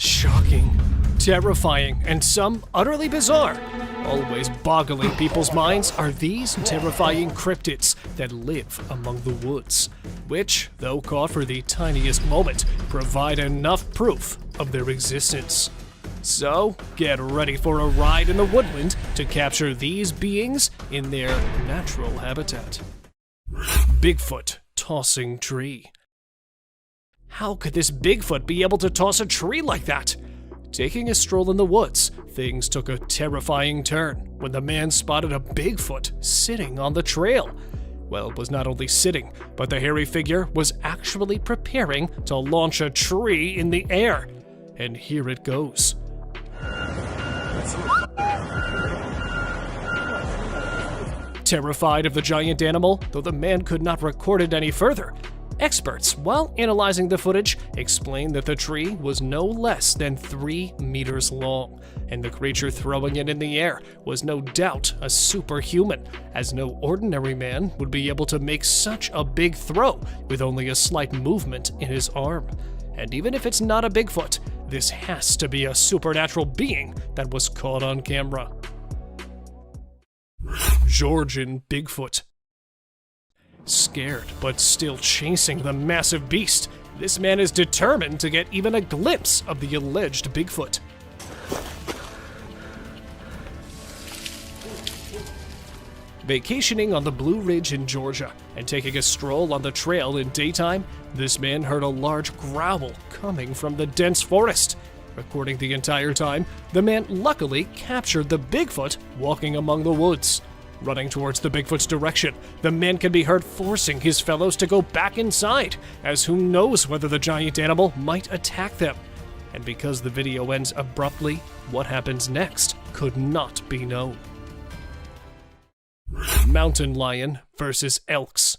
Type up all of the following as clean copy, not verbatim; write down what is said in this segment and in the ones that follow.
Shocking, terrifying, and some utterly bizarre. Always boggling people's minds are these terrifying cryptids that live among the woods, which, though caught for the tiniest moment, provide enough proof of their existence. So, get ready for a ride in the woodland to capture these beings in their natural habitat. Bigfoot tossing tree. How could this Bigfoot be able to toss a tree like that? Taking a stroll in the woods, things took a terrifying turn when the man spotted a Bigfoot sitting on the trail. Well, it was not only sitting, but the hairy figure was actually preparing to launch a tree in the air. And here it goes. Terrified of the giant animal, though the man could not record it any further, experts, while analyzing the footage, explained that the tree was no less than 3 meters long, and the creature throwing it in the air was no doubt a superhuman, as no ordinary man would be able to make such a big throw with only a slight movement in his arm. And even if it's not a Bigfoot, this has to be a supernatural being that was caught on camera. Georgian Bigfoot. Scared, but still chasing the massive beast, this man is determined to get even a glimpse of the alleged Bigfoot. Vacationing on the Blue Ridge in Georgia and taking a stroll on the trail in daytime, this man heard a large growl coming from the dense forest. Recording the entire time, the man luckily captured the Bigfoot walking among the woods. Running towards the Bigfoot's direction, the man can be heard forcing his fellows to go back inside, as who knows whether the giant animal might attack them. And because the video ends abruptly, what happens next could not be known. Mountain lion versus elks.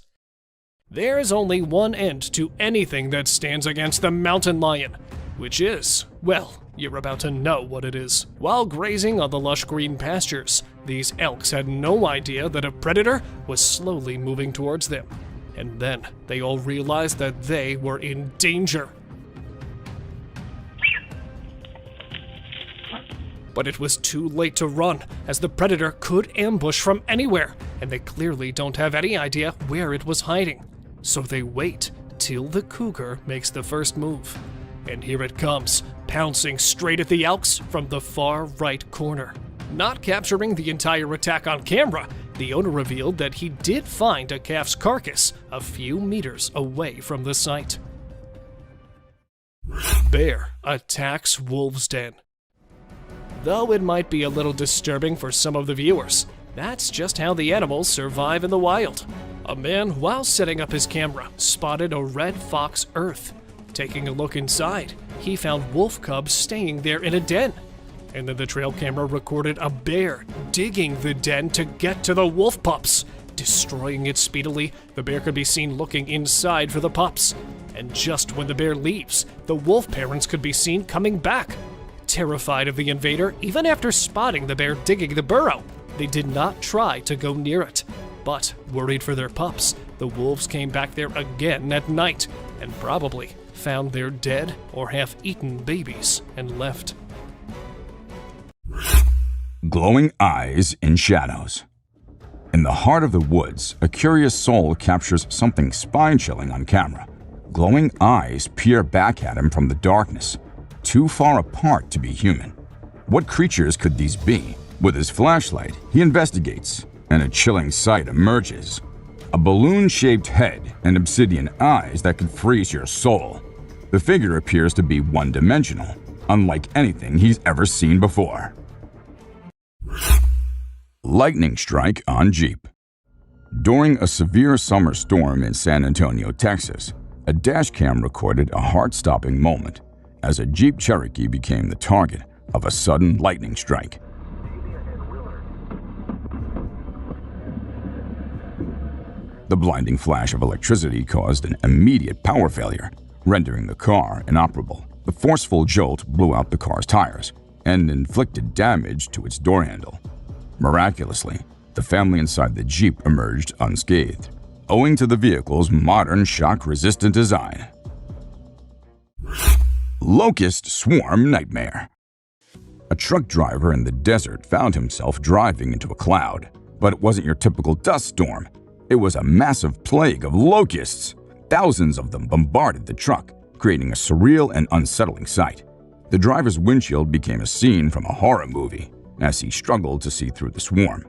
There is only one end to anything that stands against the mountain lion, which is, well, you're about to know what it is. While grazing on the lush green pastures, these elks had no idea that a predator was slowly moving towards them. And then they all realized that they were in danger. But it was too late to run, as the predator could ambush from anywhere, and they clearly don't have any idea where it was hiding. So they wait till the cougar makes the first move. And here it comes, pouncing straight at the elks from the far right corner. Not capturing the entire attack on camera, the owner revealed that he did find a calf's carcass a few meters away from the site. Bear attacks wolf's den. Though it might be a little disturbing for some of the viewers, that's just how the animals survive in the wild. A man, while setting up his camera, spotted a red fox earth. Taking a look inside, he found wolf cubs staying there in a den. And then the trail camera recorded a bear digging the den to get to the wolf pups. Destroying it speedily, the bear could be seen looking inside for the pups. And just when the bear leaves, the wolf parents could be seen coming back. Terrified of the invader, even after spotting the bear digging the burrow, they did not try to go near it. But, worried for their pups, the wolves came back there again at night, and probably found their dead or half-eaten babies and left. Glowing eyes in shadows. In the heart of the woods, a curious soul captures something spine-chilling on camera. Glowing eyes peer back at him from the darkness, too far apart to be human. What creatures could these be? With his flashlight, he investigates, and a chilling sight emerges. A balloon-shaped head and obsidian eyes that could freeze your soul. The figure appears to be one-dimensional, unlike anything he's ever seen before. Lightning strike on Jeep. During a severe summer storm in San Antonio, Texas, a dashcam recorded a heart-stopping moment as a Jeep Cherokee became the target of a sudden lightning strike. The blinding flash of electricity caused an immediate power failure, rendering the car inoperable. The forceful jolt blew out the car's tires and inflicted damage to its door handle. Miraculously, the family inside the Jeep emerged unscathed, owing to the vehicle's modern shock-resistant design. Locust Swarm Nightmare. A truck driver in the desert found himself driving into a cloud, but it wasn't your typical dust storm. It was a massive plague of locusts. Thousands of them bombarded the truck, creating a surreal and unsettling sight. The driver's windshield became a scene from a horror movie as he struggled to see through the swarm.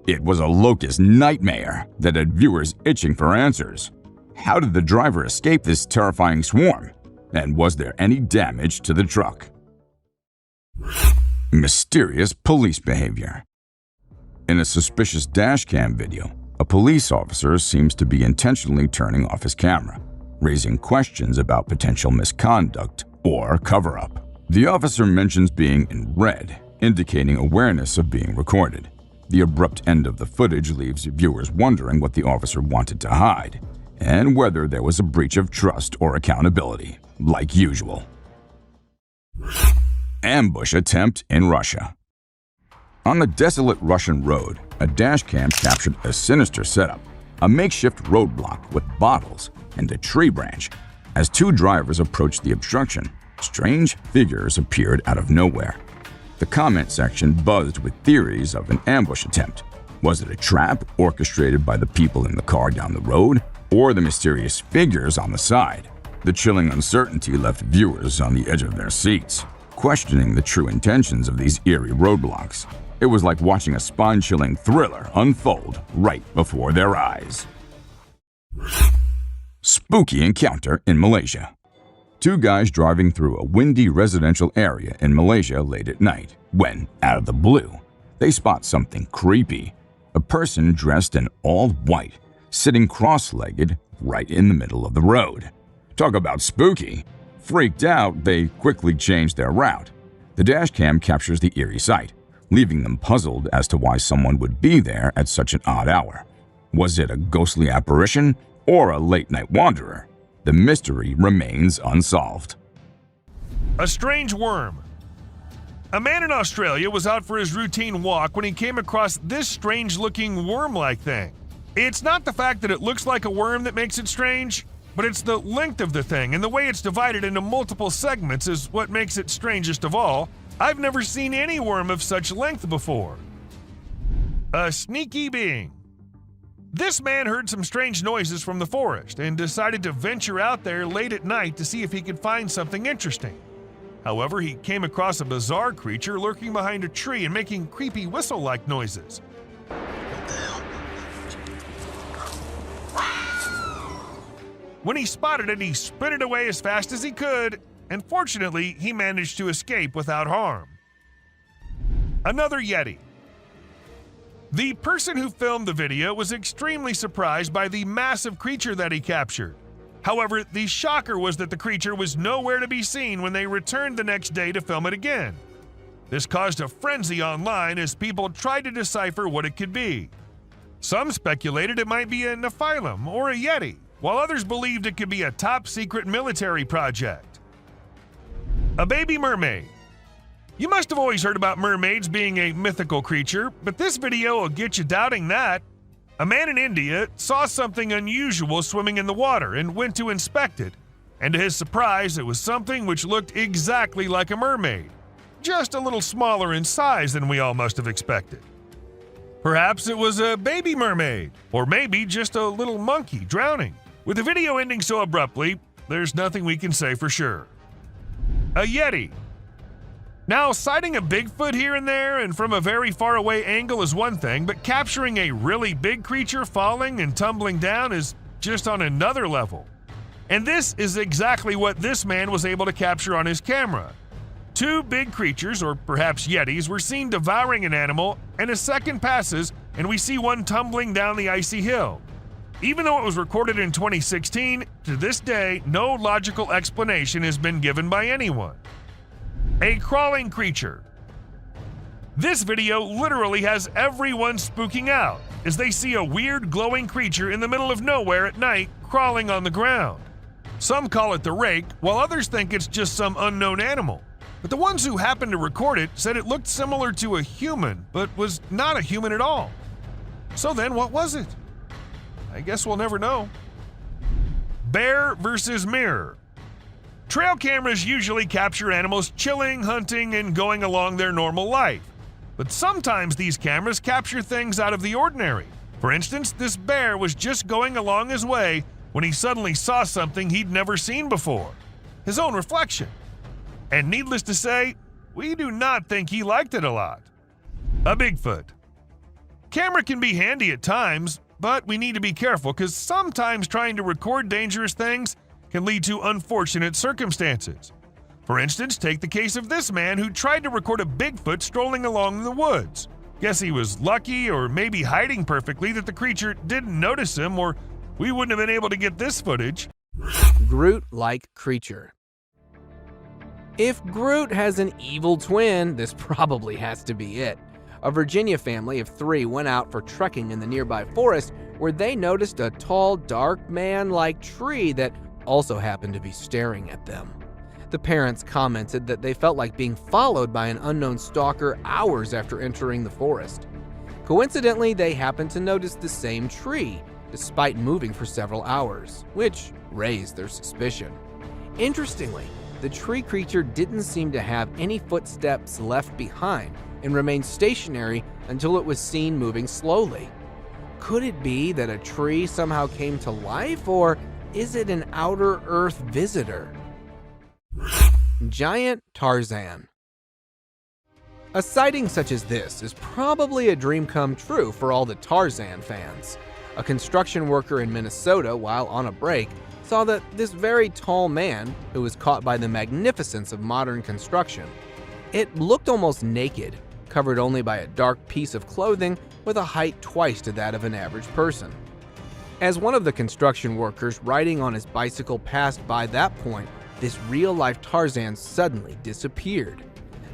It was a locust nightmare that had viewers itching for answers. How did the driver escape this terrifying swarm? And was there any damage to the truck? Mysterious police behavior. In a suspicious dashcam video, a police officer seems to be intentionally turning off his camera, raising questions about potential misconduct or cover-up. The officer mentions being in red, indicating awareness of being recorded. The abrupt end of the footage leaves viewers wondering what the officer wanted to hide, and whether there was a breach of trust or accountability, like usual. Ambush attempt in Russia. On the desolate Russian road, a dashcam captured a sinister setup, a makeshift roadblock with bottles and a tree branch. As two drivers approached the obstruction, strange figures appeared out of nowhere. The comment section buzzed with theories of an ambush attempt. Was it a trap orchestrated by the people in the car down the road, or the mysterious figures on the side? The chilling uncertainty left viewers on the edge of their seats, questioning the true intentions of these eerie roadblocks. It was like watching a spine-chilling thriller unfold right before their eyes. Spooky encounter in Malaysia. Two guys driving through a windy residential area in Malaysia late at night when, out of the blue, they spot something creepy. A person dressed in all white, sitting cross-legged right in the middle of the road. Talk about spooky. Freaked out, they quickly changed their route. The dashcam captures the eerie sight, leaving them puzzled as to why someone would be there at such an odd hour. Was it a ghostly apparition or a late-night wanderer? The mystery remains unsolved. A strange worm. A man in Australia was out for his routine walk when he came across this strange-looking worm-like thing. It's not the fact that it looks like a worm that makes it strange, but it's the length of the thing and the way it's divided into multiple segments is what makes it strangest of all. I've never seen any worm of such length before. A sneaky being. This man heard some strange noises from the forest and decided to venture out there late at night to see if he could find something interesting. However, he came across a bizarre creature lurking behind a tree and making creepy whistle-like noises. When he spotted it, he sprinted away as fast as he could, and fortunately, he managed to escape without harm. Another Yeti. The person who filmed the video was extremely surprised by the massive creature that he captured. However, the shocker was that the creature was nowhere to be seen when they returned the next day to film it again. This caused a frenzy online as people tried to decipher what it could be. Some speculated it might be a Nephilim or a Yeti, while others believed it could be a top-secret military project. A baby mermaid. You must have always heard about mermaids being a mythical creature, but this video will get you doubting that. A man in India saw something unusual swimming in the water and went to inspect it, and to his surprise, it was something which looked exactly like a mermaid, just a little smaller in size than we all must have expected. Perhaps it was a baby mermaid, or maybe just a little monkey drowning. With the video ending so abruptly, there's nothing we can say for sure. A Yeti. Now, sighting a Bigfoot here and there and from a very far away angle is one thing, but capturing a really big creature falling and tumbling down is just on another level. And this is exactly what this man was able to capture on his camera. Two big creatures, or perhaps Yetis, were seen devouring an animal, and a second passes and we see one tumbling down the icy hill. Even though it was recorded in 2016, to this day, no logical explanation has been given by anyone. A crawling creature. This video literally has everyone spooking out as they see a weird glowing creature in the middle of nowhere at night crawling on the ground. Some call it the rake, while others think it's just some unknown animal. But the ones who happened to record it said it looked similar to a human, but was not a human at all. So then what was it? I guess we'll never know. Bear versus mirror. Trail cameras usually capture animals chilling, hunting, and going along their normal life. But sometimes these cameras capture things out of the ordinary. For instance, this bear was just going along his way when he suddenly saw something he'd never seen before: his own reflection. And needless to say, we do not think he liked it a lot. A Bigfoot. Camera can be handy at times, but we need to be careful because sometimes trying to record dangerous things can lead to unfortunate circumstances. For instance, take the case of this man who tried to record a Bigfoot strolling along the woods. Guess he was lucky, or maybe hiding perfectly, that the creature didn't notice him, or we wouldn't have been able to get this footage. Groot-like creature. If Groot has an evil twin, this probably has to be it. A Virginia family of 3 went out for trekking in the nearby forest where they noticed a tall, dark man-like tree that also happened to be staring at them. The parents commented that they felt like being followed by an unknown stalker hours after entering the forest. Coincidentally, they happened to notice the same tree, despite moving for several hours, which raised their suspicion. Interestingly, the tree creature didn't seem to have any footsteps left behind and remained stationary until it was seen moving slowly. Could it be that a tree somehow came to life, or is it an outer Earth visitor? Giant Tarzan. A sighting such as this is probably a dream come true for all the Tarzan fans. A construction worker in Minnesota, while on a break, saw that this very tall man, who was caught by the magnificence of modern construction, it looked almost naked, covered only by a dark piece of clothing with a height twice to that of an average person. As one of the construction workers riding on his bicycle passed by that point, this real-life Tarzan suddenly disappeared.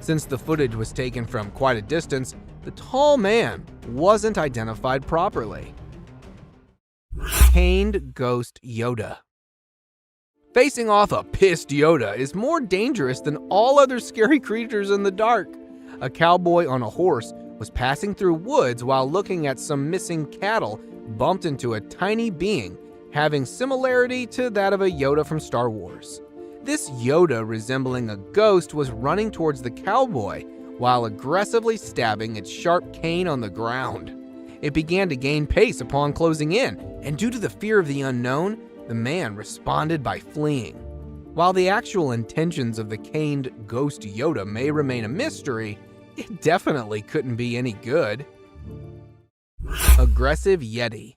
Since the footage was taken from quite a distance, the tall man wasn't identified properly. Caned Ghost Yoda. Facing off a pissed Yoda is more dangerous than all other scary creatures in the dark. A cowboy on a horse was passing through woods while looking at some missing cattle, bumped into a tiny being having similarity to that of a Yoda from Star Wars. This Yoda, resembling a ghost, was running towards the cowboy while aggressively stabbing its sharp cane on the ground. It began to gain pace upon closing in, and due to the fear of the unknown, the man responded by fleeing. While the actual intentions of the caned ghost Yoda may remain a mystery, it definitely couldn't be any good. Aggressive Yeti.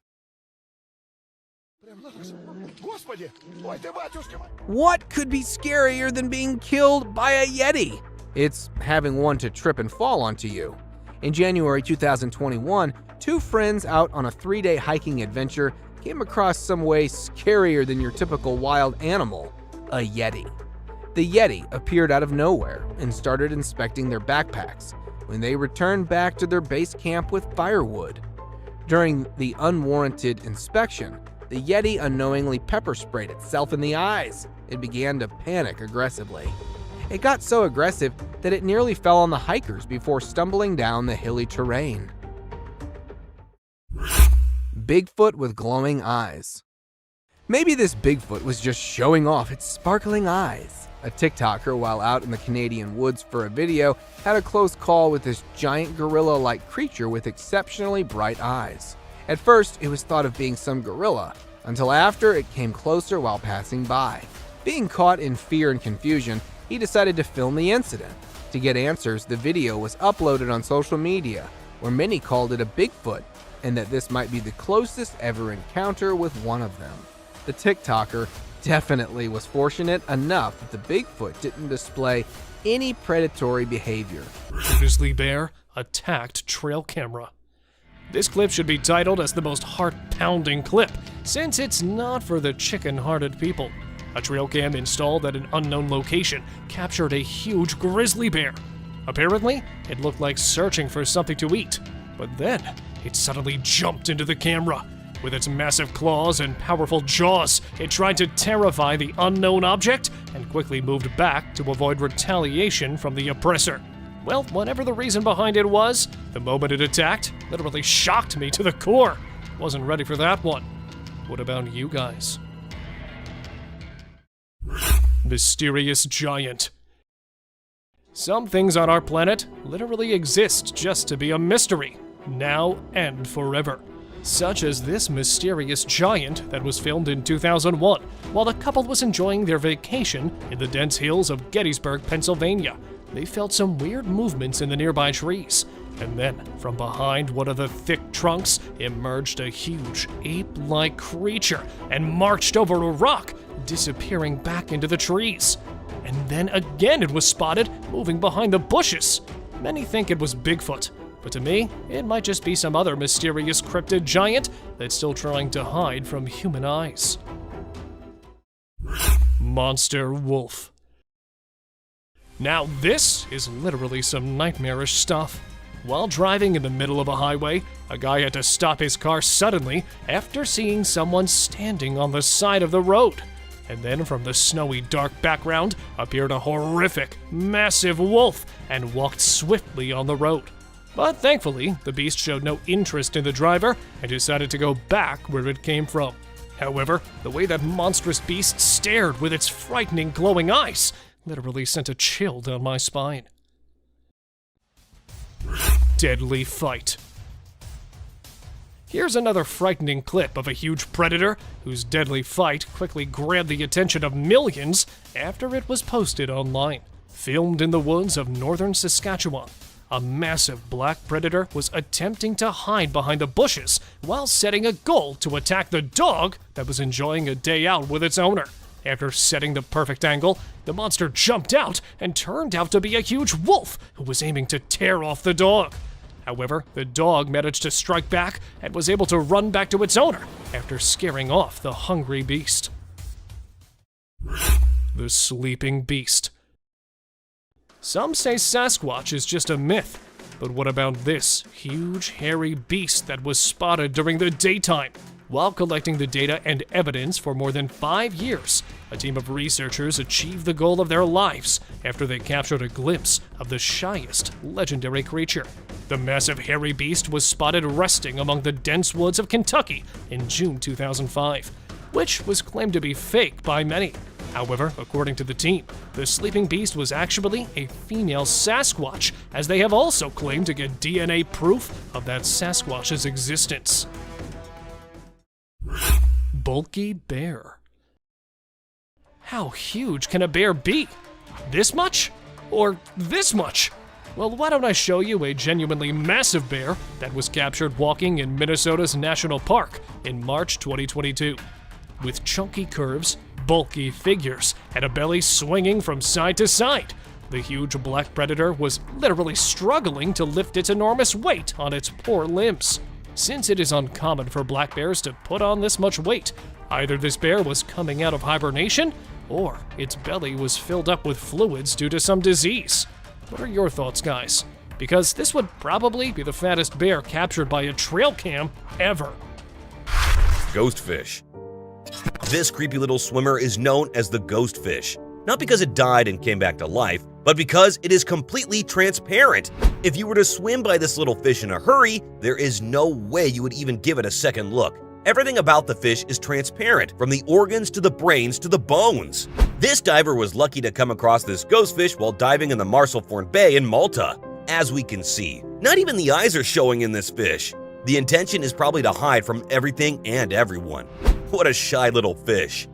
What could be scarier than being killed by a Yeti? It's having one to trip and fall onto you. In January 2021, 2 friends out on a 3-day hiking adventure came across some way scarier than your typical wild animal, a Yeti. The Yeti appeared out of nowhere and started inspecting their backpacks when they returned back to their base camp with firewood. During the unwarranted inspection, the Yeti unknowingly pepper sprayed itself in the eyes. It began to panic aggressively. It got so aggressive that it nearly fell on the hikers before stumbling down the hilly terrain. Bigfoot with glowing eyes. Maybe this Bigfoot was just showing off its sparkling eyes. A TikToker, while out in the Canadian woods for a video, had a close call with this giant gorilla-like creature with exceptionally bright eyes. At first, it was thought of being some gorilla, until after it came closer while passing by. Being caught in fear and confusion, he decided to film the incident. To get answers, the video was uploaded on social media, where many called it a Bigfoot, and that this might be the closest ever encounter with one of them. The TikToker definitely was fortunate enough that the Bigfoot didn't display any predatory behavior. Grizzly bear attacked trail camera. This clip should be titled as the most heart-pounding clip, since it's not for the chicken-hearted people. A trail cam installed at an unknown location captured a huge grizzly bear. Apparently, it looked like searching for something to eat, but then it suddenly jumped into the camera. With its massive claws and powerful jaws, it tried to terrify the unknown object and quickly moved back to avoid retaliation from the oppressor. Well, whatever the reason behind it was, the moment it attacked literally shocked me to the core. Wasn't ready for that one. What about you guys? mysterious giant. Some things on our planet literally exist just to be a mystery, now and forever. Such as this mysterious giant that was filmed in 2001 while the couple was enjoying their vacation in the dense hills of Gettysburg, Pennsylvania. They felt some weird movements in the nearby trees, and then from behind one of the thick trunks emerged a huge ape-like creature and marched over a rock, disappearing back into the trees. And then again it was spotted moving behind the bushes. Many think it was Bigfoot, but to me, it might just be some other mysterious cryptid giant that's still trying to hide from human eyes. Monster Wolf. Now this is literally some nightmarish stuff. While driving in the middle of a highway, a guy had to stop his car suddenly after seeing someone standing on the side of the road. And then from the snowy dark background appeared a horrific, massive wolf and walked swiftly on the road. But thankfully, the beast showed no interest in the driver and decided to go back where it came from. However, the way that monstrous beast stared with its frightening glowing eyes literally sent a chill down my spine. Deadly fight. Here's another frightening clip of a huge predator whose deadly fight quickly grabbed the attention of millions after it was posted online. Filmed in the woods of northern Saskatchewan, a massive black predator was attempting to hide behind the bushes while setting a goal to attack the dog that was enjoying a day out with its owner. After setting the perfect angle, the monster jumped out and turned out to be a huge wolf who was aiming to tear off the dog. However, the dog managed to strike back and was able to run back to its owner after scaring off the hungry beast. The Sleeping Beast. Some say Sasquatch is just a myth, but what about this huge hairy beast that was spotted during the daytime? While collecting the data and evidence for more than 5 years, a team of researchers achieved the goal of their lives after they captured a glimpse of the shyest legendary creature. The massive hairy beast was spotted resting among the dense woods of Kentucky in June 2005, which was claimed to be fake by many. However, according to the team, the sleeping beast was actually a female Sasquatch, as they have also claimed to get DNA proof of that Sasquatch's existence. Bulky bear. How huge can a bear be? This much? Or this much? Well, why don't I show you a genuinely massive bear that was captured walking in Minnesota's National Park in March 2022. With chunky curves, bulky figures, and a belly swinging from side to side, the huge black predator was literally struggling to lift its enormous weight on its poor limbs. Since it is uncommon for black bears to put on this much weight, either this bear was coming out of hibernation, or its belly was filled up with fluids due to some disease. What are your thoughts, guys? Because this would probably be the fattest bear captured by a trail cam ever. Ghostfish. This creepy little swimmer is known as the ghostfish, not because it died and came back to life, but because it is completely transparent. If you were to swim by this little fish in a hurry, there is no way you would even give it a second look. Everything about the fish is transparent, from the organs to the brains to the bones. This diver was lucky to come across this ghostfish while diving in the Marsalforn Bay in Malta. As we can see, not even the eyes are showing in this fish. The intention is probably to hide from everything and everyone. What a shy little fish.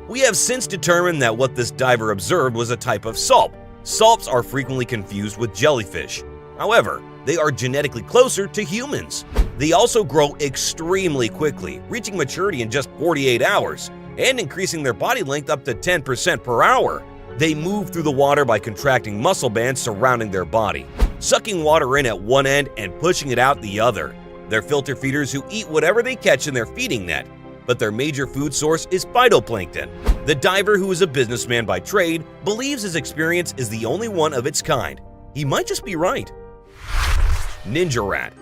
We have since determined that what this diver observed was a type of salp. Salps are frequently confused with jellyfish. However, they are genetically closer to humans. They also grow extremely quickly, reaching maturity in just 48 hours, and increasing their body length up to 10% per hour. They move through the water by contracting muscle bands surrounding their body, sucking water in at one end and pushing it out the other. They're filter feeders who eat whatever they catch in their feeding net, but their major food source is phytoplankton. The diver, who is a businessman by trade, believes his experience is the only one of its kind. He might just be right. Ninja rat.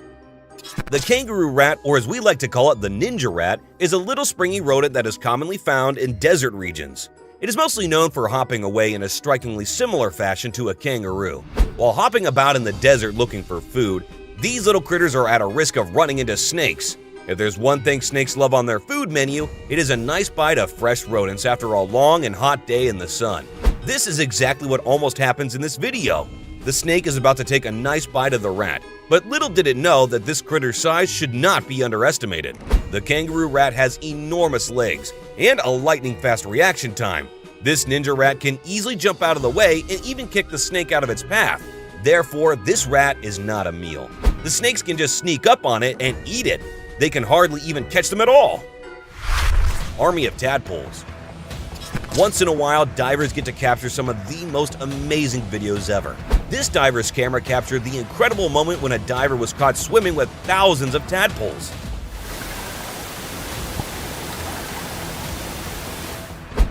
The kangaroo rat, or as we like to call it, the ninja rat, is a little springy rodent that is commonly found in desert regions. It is mostly known for hopping away in a strikingly similar fashion to a kangaroo. While hopping about in the desert looking for food, these little critters are at a risk of running into snakes. If there's one thing snakes love on their food menu, it is a nice bite of fresh rodents after a long and hot day in the sun. This is exactly what almost happens in this video. The snake is about to take a nice bite of the rat, but little did it know that this critter's size should not be underestimated. The kangaroo rat has enormous legs and a lightning-fast reaction time. This ninja rat can easily jump out of the way and even kick the snake out of its path. Therefore, this rat is not a meal. The snakes can just sneak up on it and eat it. They can hardly even catch them at all. Army of tadpoles. Once in a while, divers get to capture some of the most amazing videos ever. This diver's camera captured the incredible moment when a diver was caught swimming with thousands of tadpoles.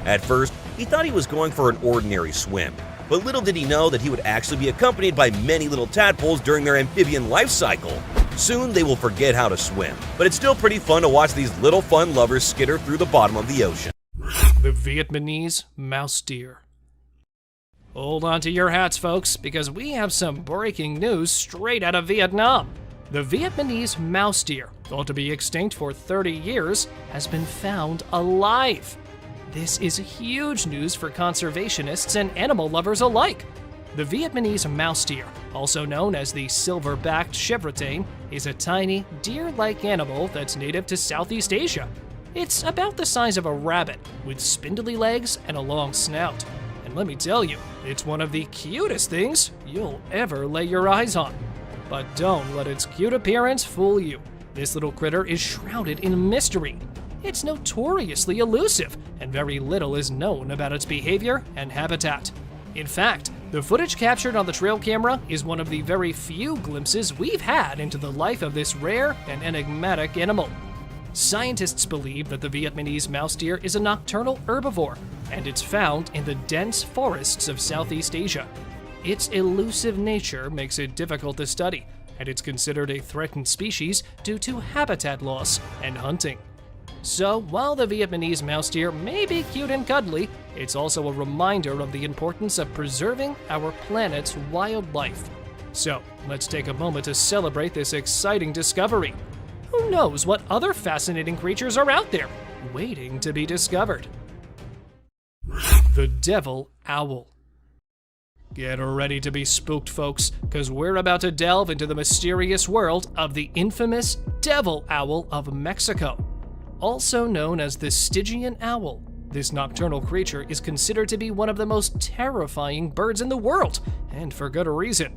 At first, he thought he was going for an ordinary swim, but little did he know that he would actually be accompanied by many little tadpoles during their amphibian life cycle. Soon they will forget how to swim, but it's still pretty fun to watch these little fun lovers skitter through the bottom of the ocean. The Vietnamese mouse deer. Hold on to your hats, folks, because we have some breaking news straight out of Vietnam. The Vietnamese mouse deer, thought to be extinct for 30 years, has been found alive. This is huge news for conservationists and animal lovers alike. The Vietnamese mouse deer, also known as the silver-backed chevrotain, is a tiny, deer-like animal that's native to Southeast Asia. It's about the size of a rabbit, with spindly legs and a long snout. And let me tell you, it's one of the cutest things you'll ever lay your eyes on. But don't let its cute appearance fool you. This little critter is shrouded in mystery. It's notoriously elusive, and very little is known about its behavior and habitat. In fact, the footage captured on the trail camera is one of the very few glimpses we've had into the life of this rare and enigmatic animal. Scientists believe that the Vietnamese mouse deer is a nocturnal herbivore, and it's found in the dense forests of Southeast Asia. Its elusive nature makes it difficult to study, and it's considered a threatened species due to habitat loss and hunting. So, while the Vietnamese mouse deer may be cute and cuddly, it's also a reminder of the importance of preserving our planet's wildlife. So, let's take a moment to celebrate this exciting discovery. Who knows what other fascinating creatures are out there, waiting to be discovered? The devil owl. Get ready to be spooked, folks, because we're about to delve into the mysterious world of the infamous devil owl of Mexico. Also known as the Stygian owl, this nocturnal creature is considered to be one of the most terrifying birds in the world, and for good reason.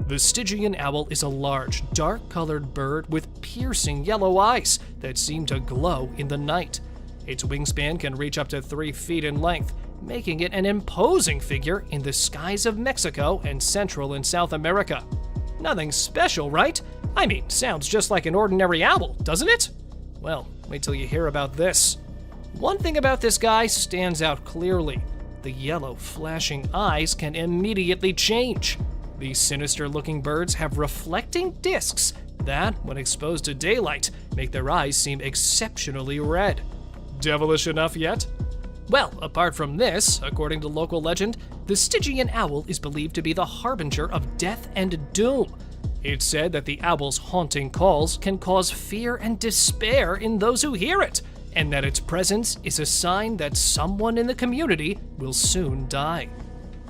The Stygian owl is a large, dark-colored bird with piercing yellow eyes that seem to glow in the night. Its wingspan can reach up to 3 feet in length, making it an imposing figure in the skies of Mexico and Central and South America. Nothing special, right? I mean, sounds just like an ordinary owl, doesn't it? Well, wait till you hear about this. One thing about this guy stands out clearly. The yellow, flashing eyes can immediately change. These sinister-looking birds have reflecting discs that, when exposed to daylight, make their eyes seem exceptionally red. Devilish enough yet? Well, apart from this, according to local legend, the Stygian owl is believed to be the harbinger of death and doom. It's said that the owl's haunting calls can cause fear and despair in those who hear it, and that its presence is a sign that someone in the community will soon die.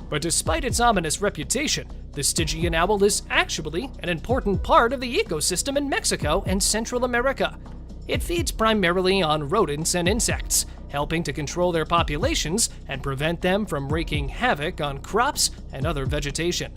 But despite its ominous reputation, the Stygian owl is actually an important part of the ecosystem in Mexico and Central America. It feeds primarily on rodents and insects, helping to control their populations and prevent them from wreaking havoc on crops and other vegetation.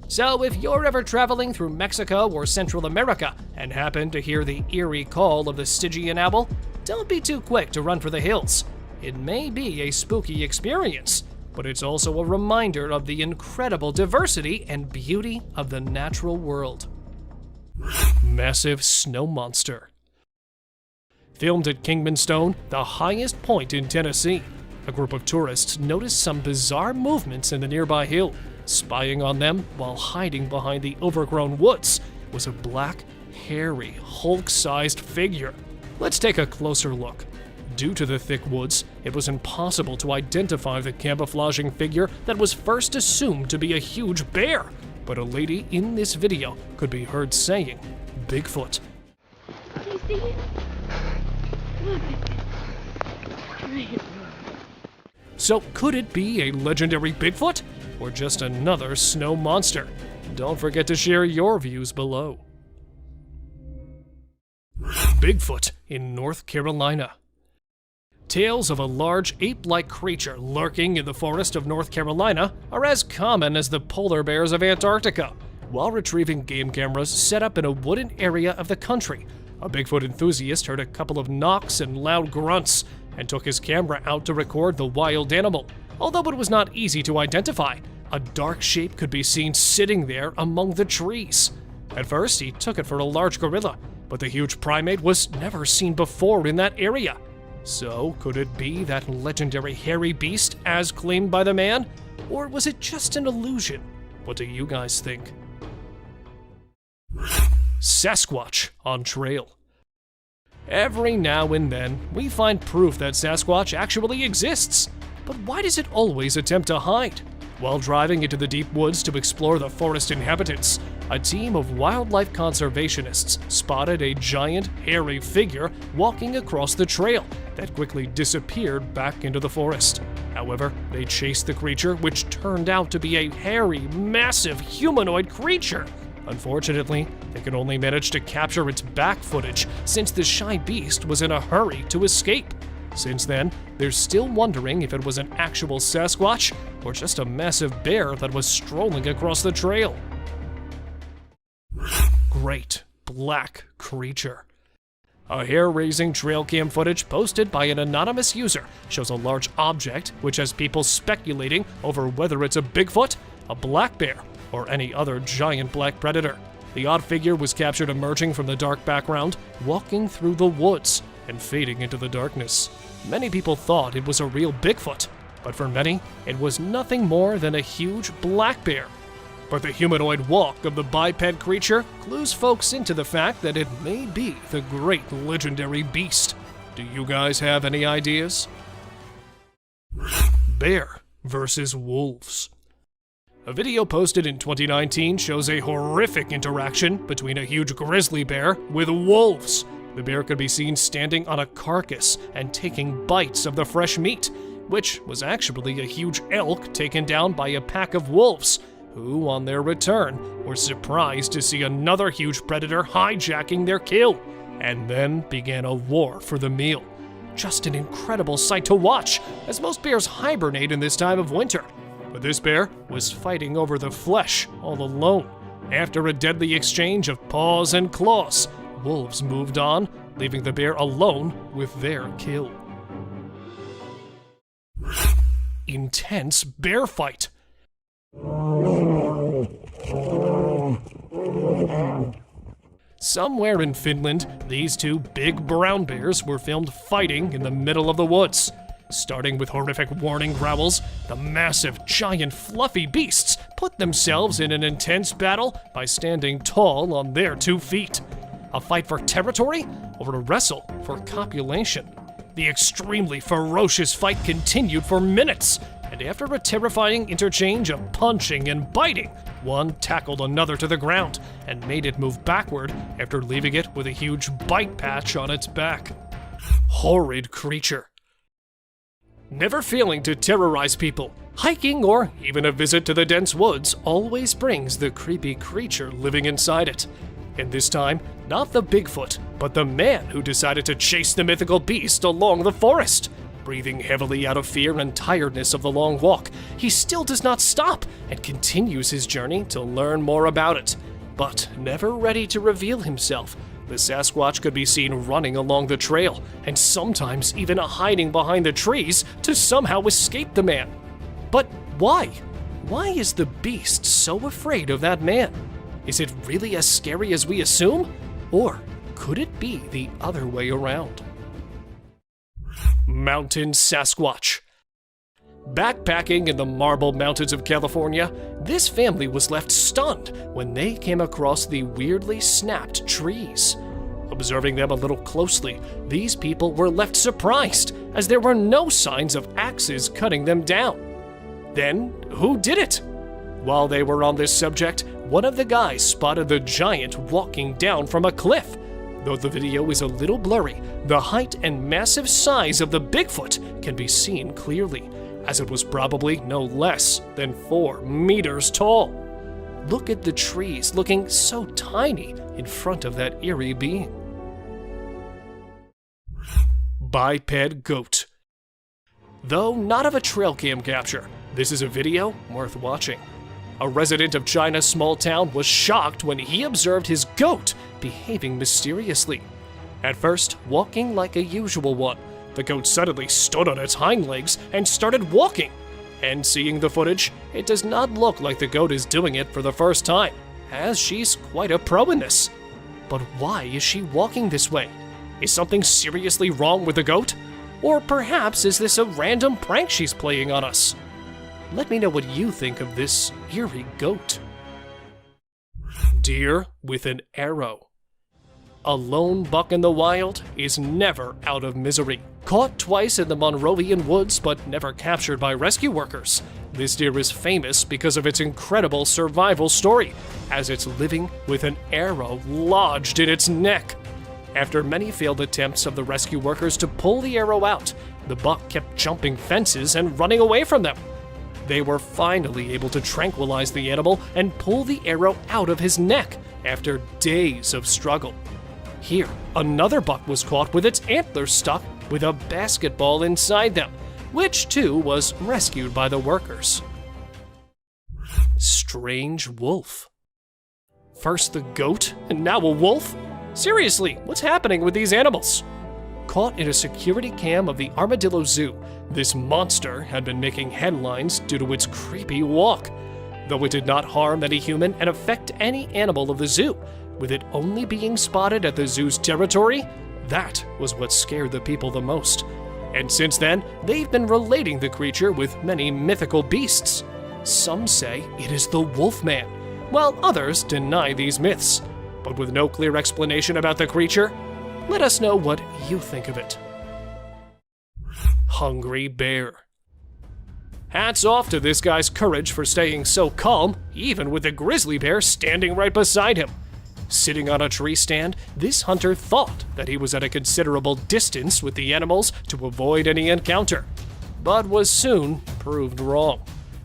So if you're ever traveling through Mexico or Central America and happen to hear the eerie call of the Stygian owl, don't be too quick to run for the hills. It may be a spooky experience, but it's also a reminder of the incredible diversity and beauty of the natural world. Massive snow monster. Filmed at Kingman Stone, the highest point in Tennessee, a group of tourists noticed some bizarre movements in the nearby hill. Spying on them while hiding behind the overgrown woods was a black, hairy, Hulk-sized figure. Let's take a closer look. Due to the thick woods, it was impossible to identify the camouflaging figure that was first assumed to be a huge bear, but a lady in this video could be heard saying, "Bigfoot." He's See? Look. Right. So could it be a legendary Bigfoot? Or just another snow monster? Don't forget to share your views below. Bigfoot in North Carolina. Tales of a large ape-like creature lurking in the forest of North Carolina are as common as the polar bears of Antarctica. While retrieving game cameras set up in a wooded area of the country, a Bigfoot enthusiast heard a couple of knocks and loud grunts and took his camera out to record the wild animal. Although it was not easy to identify, a dark shape could be seen sitting there among the trees. At first, he took it for a large gorilla, but the huge primate was never seen before in that area. So, could it be that legendary hairy beast as claimed by the man? Or was it just an illusion? What do you guys think? Sasquatch on trail. Every now and then, we find proof that Sasquatch actually exists. But why does it always attempt to hide? While driving into the deep woods to explore the forest inhabitants, a team of wildlife conservationists spotted a giant, hairy figure walking across the trail that quickly disappeared back into the forest. However, they chased the creature, which turned out to be a hairy, massive humanoid creature. Unfortunately, they could only manage to capture its back footage since the shy beast was in a hurry to escape. Since then, they're still wondering if it was an actual Sasquatch or just a massive bear that was strolling across the trail. Great black creature. A hair-raising trail cam footage posted by an anonymous user shows a large object which has people speculating over whether it's a Bigfoot, a black bear, or any other giant black predator. The odd figure was captured emerging from the dark background, walking through the woods and fading into the darkness. Many people thought it was a real Bigfoot, but for many, it was nothing more than a huge black bear. But the humanoid walk of the biped creature clues folks into the fact that it may be the great legendary beast. Do you guys have any ideas? Bear versus wolves. A video posted in 2019 shows a horrific interaction between a huge grizzly bear with wolves. The bear could be seen standing on a carcass and taking bites of the fresh meat, which was actually a huge elk taken down by a pack of wolves, who, on their return, were surprised to see another huge predator hijacking their kill, and then began a war for the meal. Just an incredible sight to watch, as most bears hibernate in this time of winter. But this bear was fighting over the flesh all alone. After a deadly exchange of paws and claws, wolves moved on, leaving the bear alone with their kill. Intense bear fight. Somewhere in Finland, these two big brown bears were filmed fighting in the middle of the woods. Starting with horrific warning growls, the massive, giant, fluffy beasts put themselves in an intense battle by standing tall on their 2 feet. A fight for territory or a wrestle for copulation? The extremely ferocious fight continued for minutes, and after a terrifying interchange of punching and biting, one tackled another to the ground and made it move backward after leaving it with a huge bite patch on its back. Horrid creature. Never failing to terrorize people, hiking or even a visit to the dense woods always brings the creepy creature living inside it. And this time, not the Bigfoot, but the man who decided to chase the mythical beast along the forest. Breathing heavily out of fear and tiredness of the long walk, he still does not stop and continues his journey to learn more about it. But never ready to reveal himself, the Sasquatch could be seen running along the trail, and sometimes even hiding behind the trees to somehow escape the man. But why? Why is the beast so afraid of that man? Is it really as scary as we assume? Or could it be the other way around? Mountain Sasquatch. Backpacking in the Marble Mountains of California, this family was left stunned when they came across the weirdly snapped trees. Observing them a little closely, these people were left surprised, as there were no signs of axes cutting them down. Then, who did it? While they were on this subject, one of the guys spotted the giant walking down from a cliff. Though the video is a little blurry, the height and massive size of the Bigfoot can be seen clearly, as it was probably no less than 4 meters tall. Look at the trees looking so tiny in front of that eerie being. Biped goat. Though not of a trail cam capture, this is a video worth watching. A resident of China's small town was shocked when he observed his goat behaving mysteriously. At first, walking like a usual one, the goat suddenly stood on its hind legs and started walking. And seeing the footage, it does not look like the goat is doing it for the first time, as she's quite a pro in this. But why is she walking this way? Is something seriously wrong with the goat? Or perhaps is this a random prank she's playing on us? Let me know what you think of this eerie goat. Deer with an arrow. A lone buck in the wild is never out of misery. Caught twice in the Monrovian woods but never captured by rescue workers, this deer is famous because of its incredible survival story, as it's living with an arrow lodged in its neck. After many failed attempts of the rescue workers to pull the arrow out, the buck kept jumping fences and running away from them. They were finally able to tranquilize the animal and pull the arrow out of his neck after days of struggle. Here, another buck was caught with its antlers stuck with a basketball inside them, which too was rescued by the workers. Strange wolf. First the goat, and now a wolf? Seriously, what's happening with these animals? Caught in a security cam of the Armadillo Zoo, this monster had been making headlines due to its creepy walk. Though it did not harm any human and affect any animal of the zoo, with it only being spotted at the zoo's territory, that was what scared the people the most. And since then, they've been relating the creature with many mythical beasts. Some say it is the Wolfman, while others deny these myths. But with no clear explanation about the creature, let us know what you think of it. Hungry bear. Hats off to this guy's courage for staying so calm, even with the grizzly bear standing right beside him. Sitting on a tree stand, this hunter thought that he was at a considerable distance with the animals to avoid any encounter, but was soon proved wrong.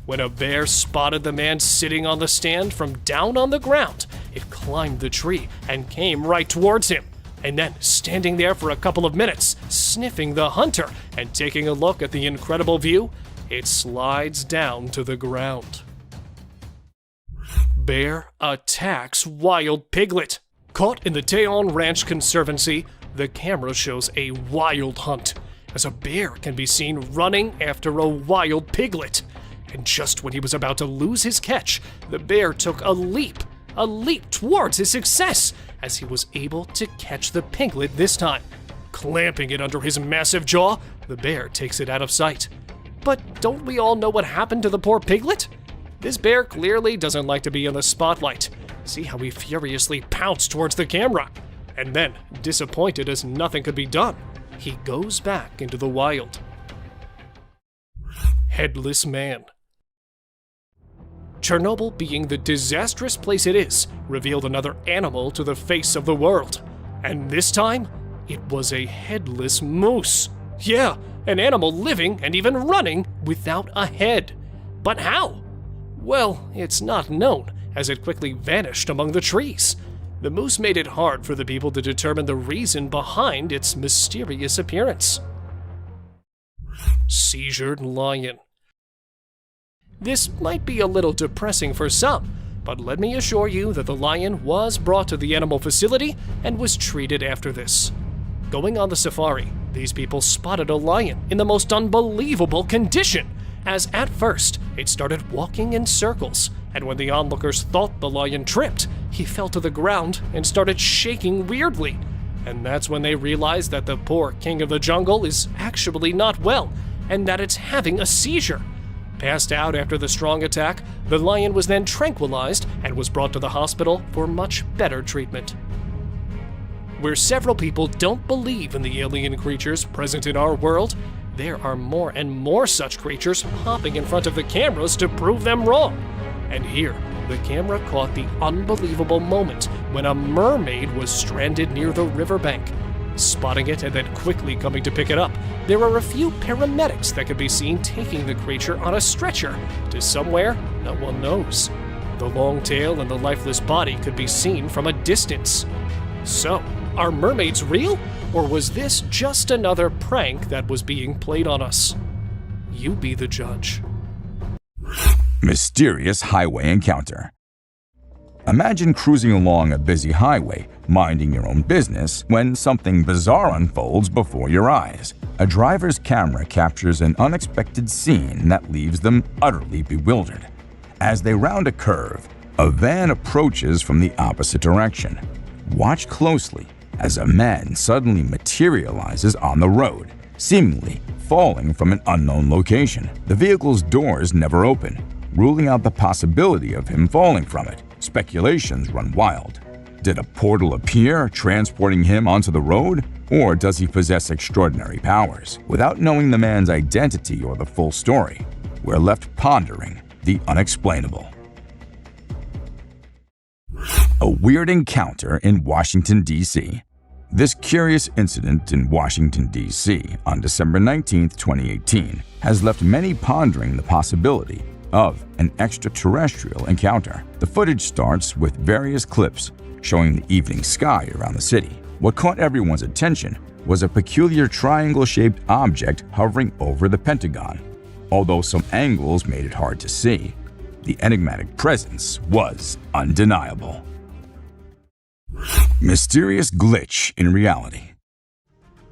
When a bear spotted the man sitting on the stand from down on the ground, it climbed the tree and came right towards him, and then standing there for a couple of minutes, sniffing the hunter and taking a look at the incredible view, it slides down to the ground. Bear attacks wild piglet. Caught in the Teon Ranch Conservancy, the camera shows a wild hunt, as a bear can be seen running after a wild piglet. And just when he was about to lose his catch, the bear took a leap towards his success, as he was able to catch the piglet this time. Clamping it under his massive jaw, the bear takes it out of sight. But don't we all know what happened to the poor piglet? This bear clearly doesn't like to be in the spotlight. See how he furiously pounced towards the camera. And then, disappointed as nothing could be done, he goes back into the wild. Headless man. Chernobyl, being the disastrous place it is, revealed another animal to the face of the world. And this time, it was a headless moose. Yeah, an animal living and even running without a head. But how? Well, it's not known, as it quickly vanished among the trees. The moose made it hard for the people to determine the reason behind its mysterious appearance. Seizured lion. This might be a little depressing for some, but let me assure you that the lion was brought to the animal facility and was treated after this. Going on the safari, these people spotted a lion in the most unbelievable condition, as at first it started walking in circles, and when the onlookers thought the lion tripped, he fell to the ground and started shaking weirdly. And that's when they realized that the poor king of the jungle is actually not well, and that it's having a seizure. Passed out after the strong attack, the lion was then tranquilized and was brought to the hospital for much better treatment. Where several people don't believe in the alien creatures present in our world, there are more and more such creatures hopping in front of the cameras to prove them wrong. And here, the camera caught the unbelievable moment when a mermaid was stranded near the riverbank. Spotting it and then quickly coming to pick it up, there are a few paramedics that could be seen taking the creature on a stretcher to somewhere no one knows. The long tail and the lifeless body could be seen from a distance. So, are mermaids real? Or was this just another prank that was being played on us? You be the judge. Mysterious highway encounter. Imagine cruising along a busy highway, minding your own business, when something bizarre unfolds before your eyes. A driver's camera captures an unexpected scene that leaves them utterly bewildered. As they round a curve, a van approaches from the opposite direction. Watch closely as a man suddenly materializes on the road, seemingly falling from an unknown location. The vehicle's doors never open, ruling out the possibility of him falling from it. Speculations run wild. Did a portal appear, transporting him onto the road? Or does he possess extraordinary powers? Without knowing the man's identity or the full story, we're left pondering the unexplainable. A weird encounter in Washington, D.C. This curious incident in Washington, D.C. on December 19, 2018 has left many pondering the possibility of an extraterrestrial encounter. The footage starts with various clips showing the evening sky around the city. What caught everyone's attention was a peculiar triangle-shaped object hovering over the Pentagon. Although some angles made it hard to see, the enigmatic presence was undeniable. Mysterious glitch in reality.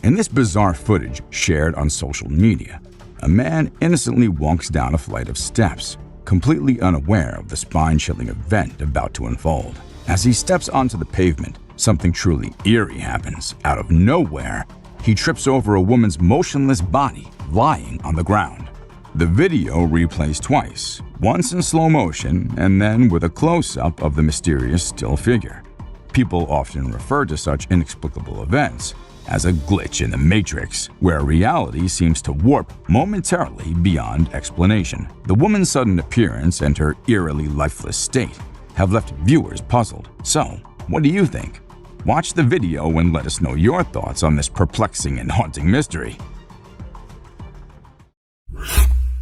In this bizarre footage shared on social media, a man innocently walks down a flight of steps, completely unaware of the spine-chilling event about to unfold. As he steps onto the pavement, something truly eerie happens. Out of nowhere, he trips over a woman's motionless body lying on the ground. The video replays twice, once in slow motion and then with a close-up of the mysterious still figure. People often refer to such inexplicable events as a glitch in the Matrix, where reality seems to warp momentarily beyond explanation. The woman's sudden appearance and her eerily lifeless state have left viewers puzzled. So, what do you think? Watch the video and let us know your thoughts on this perplexing and haunting mystery.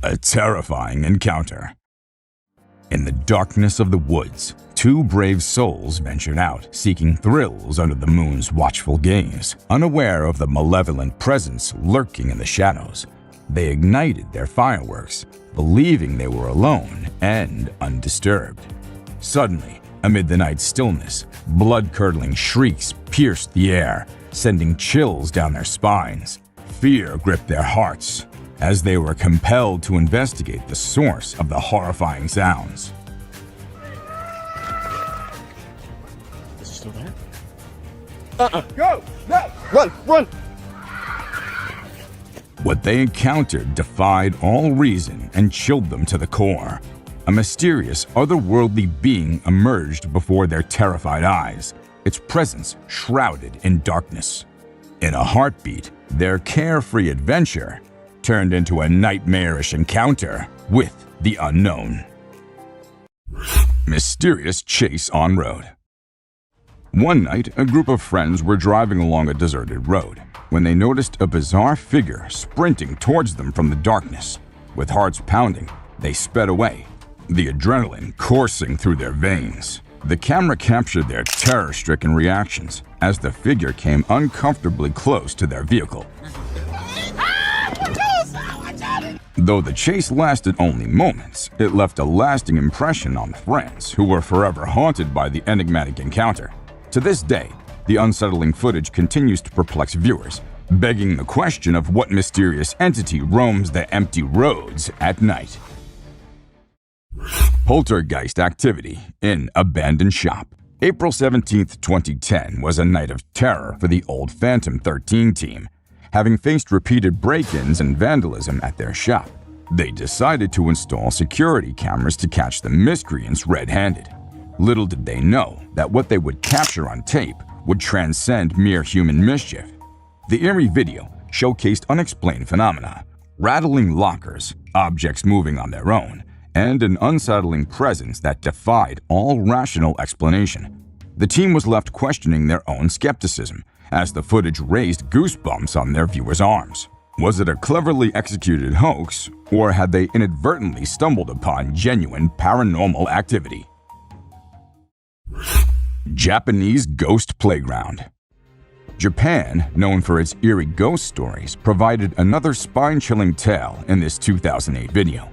A terrifying encounter. In the darkness of the woods, two brave souls ventured out, seeking thrills under the moon's watchful gaze. Unaware of the malevolent presence lurking in the shadows, they ignited their fireworks, believing they were alone and undisturbed. Suddenly, amid the night's stillness, blood-curdling shrieks pierced the air, sending chills down their spines. Fear gripped their hearts as they were compelled to investigate the source of the horrifying sounds. Is he still there? Go! No! Run! What they encountered defied all reason and chilled them to the core. A mysterious, otherworldly being emerged before their terrified eyes, its presence shrouded in darkness. In a heartbeat, their carefree adventure turned into a nightmarish encounter with the unknown. Mysterious chase on road. One night, a group of friends were driving along a deserted road when they noticed a bizarre figure sprinting towards them from the darkness. With hearts pounding, they sped away, the adrenaline coursing through their veins. The camera captured their terror-stricken reactions as the figure came uncomfortably close to their vehicle. Though the chase lasted only moments, it left a lasting impression on the friends, who were forever haunted by the enigmatic encounter. To this day, the unsettling footage continues to perplex viewers, begging the question of what mysterious entity roams the empty roads at night. Poltergeist activity in abandoned shop. April 17, 2010 was a night of terror for the old Phantom 13 team. Having faced repeated break-ins and vandalism at their shop, they decided to install security cameras to catch the miscreants red-handed. Little did they know that what they would capture on tape would transcend mere human mischief. The eerie video showcased unexplained phenomena, rattling lockers, objects moving on their own, and an unsettling presence that defied all rational explanation. The team was left questioning their own skepticism, as the footage raised goosebumps on their viewers' arms. Was it a cleverly executed hoax, or had they inadvertently stumbled upon genuine paranormal activity? Japanese Ghost Playground. Japan, known for its eerie ghost stories, provided another spine-chilling tale in this 2008 video.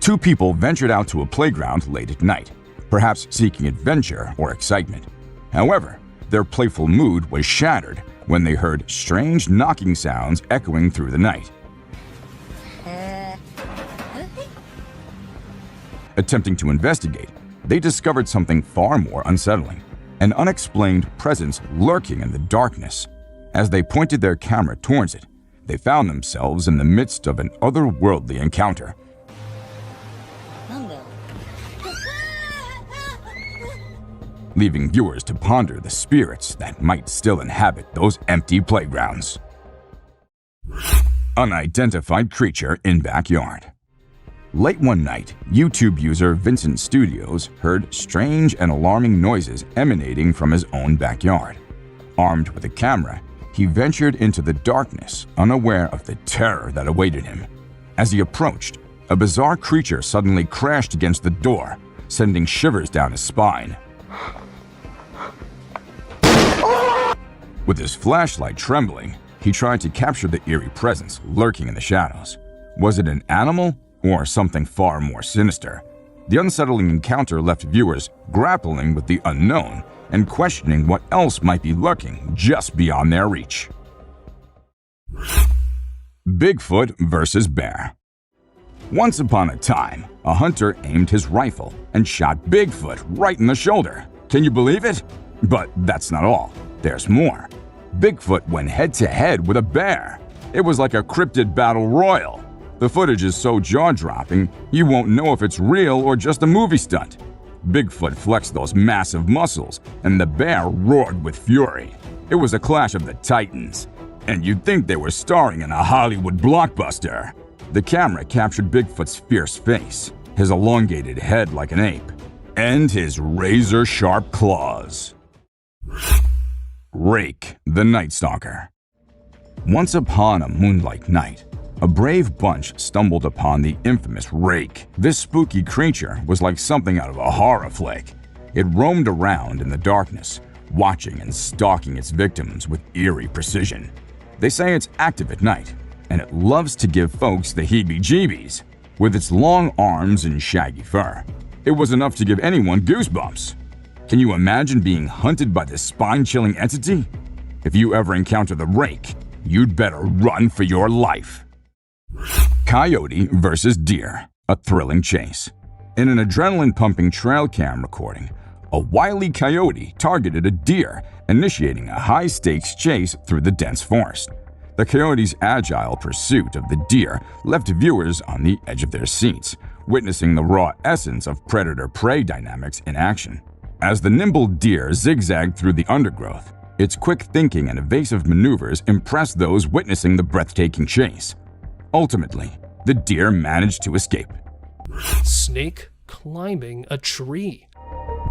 Two people ventured out to a playground late at night, perhaps seeking adventure or excitement. However, their playful mood was shattered when they heard strange knocking sounds echoing through the night. Attempting to investigate, they discovered something far more unsettling, an unexplained presence lurking in the darkness. As they pointed their camera towards it, they found themselves in the midst of an otherworldly encounter. Leaving viewers to ponder the spirits that might still inhabit those empty playgrounds. Unidentified creature in backyard. Late one night, YouTube user Vincent Studios heard strange and alarming noises emanating from his own backyard. Armed with a camera, he ventured into the darkness, unaware of the terror that awaited him. As he approached, a bizarre creature suddenly crashed against the door, sending shivers down his spine. With his flashlight trembling, he tried to capture the eerie presence lurking in the shadows. Was it an animal or something far more sinister? The unsettling encounter left viewers grappling with the unknown and questioning what else might be lurking just beyond their reach. Bigfoot versus bear. Once upon a time, a hunter aimed his rifle and shot Bigfoot right in the shoulder. Can you believe it? But that's not all. There's more. Bigfoot went head-to-head with a bear. It was like a cryptid battle royal. The footage is so jaw-dropping, you won't know if it's real or just a movie stunt. Bigfoot flexed those massive muscles, and the bear roared with fury. It was a clash of the titans, and you'd think they were starring in a Hollywood blockbuster. The camera captured Bigfoot's fierce face, his elongated head like an ape, and his razor-sharp claws. Rake, the Night Stalker. Once upon a moonlight night, a brave bunch stumbled upon the infamous Rake. This spooky creature was like something out of a horror flick. It roamed around in the darkness, watching and stalking its victims with eerie precision. They say it's active at night, and it loves to give folks the heebie-jeebies. With its long arms and shaggy fur, it was enough to give anyone goosebumps. Can you imagine being hunted by this spine-chilling entity? If you ever encounter the Rake, you'd better run for your life. Coyote versus deer, a thrilling chase. In an adrenaline-pumping trail cam recording, a wily coyote targeted a deer, initiating a high-stakes chase through the dense forest. The coyote's agile pursuit of the deer left viewers on the edge of their seats, witnessing the raw essence of predator-prey dynamics in action. As the nimble deer zigzagged through the undergrowth, its quick thinking and evasive maneuvers impressed those witnessing the breathtaking chase. Ultimately, the deer managed to escape. Snake climbing a tree.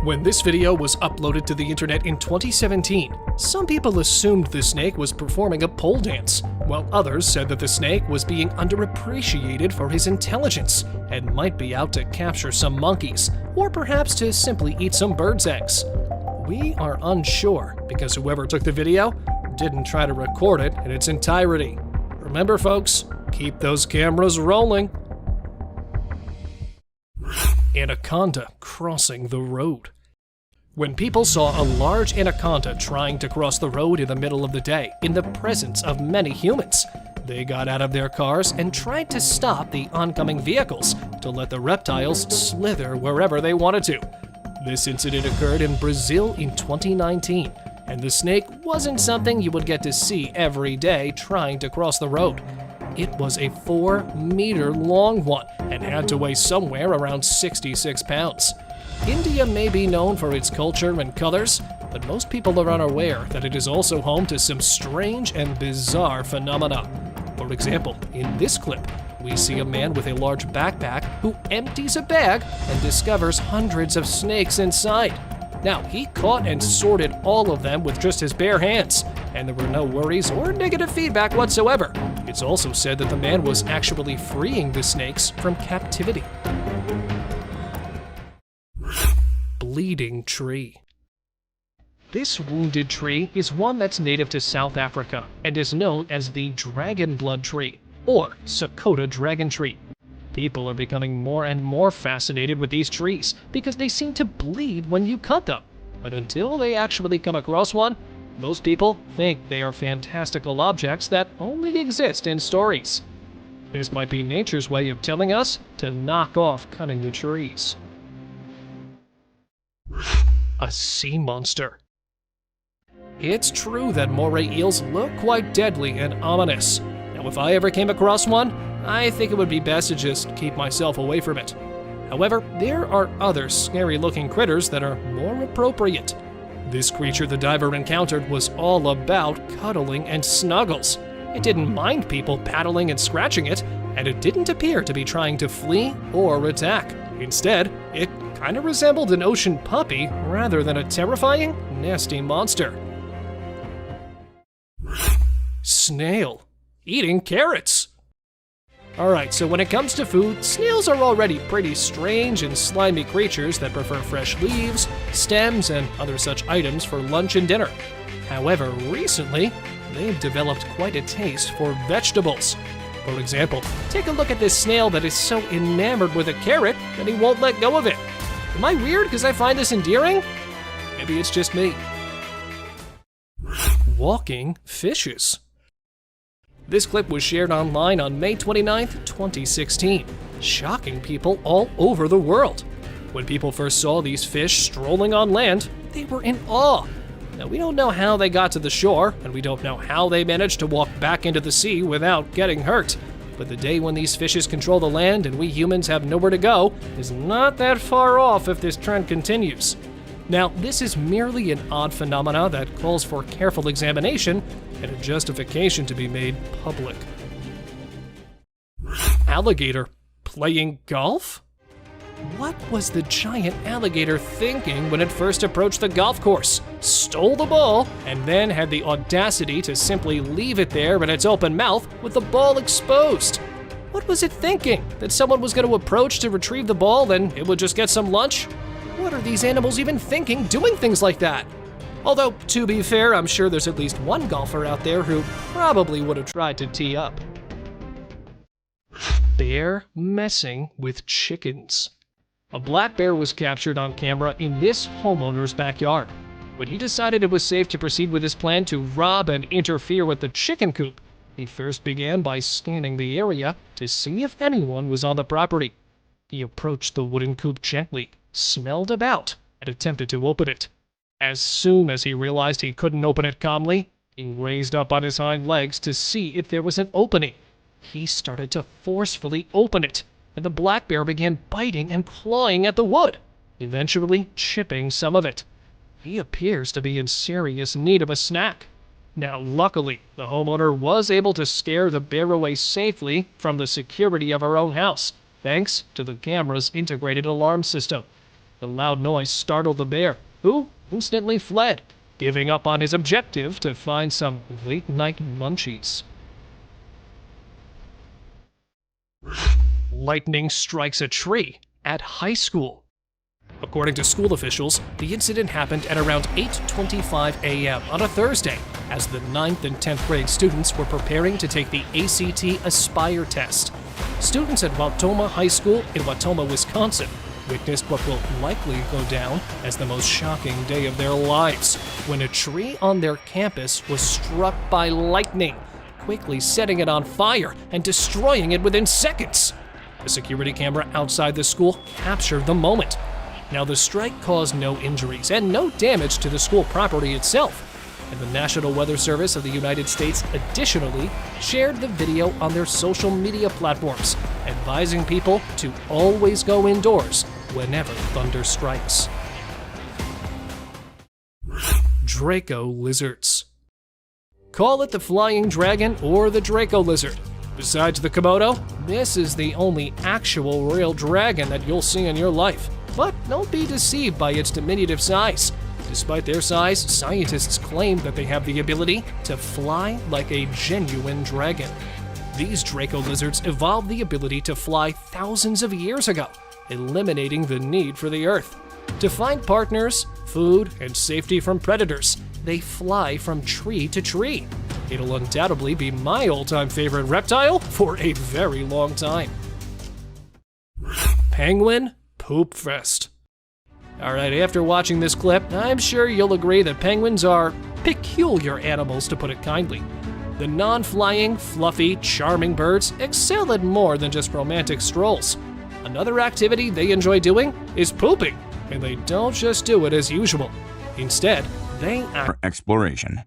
When this video was uploaded to the internet in 2017, some people assumed the snake was performing a pole dance, while others said that the snake was being underappreciated for his intelligence and might be out to capture some monkeys, or perhaps to simply eat some birds' eggs. We are unsure because whoever took the video didn't try to record it in its entirety. Remember, folks, keep those cameras rolling. Anaconda crossing the road. When people saw a large anaconda trying to cross the road in the middle of the day in the presence of many humans, they got out of their cars and tried to stop the oncoming vehicles to let the reptiles slither wherever they wanted to. This incident occurred in Brazil in 2019, and the snake wasn't something you would get to see every day trying to cross the road. It was a 4-meter long one and had to weigh somewhere around 66 pounds. India may be known for its culture and colors, but most people are unaware that it is also home to some strange and bizarre phenomena. For example, in this clip, we see a man with a large backpack who empties a bag and discovers hundreds of snakes inside. Now, he caught and sorted all of them with just his bare hands, and there were no worries or negative feedback whatsoever. It's also said that the man was actually freeing the snakes from captivity. Bleeding tree. This wounded tree is one that's native to South Africa and is known as the dragon blood tree, or Sakota dragon tree. People are becoming more and more fascinated with these trees because they seem to bleed when you cut them. But until they actually come across one, most people think they are fantastical objects that only exist in stories. This might be nature's way of telling us to knock off cutting the trees. A sea monster. It's true that moray eels look quite deadly and ominous. Now, if I ever came across one, I think it would be best to just keep myself away from it. However, there are other scary-looking critters that are more appropriate. This creature the diver encountered was all about cuddling and snuggles. It didn't mind people paddling and scratching it, and it didn't appear to be trying to flee or attack. Instead, it kind of resembled an ocean puppy rather than a terrifying, nasty monster. Snail. Eating carrots. Alright, so when it comes to food, snails are already pretty strange and slimy creatures that prefer fresh leaves, stems, and other such items for lunch and dinner. However, recently, they've developed quite a taste for vegetables. For example, take a look at this snail that is so enamored with a carrot that he won't let go of it. Am I weird because I find this endearing? Maybe it's just me. Walking fishes. This clip was shared online on May 29th, 2016, shocking people all over the world. When people first saw these fish strolling on land, they were in awe. Now, we don't know how they got to the shore, and we don't know how they managed to walk back into the sea without getting hurt. But the day when these fishes control the land and we humans have nowhere to go is not that far off if this trend continues. Now, this is merely an odd phenomena that calls for careful examination and a justification to be made public. Alligator playing golf? What was the giant alligator thinking when it first approached the golf course, stole the ball, and then had the audacity to simply leave it there in its open mouth with the ball exposed? What was it thinking? That someone was going to approach to retrieve the ball and it would just get some lunch? What are these animals even thinking doing things like that? Although, to be fair, I'm sure there's at least one golfer out there who probably would have tried to tee up. Bear messing with chickens. A black bear was captured on camera in this homeowner's backyard. When he decided it was safe to proceed with his plan to rob and interfere with the chicken coop, he first began by scanning the area to see if anyone was on the property. He approached the wooden coop gently, smelled about, and attempted to open it. As soon as he realized he couldn't open it calmly, he raised up on his hind legs to see if there was an opening. He started to forcefully open it, and the black bear began biting and clawing at the wood, eventually chipping some of it. He appears to be in serious need of a snack. Now, luckily, the homeowner was able to scare the bear away safely from the security of her own house, thanks to the camera's integrated alarm system. The loud noise startled the bear, who instantly fled, giving up on his objective to find some late-night munchies. Lightning strikes a tree at high school. According to school officials, the incident happened at around 8:25 a.m. on a Thursday, as the 9th and 10th grade students were preparing to take the ACT Aspire test. Students at Wautoma High School in Wautoma, Wisconsin, witnessed what will likely go down as the most shocking day of their lives, when a tree on their campus was struck by lightning, quickly setting it on fire and destroying it within seconds. A security camera outside the school captured the moment. Now, the strike caused no injuries and no damage to the school property itself, and the National Weather Service of the United States additionally shared the video on their social media platforms, advising people to always go indoors whenever thunder strikes. Draco lizards. Call it the flying dragon or the Draco lizard. Besides the Komodo, this is the only actual royal dragon that you'll see in your life. But don't be deceived by its diminutive size. Despite their size, scientists claim that they have the ability to fly like a genuine dragon. These Draco lizards evolved the ability to fly thousands of years ago, eliminating the need for the Earth. To find partners, food, and safety from predators, they fly from tree to tree. It'll undoubtedly be my all-time favorite reptile for a very long time. Penguin Poop Fest. Alright, after watching this clip, I'm sure you'll agree that penguins are peculiar animals, to put it kindly. The non-flying, fluffy, charming birds excel at more than just romantic strolls. Another activity they enjoy doing is pooping, and they don't just do it as usual. Instead, they exploration.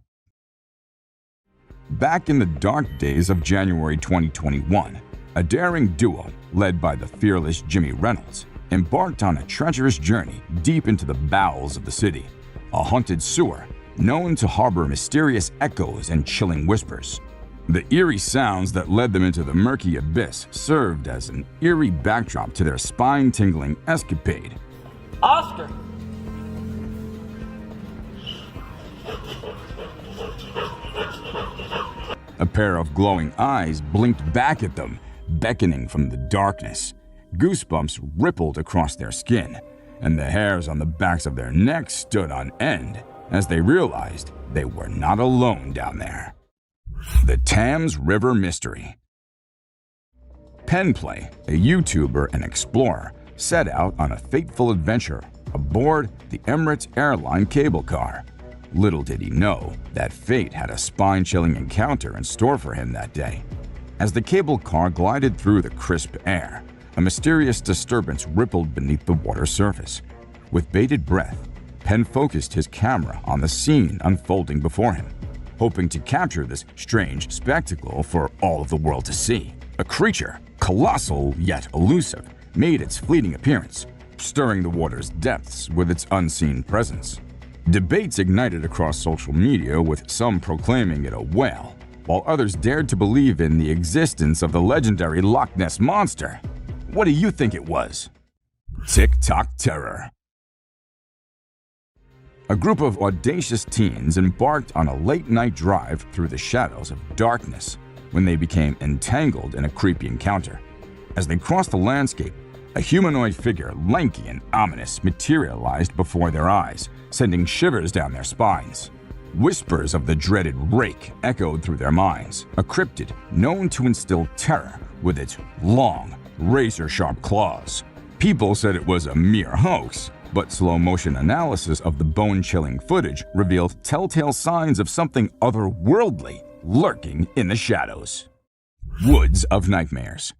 Back in the dark days of January 2021, a daring duo, led by the fearless Jimmy Reynolds, embarked on a treacherous journey deep into the bowels of the city, a haunted sewer known to harbor mysterious echoes and chilling whispers. The eerie sounds that led them into the murky abyss served as an eerie backdrop to their spine-tingling escapade. Oscar! A pair of glowing eyes blinked back at them, beckoning from the darkness. Goosebumps rippled across their skin, and the hairs on the backs of their necks stood on end as they realized they were not alone down there. The Thames River Mystery. Penplay, a YouTuber and explorer, set out on a fateful adventure aboard the Emirates airline cable car. Little did he know that fate had a spine-chilling encounter in store for him that day. As the cable car glided through the crisp air, a mysterious disturbance rippled beneath the water's surface. With bated breath, Penn focused his camera on the scene unfolding before him, hoping to capture this strange spectacle for all of the world to see. A creature, colossal yet elusive, made its fleeting appearance, stirring the water's depths with its unseen presence. Debates ignited across social media, with some proclaiming it a whale, while others dared to believe in the existence of the legendary Loch Ness Monster. What do you think it was? TikTok terror. A group of audacious teens embarked on a late-night drive through the shadows of darkness when they became entangled in a creepy encounter. As they crossed the landscape, a humanoid figure, lanky and ominous, materialized before their eyes, sending shivers down their spines. Whispers of the dreaded rake echoed through their minds, a cryptid known to instill terror with its long, razor-sharp claws. People said it was a mere hoax, but slow-motion analysis of the bone-chilling footage revealed telltale signs of something otherworldly lurking in the shadows. Woods of Nightmares.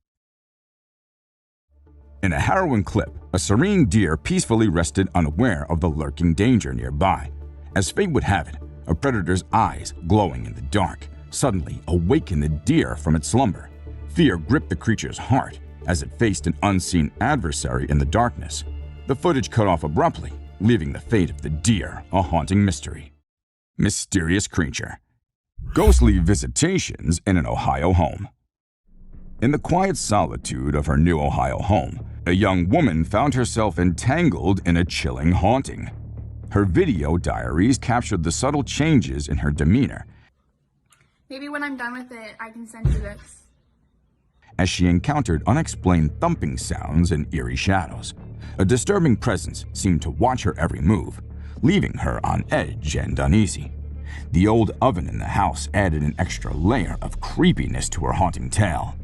In a harrowing clip, a serene deer peacefully rested unaware of the lurking danger nearby. As fate would have it, a predator's eyes, glowing in the dark, suddenly awakened the deer from its slumber. Fear gripped the creature's heart as it faced an unseen adversary in the darkness. The footage cut off abruptly, leaving the fate of the deer a haunting mystery. Mysterious creature. Ghostly visitations in an Ohio home. In the quiet solitude of her new Ohio home, a young woman found herself entangled in a chilling haunting. Her video diaries captured the subtle changes in her demeanor. Maybe when I'm done with it, I can send you this. As she encountered unexplained thumping sounds and eerie shadows. A disturbing presence seemed to watch her every move, leaving her on edge and uneasy. The old oven in the house added an extra layer of creepiness to her haunting tale.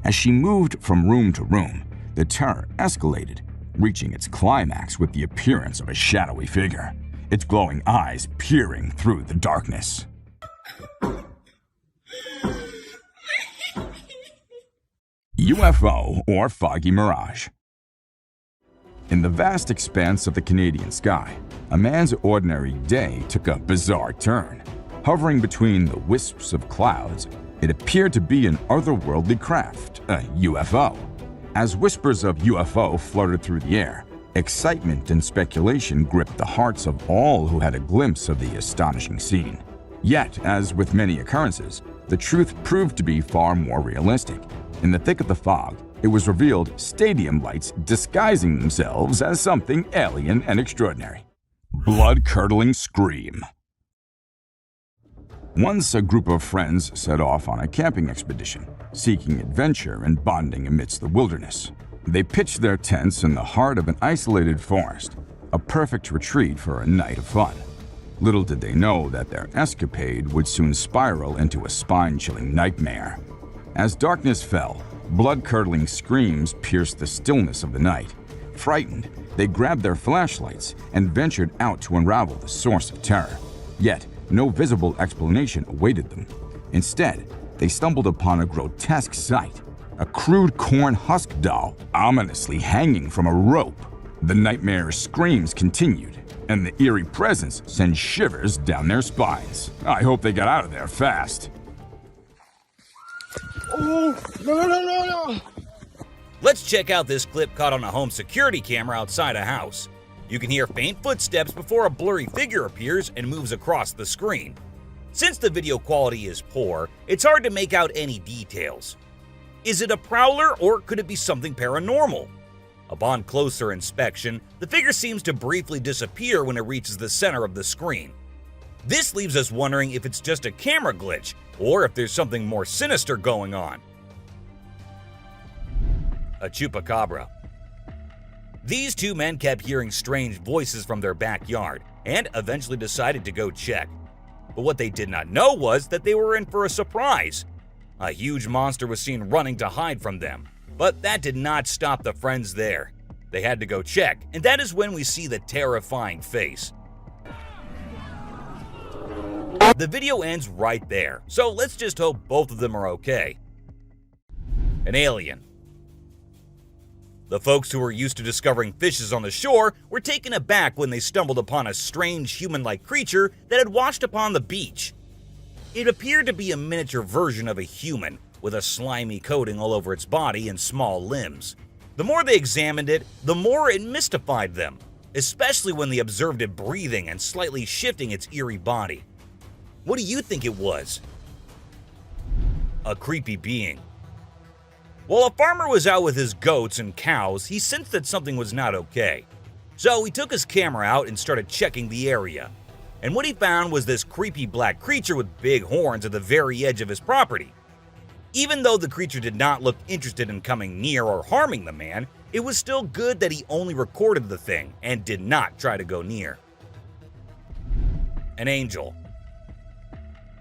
As she moved from room to room, the terror escalated, reaching its climax with the appearance of a shadowy figure, its glowing eyes peering through the darkness. UFO or foggy mirage. In the vast expanse of the Canadian sky, a man's ordinary day took a bizarre turn. Hovering between the wisps of clouds, it appeared to be an otherworldly craft, a UFO. As whispers of UFO floated through the air, excitement and speculation gripped the hearts of all who had a glimpse of the astonishing scene. Yet, as with many occurrences, the truth proved to be far more realistic. In the thick of the fog, it was revealed stadium lights disguising themselves as something alien and extraordinary. Blood-curdling scream. Once a group of friends set off on a camping expedition, seeking adventure and bonding amidst the wilderness. They pitched their tents in the heart of an isolated forest, a perfect retreat for a night of fun. Little did they know that their escapade would soon spiral into a spine-chilling nightmare. As darkness fell, blood-curdling screams pierced the stillness of the night. Frightened, they grabbed their flashlights and ventured out to unravel the source of terror. Yet, no visible explanation awaited them. Instead, they stumbled upon a grotesque sight, a crude corn husk doll ominously hanging from a rope. The nightmare screams continued, and the eerie presence sent shivers down their spines. I hope they got out of there fast. Oh, no. Let's check out this clip caught on a home security camera outside a house. You can hear faint footsteps before a blurry figure appears and moves across the screen. Since the video quality is poor, it's hard to make out any details. Is it a prowler or could it be something paranormal? Upon closer inspection, the figure seems to briefly disappear when it reaches the center of the screen. This leaves us wondering if it's just a camera glitch or if there's something more sinister going on. A chupacabra. These two men kept hearing strange voices from their backyard and eventually decided to go check. But what they did not know was that they were in for a surprise. A huge monster was seen running to hide from them, but that did not stop the friends there. They had to go check, and that is when we see the terrifying face. The video ends right there, so let's just hope both of them are okay. An alien. The folks who were used to discovering fishes on the shore were taken aback when they stumbled upon a strange human-like creature that had washed upon the beach. It appeared to be a miniature version of a human, with a slimy coating all over its body and small limbs. The more they examined it, the more it mystified them, especially when they observed it breathing and slightly shifting its eerie body. What do you think it was? A creepy being. While a farmer was out with his goats and cows, he sensed that something was not okay. So he took his camera out and started checking the area. And what he found was this creepy black creature with big horns at the very edge of his property. Even though the creature did not look interested in coming near or harming the man, it was still good that he only recorded the thing and did not try to go near. An angel.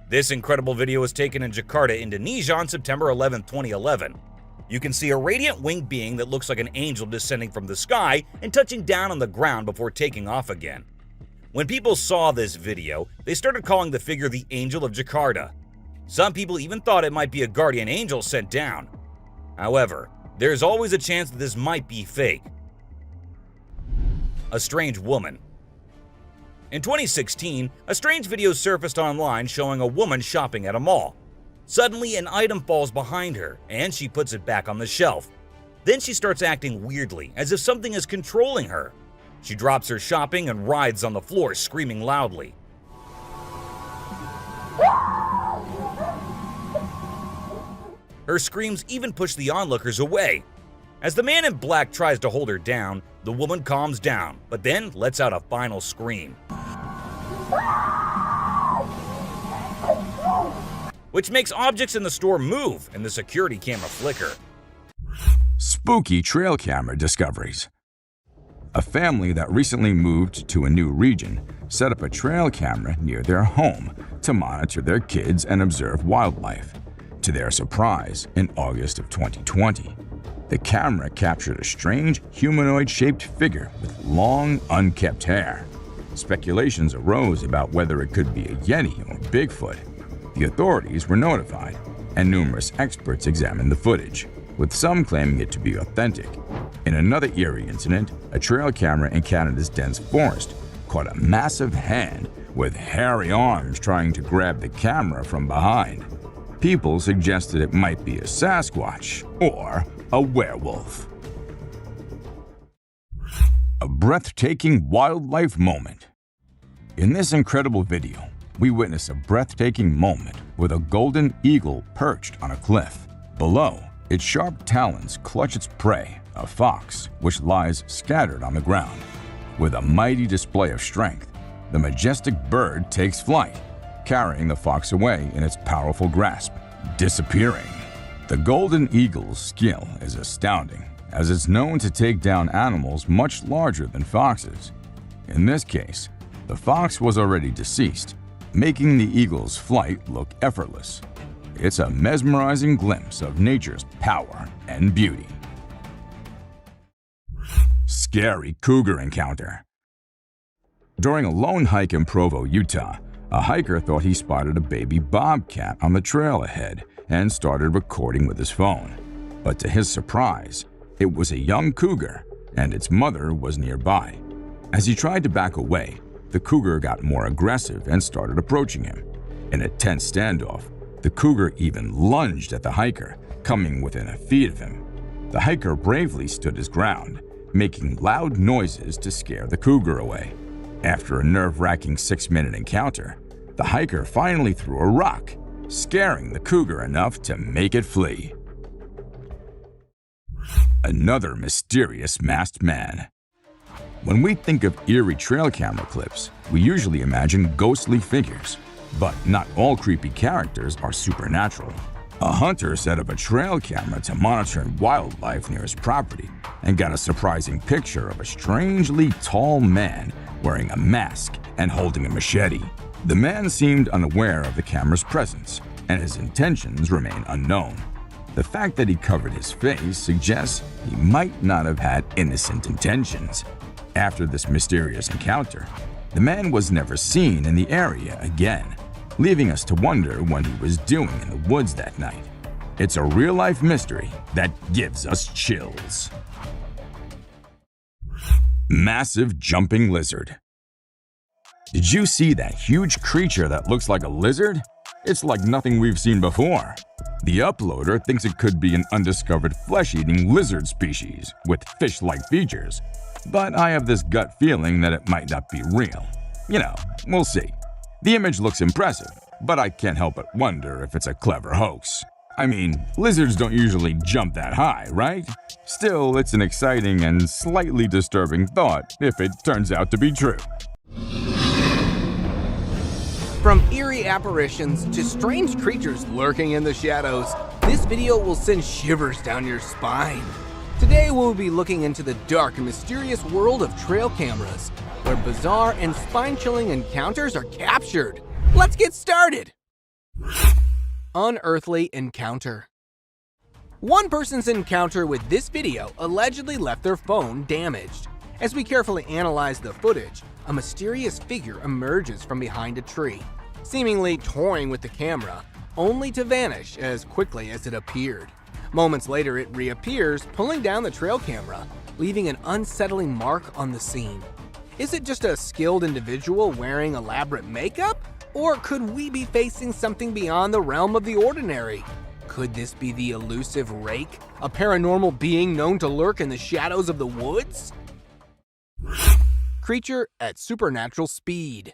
This incredible video was taken in Jakarta, Indonesia on September 11, 2011. You can see a radiant winged being that looks like an angel descending from the sky and touching down on the ground before taking off again. When people saw this video, they started calling the figure the Angel of Jakarta. Some people even thought it might be a guardian angel sent down. However, there's always a chance that this might be fake. A strange woman. In 2016, a strange video surfaced online showing a woman shopping at a mall. Suddenly, an item falls behind her, and she puts it back on the shelf. Then she starts acting weirdly, as if something is controlling her. She drops her shopping and writhes on the floor, screaming loudly. Her screams even push the onlookers away. As the man in black tries to hold her down, the woman calms down, but then lets out a final scream, which makes objects in the store move and the security camera flicker. Spooky trail camera discoveries. A family that recently moved to a new region set up a trail camera near their home to monitor their kids and observe wildlife. To their surprise, in August of 2020, the camera captured a strange humanoid-shaped figure with long, unkempt hair. Speculations arose about whether it could be a Yeti or Bigfoot. The authorities were notified, and numerous experts examined the footage, with some claiming it to be authentic. In another eerie incident, a trail camera in Canada's dense forest caught a massive hand with hairy arms trying to grab the camera from behind. People suggested it might be a Sasquatch or a werewolf. A breathtaking wildlife moment. In this incredible video, we witness a breathtaking moment with a golden eagle perched on a cliff. Below, its sharp talons clutch its prey, a fox, which lies scattered on the ground. With a mighty display of strength, the majestic bird takes flight, carrying the fox away in its powerful grasp, disappearing. The golden eagle's skill is astounding, as it's known to take down animals much larger than foxes. In this case, the fox was already deceased, making the eagle's flight look effortless. It's a mesmerizing glimpse of nature's power and beauty. Scary cougar encounter. During a lone hike in Provo, Utah, a hiker thought he spotted a baby bobcat on the trail ahead and started recording with his phone. But to his surprise, it was a young cougar, and its mother was nearby. As he tried to back away, the cougar got more aggressive and started approaching him. In a tense standoff, the cougar even lunged at the hiker, coming within a feet of him. The hiker bravely stood his ground, making loud noises to scare the cougar away. After a nerve-wracking 6-minute encounter, the hiker finally threw a rock, scaring the cougar enough to make it flee. Another mysterious masked man. When we think of eerie trail camera clips, we usually imagine ghostly figures. But not all creepy characters are supernatural. A hunter set up a trail camera to monitor wildlife near his property and got a surprising picture of a strangely tall man wearing a mask and holding a machete. The man seemed unaware of the camera's presence, and his intentions remain unknown. The fact that he covered his face suggests he might not have had innocent intentions. After this mysterious encounter, the man was never seen in the area again, leaving us to wonder what he was doing in the woods that night. It's a real-life mystery that gives us chills. Massive jumping lizard. Did you see that huge creature that looks like a lizard? It's like nothing we've seen before. The uploader thinks it could be an undiscovered flesh-eating lizard species with fish-like features, but I have this gut feeling that it might not be real. We'll see. The image looks impressive, but I can't help but wonder if it's a clever hoax. I mean, lizards don't usually jump that high, right? Still, it's an exciting and slightly disturbing thought if it turns out to be true. From eerie apparitions to strange creatures lurking in the shadows, this video will send shivers down your spine. Today we'll be looking into the dark and mysterious world of trail cameras, where bizarre and spine-chilling encounters are captured. Let's get started! Unearthly encounter. One person's encounter with this video allegedly left their phone damaged. As we carefully analyze the footage, a mysterious figure emerges from behind a tree, seemingly toying with the camera, only to vanish as quickly as it appeared. Moments later, it reappears, pulling down the trail camera, leaving an unsettling mark on the scene. Is it just a skilled individual wearing elaborate makeup? Or could we be facing something beyond the realm of the ordinary? Could this be the elusive Rake, a paranormal being known to lurk in the shadows of the woods? Creature at supernatural speed.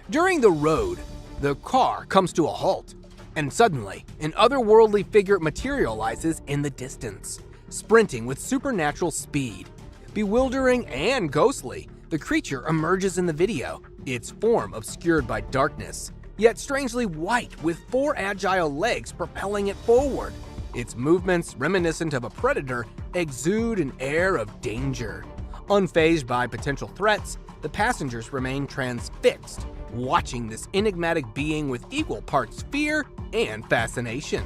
During the road, the car comes to a halt, and suddenly, an otherworldly figure materializes in the distance, sprinting with supernatural speed. Bewildering and ghostly, the creature emerges in the video, its form obscured by darkness, yet strangely white with 4 agile legs propelling it forward. Its movements, reminiscent of a predator, exude an air of danger. Unfazed by potential threats, the passengers remain transfixed, watching this enigmatic being with equal parts fear and fascination.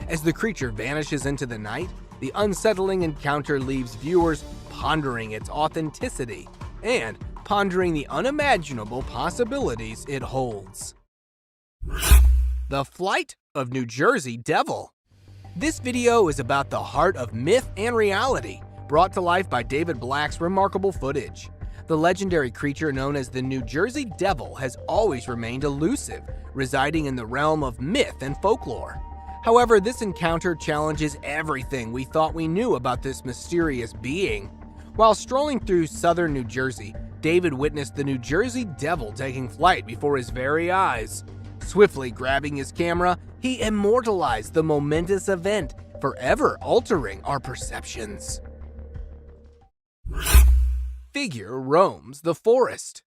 As the creature vanishes into the night, the unsettling encounter leaves viewers pondering its authenticity and pondering the unimaginable possibilities it holds. The Flight of New Jersey Devil. This video is about the heart of myth and reality, brought to life by David Black's remarkable footage. The legendary creature known as the New Jersey Devil has always remained elusive, residing in the realm of myth and folklore. However, this encounter challenges everything we thought we knew about this mysterious being. While strolling through southern New Jersey, David witnessed the New Jersey Devil taking flight before his very eyes. Swiftly grabbing his camera, he immortalized the momentous event, forever altering our perceptions. Figure roams the forest.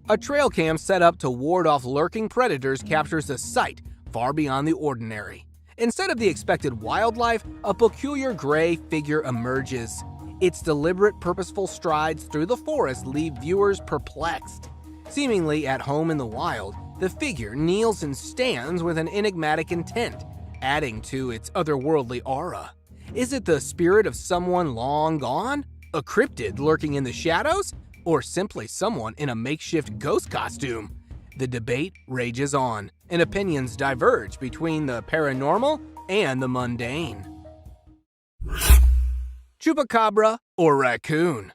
A trail cam set up to ward off lurking predators captures a sight far beyond the ordinary. Instead of the expected wildlife, a peculiar gray figure emerges. Its deliberate, purposeful strides through the forest leave viewers perplexed. Seemingly at home in the wild, the figure kneels and stands with an enigmatic intent, adding to its otherworldly aura. Is it the spirit of someone long gone? A cryptid lurking in the shadows? Or simply someone in a makeshift ghost costume? The debate rages on, and opinions diverge between the paranormal and the mundane. Chupacabra or raccoon?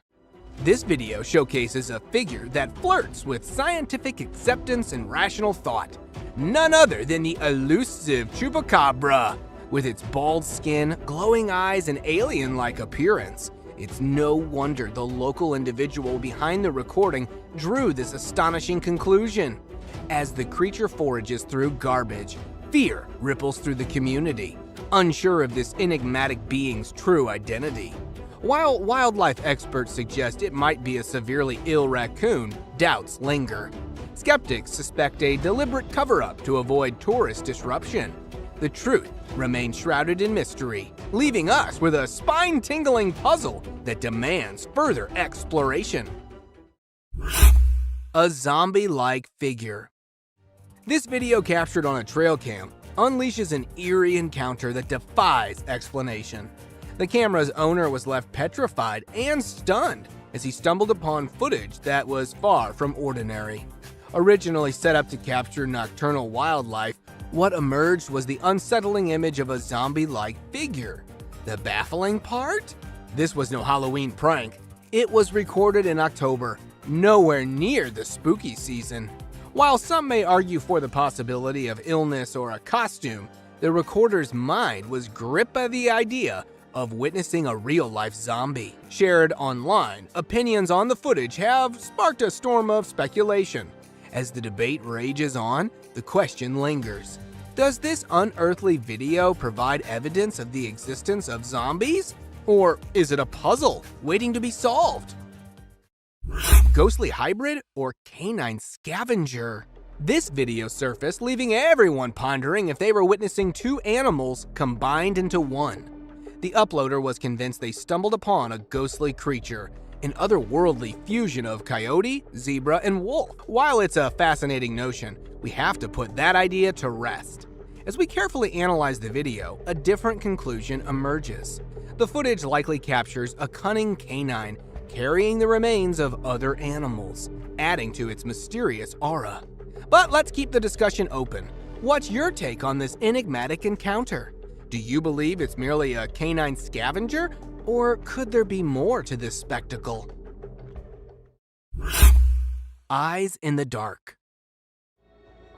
This video showcases a figure that flirts with scientific acceptance and rational thought. None other than the elusive Chupacabra. With its bald skin, glowing eyes, and alien-like appearance, it's no wonder the local individual behind the recording drew this astonishing conclusion. As the creature forages through garbage, fear ripples through the community, unsure of this enigmatic being's true identity. While wildlife experts suggest it might be a severely ill raccoon, doubts linger. Skeptics suspect a deliberate cover-up to avoid tourist disruption. The truth remains shrouded in mystery, leaving us with a spine-tingling puzzle that demands further exploration. A zombie-like figure. This video, captured on a trail cam, unleashes an eerie encounter that defies explanation. The camera's owner was left petrified and stunned as he stumbled upon footage that was far from ordinary. Originally set up to capture nocturnal wildlife, what emerged was the unsettling image of a zombie-like figure. The baffling part? This was no Halloween prank. It was recorded in October, nowhere near the spooky season. While some may argue for the possibility of illness or a costume, the recorder's mind was gripped by the idea of witnessing a real-life zombie. Shared online, opinions on the footage have sparked a storm of speculation. As the debate rages on, the question lingers. Does this unearthly video provide evidence of the existence of zombies? Or is it a puzzle waiting to be solved? Ghostly hybrid or canine scavenger? This video surfaced, leaving everyone pondering if they were witnessing two animals combined into one. The uploader was convinced they stumbled upon a ghostly creature, an otherworldly fusion of coyote, zebra, and wolf. While it's a fascinating notion, we have to put that idea to rest. As we carefully analyze the video, a different conclusion emerges. The footage likely captures a cunning canine carrying the remains of other animals, adding to its mysterious aura. But let's keep the discussion open. What's your take on this enigmatic encounter? Do you believe it's merely a canine scavenger, or could there be more to this spectacle? Eyes in the dark.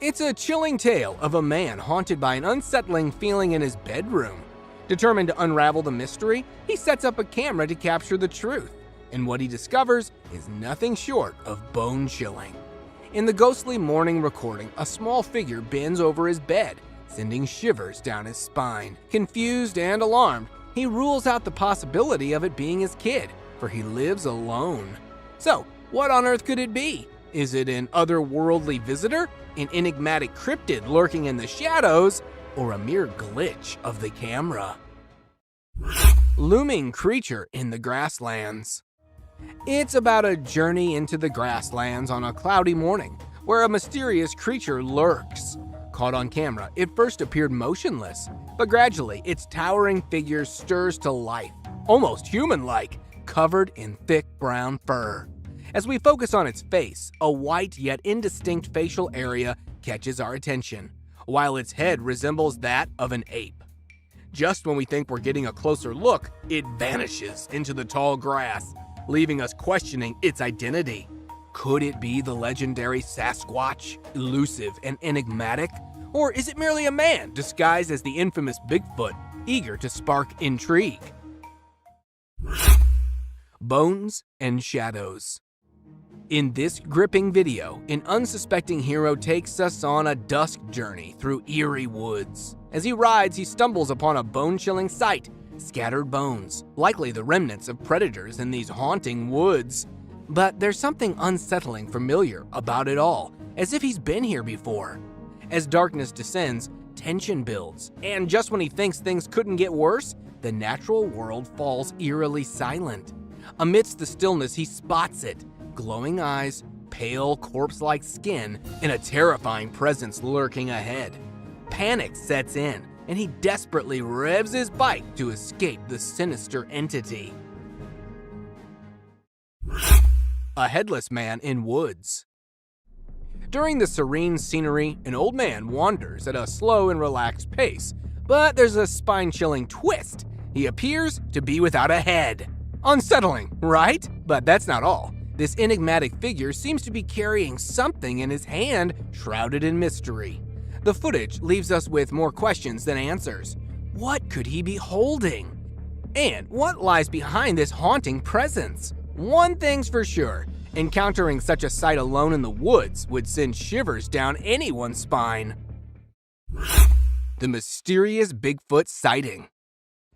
It's a chilling tale of a man haunted by an unsettling feeling in his bedroom. Determined to unravel the mystery, he sets up a camera to capture the truth, and what he discovers is nothing short of bone-chilling. In the ghostly morning recording, a small figure bends over his bed, sending shivers down his spine. Confused and alarmed, he rules out the possibility of it being his kid, for he lives alone. So, what on earth could it be? Is it an otherworldly visitor, an enigmatic cryptid lurking in the shadows, or a mere glitch of the camera? Looming creature in the grasslands. It's about a journey into the grasslands on a cloudy morning, where a mysterious creature lurks. Caught on camera, it first appeared motionless, but gradually its towering figure stirs to life, almost human-like, covered in thick brown fur. As we focus on its face, a white yet indistinct facial area catches our attention, while its head resembles that of an ape. Just when we think we're getting a closer look, it vanishes into the tall grass, leaving us questioning its identity. Could it be the legendary Sasquatch, elusive and enigmatic? Or is it merely a man disguised as the infamous Bigfoot, eager to spark intrigue? Bones and shadows. In this gripping video, an unsuspecting hero takes us on a dusk journey through eerie woods. As he rides, he stumbles upon a bone-chilling sight, scattered bones, likely the remnants of predators in these haunting woods. But there's something unsettling familiar about it all, as if he's been here before. As darkness descends, tension builds, and just when he thinks things couldn't get worse, the natural world falls eerily silent. Amidst the stillness, he spots it. Glowing eyes, pale corpse-like skin, and a terrifying presence lurking ahead. Panic sets in, and he desperately revs his bike to escape the sinister entity. A headless man in woods. During the serene scenery, an old man wanders at a slow and relaxed pace, but there's a spine-chilling twist. He appears to be without a head. Unsettling, right? But that's not all. This enigmatic figure seems to be carrying something in his hand, shrouded in mystery. The footage leaves us with more questions than answers. What could he be holding? And what lies behind this haunting presence? One thing's for sure, encountering such a sight alone in the woods would send shivers down anyone's spine. The mysterious Bigfoot sighting.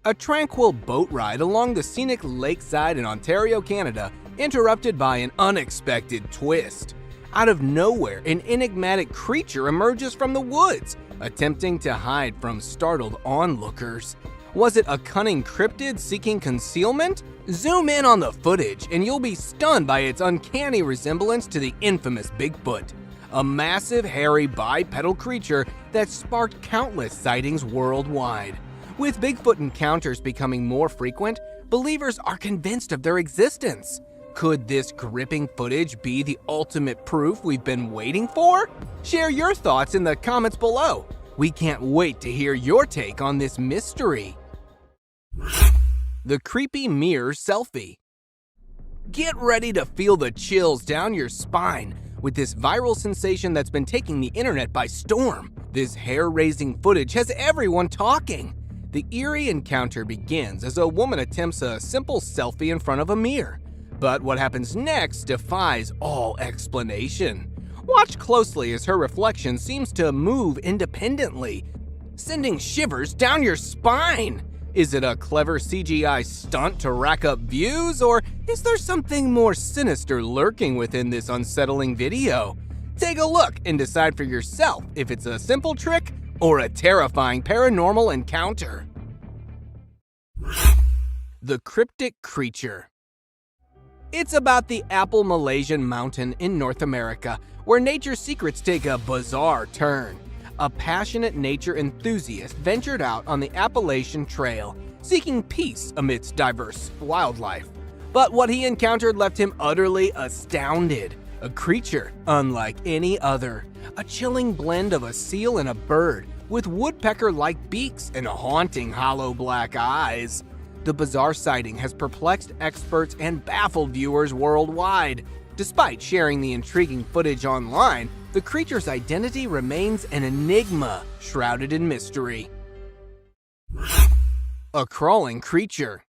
A tranquil boat ride along the scenic lakeside in Ontario, Canada, interrupted by an unexpected twist. Out of nowhere, an enigmatic creature emerges from the woods, attempting to hide from startled onlookers. Was it a cunning cryptid seeking concealment? Zoom in on the footage and you'll be stunned by its uncanny resemblance to the infamous Bigfoot, a massive, hairy, bipedal creature that sparked countless sightings worldwide. With Bigfoot encounters becoming more frequent, believers are convinced of their existence. Could this gripping footage be the ultimate proof we've been waiting for? Share your thoughts in the comments below. We can't wait to hear your take on this mystery. The creepy mirror selfie. Get ready to feel the chills down your spine with this viral sensation that's been taking the internet by storm. This hair-raising footage has everyone talking. The eerie encounter begins as a woman attempts a simple selfie in front of a mirror. But what happens next defies all explanation. Watch closely as her reflection seems to move independently, sending shivers down your spine. Is it a clever CGI stunt to rack up views, or is there something more sinister lurking within this unsettling video? Take a look and decide for yourself if it's a simple trick or a terrifying paranormal encounter. The cryptic creature. It's about the Apple Malaysian mountain in North America, where nature's secrets take a bizarre turn. A passionate nature enthusiast ventured out on the Appalachian Trail, seeking peace amidst diverse wildlife. But what he encountered left him utterly astounded. A creature unlike any other. A chilling blend of a seal and a bird, with woodpecker-like beaks and haunting hollow black eyes. The bizarre sighting has perplexed experts and baffled viewers worldwide. Despite sharing the intriguing footage online, the creature's identity remains an enigma, shrouded in mystery. A crawling creature.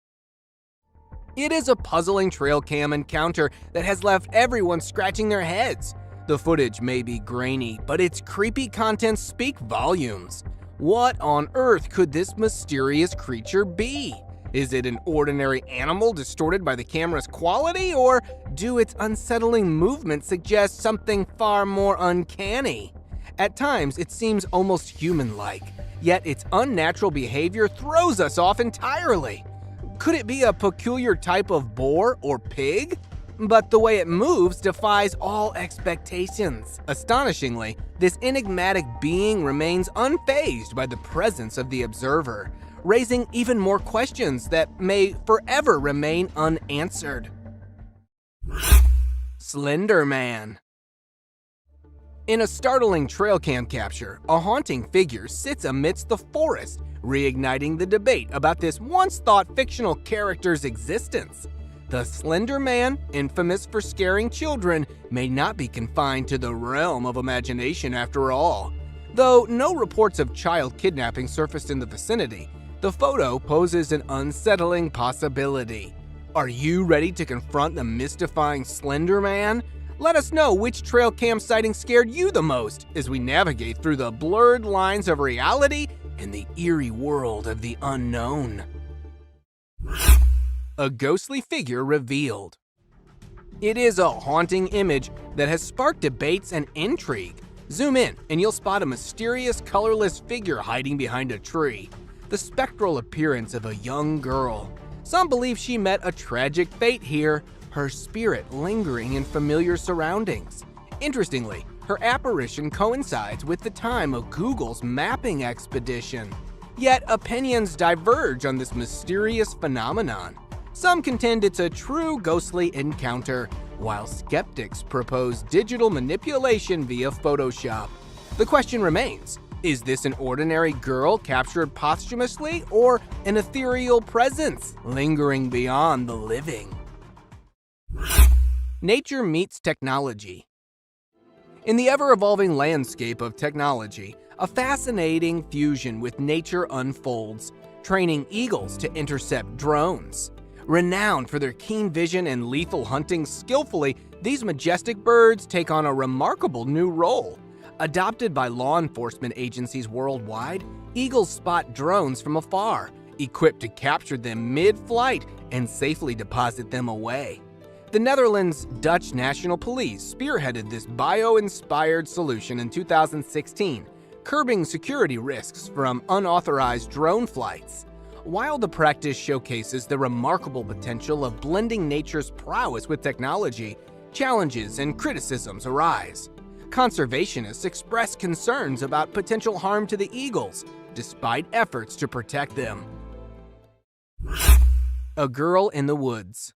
It is a puzzling trail cam encounter that has left everyone scratching their heads. The footage may be grainy, but its creepy contents speak volumes. What on earth could this mysterious creature be? Is it an ordinary animal distorted by the camera's quality, or do its unsettling movements suggest something far more uncanny? At times, it seems almost human-like, yet its unnatural behavior throws us off entirely. Could it be a peculiar type of boar or pig? But the way it moves defies all expectations. Astonishingly, this enigmatic being remains unfazed by the presence of the observer, raising even more questions that may forever remain unanswered. Slender Man. In a startling trail cam capture, a haunting figure sits amidst the forest, reigniting the debate about this once-thought fictional character's existence. The Slender Man, infamous for scaring children, may not be confined to the realm of imagination after all. Though no reports of child kidnapping surfaced in the vicinity, the photo poses an unsettling possibility. Are you ready to confront the mystifying Slender Man? Let us know which trail cam sighting scared you the most as we navigate through the blurred lines of reality and the eerie world of the unknown. A ghostly figure revealed. It is a haunting image that has sparked debates and intrigue. Zoom in and you'll spot a mysterious, colorless figure hiding behind a tree. The spectral appearance of a young girl. Some believe she met a tragic fate here, her spirit lingering in familiar surroundings. Interestingly, her apparition coincides with the time of Google's mapping expedition. Yet opinions diverge on this mysterious phenomenon. Some contend it's a true ghostly encounter, while skeptics propose digital manipulation via Photoshop. The question remains, is this an ordinary girl captured posthumously or an ethereal presence lingering beyond the living? Nature meets technology. In the ever-evolving landscape of technology, a fascinating fusion with nature unfolds, training eagles to intercept drones. Renowned for their keen vision and lethal hunting skillfully, these majestic birds take on a remarkable new role. Adopted by law enforcement agencies worldwide, eagles spot drones from afar, equipped to capture them mid-flight and safely deposit them away. The Netherlands' Dutch National Police spearheaded this bio-inspired solution in 2016, curbing security risks from unauthorized drone flights. While the practice showcases the remarkable potential of blending nature's prowess with technology, challenges and criticisms arise. Conservationists express concerns about potential harm to the eagles, despite efforts to protect them. A girl in the woods.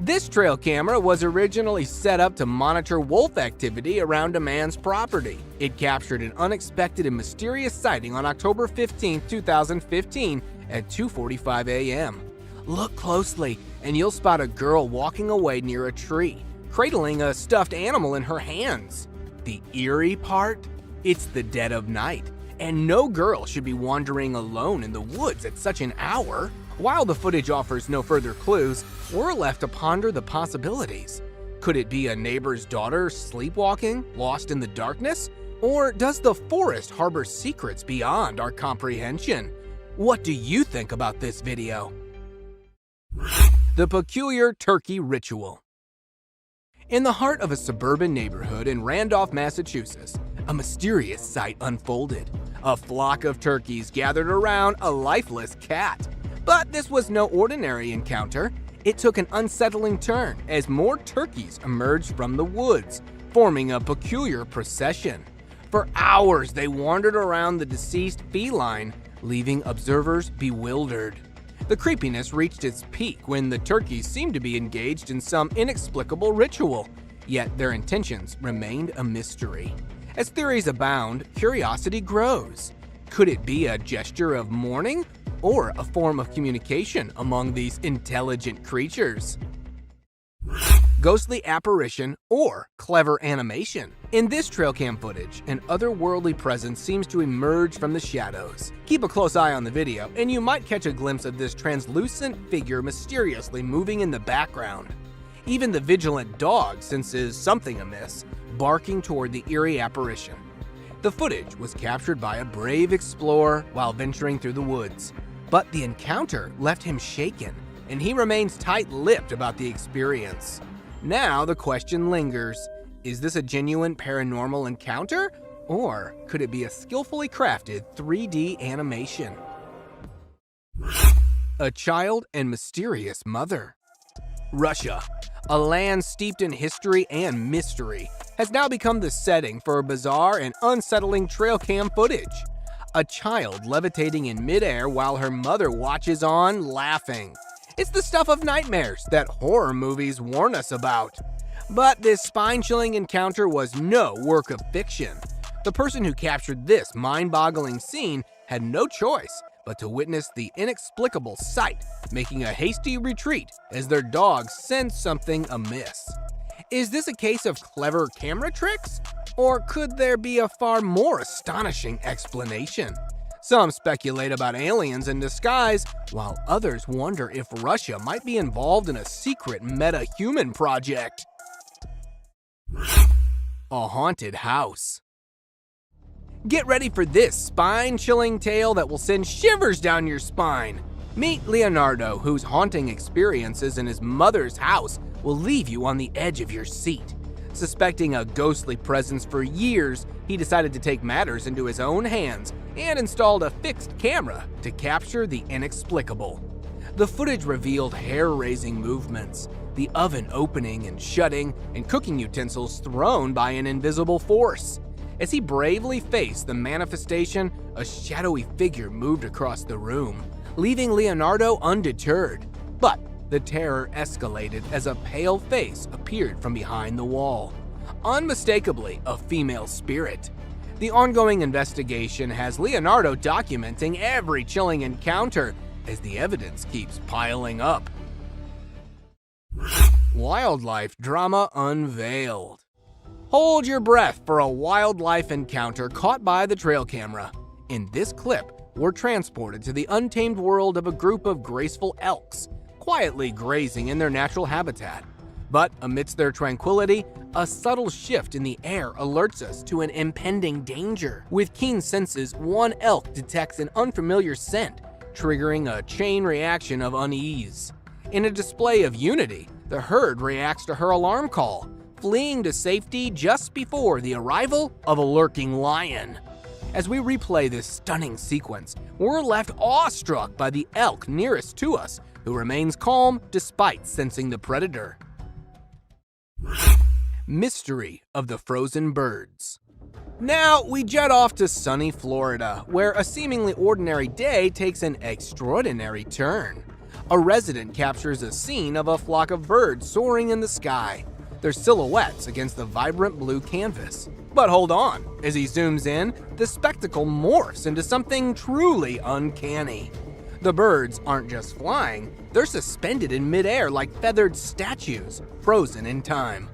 This trail camera was originally set up to monitor wolf activity around a man's property. It captured an unexpected and mysterious sighting on October 15, 2015 at 2:45 a.m. Look closely and you'll spot a girl walking away near a tree, cradling a stuffed animal in her hands. The eerie part? It's the dead of night, and no girl should be wandering alone in the woods at such an hour. While the footage offers no further clues, we're left to ponder the possibilities. Could it be a neighbor's daughter sleepwalking, lost in the darkness? Or does the forest harbor secrets beyond our comprehension? What do you think about this video? The peculiar turkey ritual. In the heart of a suburban neighborhood in Randolph, Massachusetts, a mysterious sight unfolded. A flock of turkeys gathered around a lifeless cat. But this was no ordinary encounter. It took an unsettling turn as more turkeys emerged from the woods, forming a peculiar procession. For hours, they wandered around the deceased feline, leaving observers bewildered. The creepiness reached its peak when the turkeys seemed to be engaged in some inexplicable ritual, yet their intentions remained a mystery. As theories abound, curiosity grows. Could it be a gesture of mourning or a form of communication among these intelligent creatures? Ghostly apparition or clever animation. In this trail cam footage, an otherworldly presence seems to emerge from the shadows. Keep a close eye on the video, and you might catch a glimpse of this translucent figure mysteriously moving in the background. Even the vigilant dog senses something amiss, barking toward the eerie apparition. The footage was captured by a brave explorer while venturing through the woods. But the encounter left him shaken, and he remains tight-lipped about the experience. Now the question lingers, is this a genuine paranormal encounter, or could it be a skillfully crafted 3D animation? A child and mysterious mother. Russia, a land steeped in history and mystery, has now become the setting for bizarre and unsettling trail cam footage. A child levitating in midair while her mother watches on, laughing. It's the stuff of nightmares that horror movies warn us about. But this spine-chilling encounter was no work of fiction. The person who captured this mind-boggling scene had no choice but to witness the inexplicable sight, making a hasty retreat as their dog sensed something amiss. Is this a case of clever camera tricks? Or could there be a far more astonishing explanation? Some speculate about aliens in disguise, while others wonder if Russia might be involved in a secret meta-human project. A haunted house. Get ready for this spine-chilling tale that will send shivers down your spine. Meet Leonardo, whose haunting experiences in his mother's house will leave you on the edge of your seat. Suspecting a ghostly presence for years, he decided to take matters into his own hands and installed a fixed camera to capture the inexplicable. The footage revealed hair-raising movements, the oven opening and shutting, and cooking utensils thrown by an invisible force. As he bravely faced the manifestation, a shadowy figure moved across the room, leaving Leonardo undeterred. But the terror escalated as a pale face appeared from behind the wall. Unmistakably a female spirit. The ongoing investigation has Leonardo documenting every chilling encounter as the evidence keeps piling up. Wildlife drama unveiled. Hold your breath for a wildlife encounter caught by the trail camera. In this clip, we're transported to the untamed world of a group of graceful elks, quietly grazing in their natural habitat. But amidst their tranquility, a subtle shift in the air alerts us to an impending danger. With keen senses, one elk detects an unfamiliar scent, triggering a chain reaction of unease. In a display of unity, the herd reacts to her alarm call, fleeing to safety just before the arrival of a lurking lion. As we replay this stunning sequence, we're left awestruck by the elk nearest to us, who remains calm despite sensing the predator. Mystery of the frozen birds. Now we jet off to sunny Florida, where a seemingly ordinary day takes an extraordinary turn. A resident captures a scene of a flock of birds soaring in the sky, their silhouettes against the vibrant blue canvas. But hold on, as he zooms in, the spectacle morphs into something truly uncanny. The birds aren't just flying, they're suspended in midair like feathered statues, frozen in time.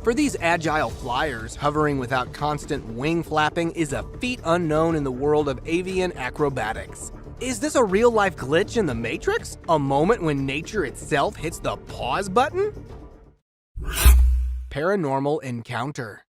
For these agile flyers, hovering without constant wing flapping is a feat unknown in the world of avian acrobatics. Is this a real-life glitch in the Matrix? A moment when nature itself hits the pause button? Paranormal encounter.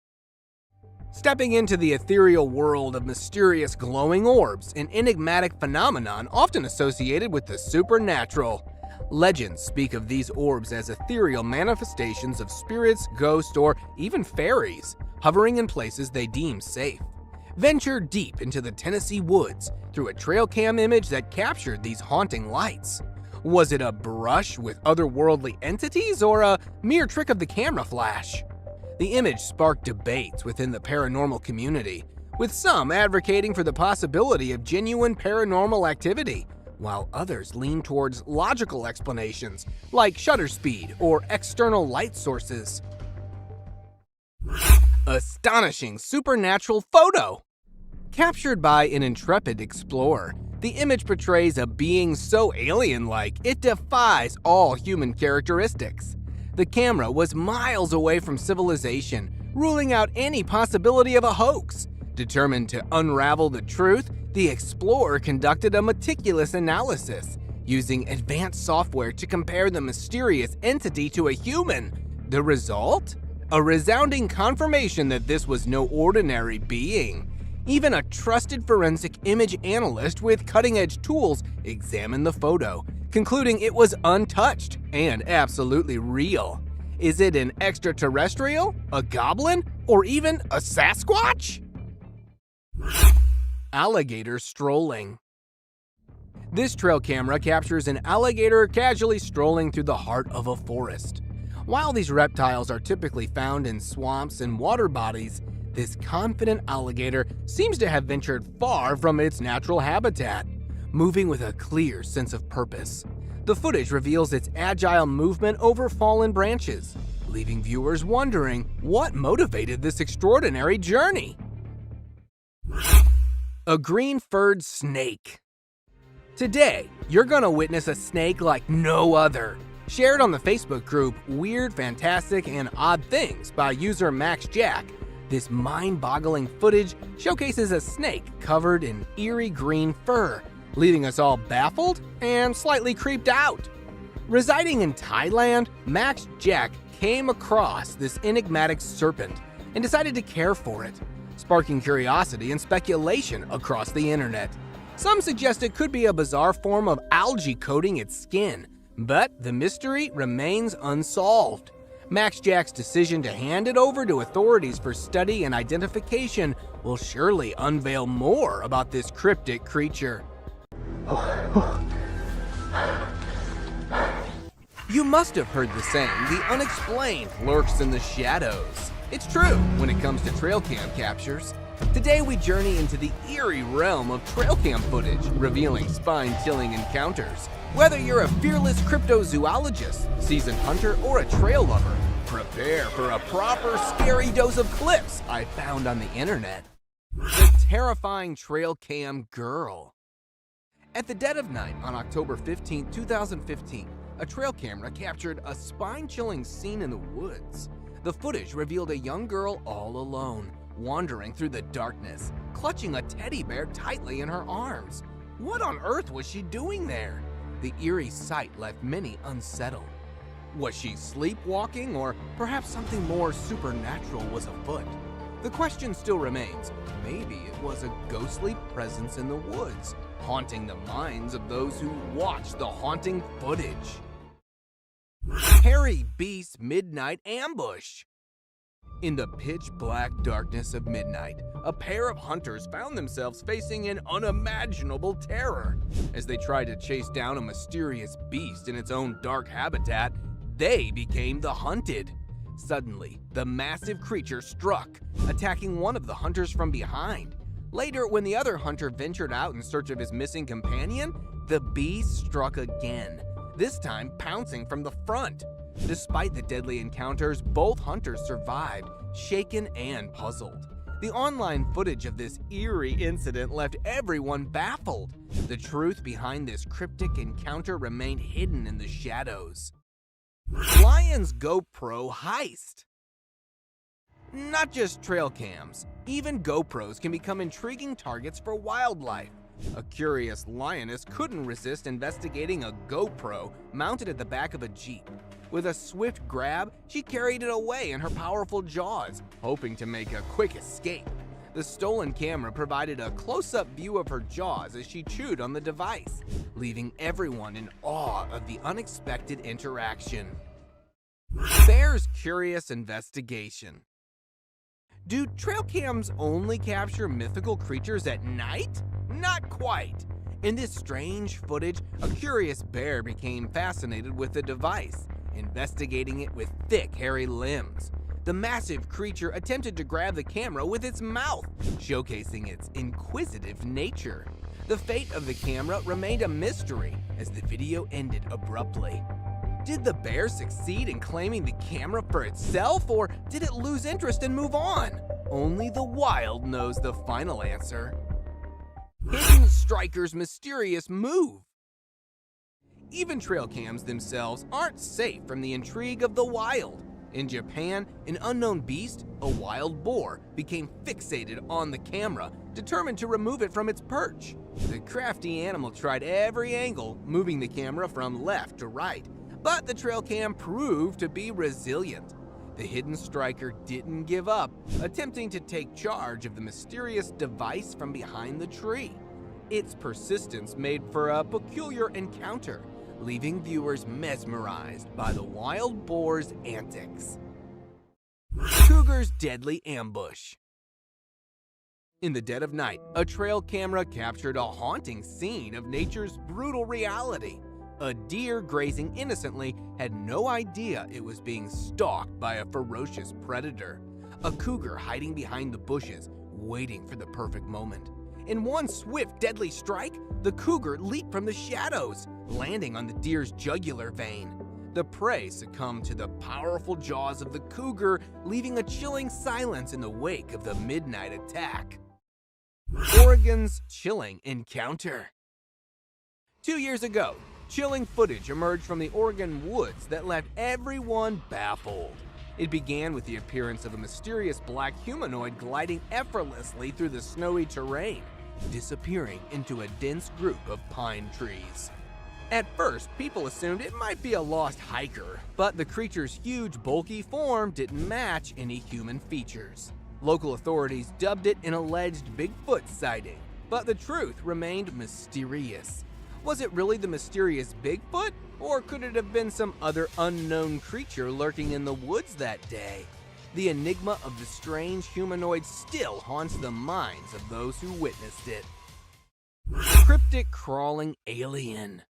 Stepping into the ethereal world of mysterious glowing orbs, an enigmatic phenomenon often associated with the supernatural. Legends speak of these orbs as ethereal manifestations of spirits, ghosts, or even fairies, hovering in places they deem safe. Venture deep into the Tennessee woods through a trail cam image that captured these haunting lights. Was it a brush with otherworldly entities or a mere trick of the camera flash? The image sparked debates within the paranormal community, with some advocating for the possibility of genuine paranormal activity, while others lean towards logical explanations like shutter speed or external light sources. Astonishing supernatural photo! Captured by an intrepid explorer, the image portrays a being so alien-like it defies all human characteristics. The camera was miles away from civilization, ruling out any possibility of a hoax. Determined to unravel the truth, the explorer conducted a meticulous analysis, using advanced software to compare the mysterious entity to a human. The result? A resounding confirmation that this was no ordinary being. Even a trusted forensic image analyst with cutting-edge tools examined the photo, concluding it was untouched and absolutely real. Is it an extraterrestrial, a goblin, or even a Sasquatch? Alligator strolling. This trail camera captures an alligator casually strolling through the heart of a forest. While these reptiles are typically found in swamps and water bodies, this confident alligator seems to have ventured far from its natural habitat, moving with a clear sense of purpose. The footage reveals its agile movement over fallen branches, leaving viewers wondering what motivated this extraordinary journey. A green-furred snake. Today, you're gonna witness a snake like no other. Shared on the Facebook group Weird, Fantastic, and Odd Things by user Max Jack, this mind-boggling footage showcases a snake covered in eerie green fur, leaving us all baffled and slightly creeped out. Residing in Thailand, Max Jack came across this enigmatic serpent and decided to care for it, sparking curiosity and speculation across the internet. Some suggest it could be a bizarre form of algae coating its skin, but the mystery remains unsolved. Max Jack's decision to hand it over to authorities for study and identification will surely unveil more about this cryptic creature. You must have heard the saying, the unexplained lurks in the shadows. It's true when it comes to trail cam captures. Today we journey into the eerie realm of trail cam footage, revealing spine-chilling encounters. Whether you're a fearless cryptozoologist, seasoned hunter, or a trail lover, prepare for a proper scary dose of clips I found on the internet. The terrifying trail cam girl. At the dead of night on October 15, 2015, a trail camera captured a spine-chilling scene in the woods. The footage revealed a young girl all alone, wandering through the darkness, clutching a teddy bear tightly in her arms. What on earth was she doing there? The eerie sight left many unsettled. Was she sleepwalking, or perhaps something more supernatural was afoot? The question still remains, maybe it was a ghostly presence in the woods, haunting the minds of those who watched the haunting footage. Hairy Beast Midnight Ambush. In the pitch-black darkness of midnight, a pair of hunters found themselves facing an unimaginable terror. As they tried to chase down a mysterious beast in its own dark habitat, they became the hunted. Suddenly, the massive creature struck, attacking one of the hunters from behind. Later, when the other hunter ventured out in search of his missing companion, the beast struck again, this time pouncing from the front. Despite the deadly encounters, both hunters survived, shaken and puzzled. The online footage of this eerie incident left everyone baffled. The truth behind this cryptic encounter remained hidden in the shadows. Lion's GoPro heist. Not just trail cams, even GoPros can become intriguing targets for wildlife. A curious lioness couldn't resist investigating a GoPro mounted at the back of a Jeep. With a swift grab, she carried it away in her powerful jaws, hoping to make a quick escape. The stolen camera provided a close-up view of her jaws as she chewed on the device, leaving everyone in awe of the unexpected interaction. Bear's curious investigation. Do trail cams only capture mythical creatures at night? Not quite. In this strange footage, a curious bear became fascinated with the device, investigating it with thick, hairy limbs. The massive creature attempted to grab the camera with its mouth, showcasing its inquisitive nature. The fate of the camera remained a mystery as the video ended abruptly. Did the bear succeed in claiming the camera for itself, or did it lose interest and move on? Only the wild knows the final answer. Hidden striker's mysterious move. Even trail cams themselves aren't safe from the intrigue of the wild. In Japan, an unknown beast, a wild boar, became fixated on the camera, determined to remove it from its perch. The crafty animal tried every angle, moving the camera from left to right, but the trail cam proved to be resilient. The hidden striker didn't give up, attempting to take charge of the mysterious device from behind the tree. Its persistence made for a peculiar encounter, leaving viewers mesmerized by the wild boar's antics. Cougar's deadly ambush. In the dead of night, a trail camera captured a haunting scene of nature's brutal reality. A deer grazing innocently had no idea it was being stalked by a ferocious predator. A cougar hiding behind the bushes, waiting for the perfect moment. In one swift, deadly strike, the cougar leaped from the shadows, landing on the deer's jugular vein. The prey succumbed to the powerful jaws of the cougar, leaving a chilling silence in the wake of the midnight attack. Oregon's chilling encounter. 2 years ago, chilling footage emerged from the Oregon woods that left everyone baffled. It began with the appearance of a mysterious black humanoid gliding effortlessly through the snowy terrain, disappearing into a dense group of pine trees. At first, people assumed it might be a lost hiker, but the creature's huge, bulky form didn't match any human features. Local authorities dubbed it an alleged Bigfoot sighting, but the truth remained mysterious. Was it really the mysterious Bigfoot, or could it have been some other unknown creature lurking in the woods that day? The enigma of the strange humanoid still haunts the minds of those who witnessed it. Cryptic crawling alien.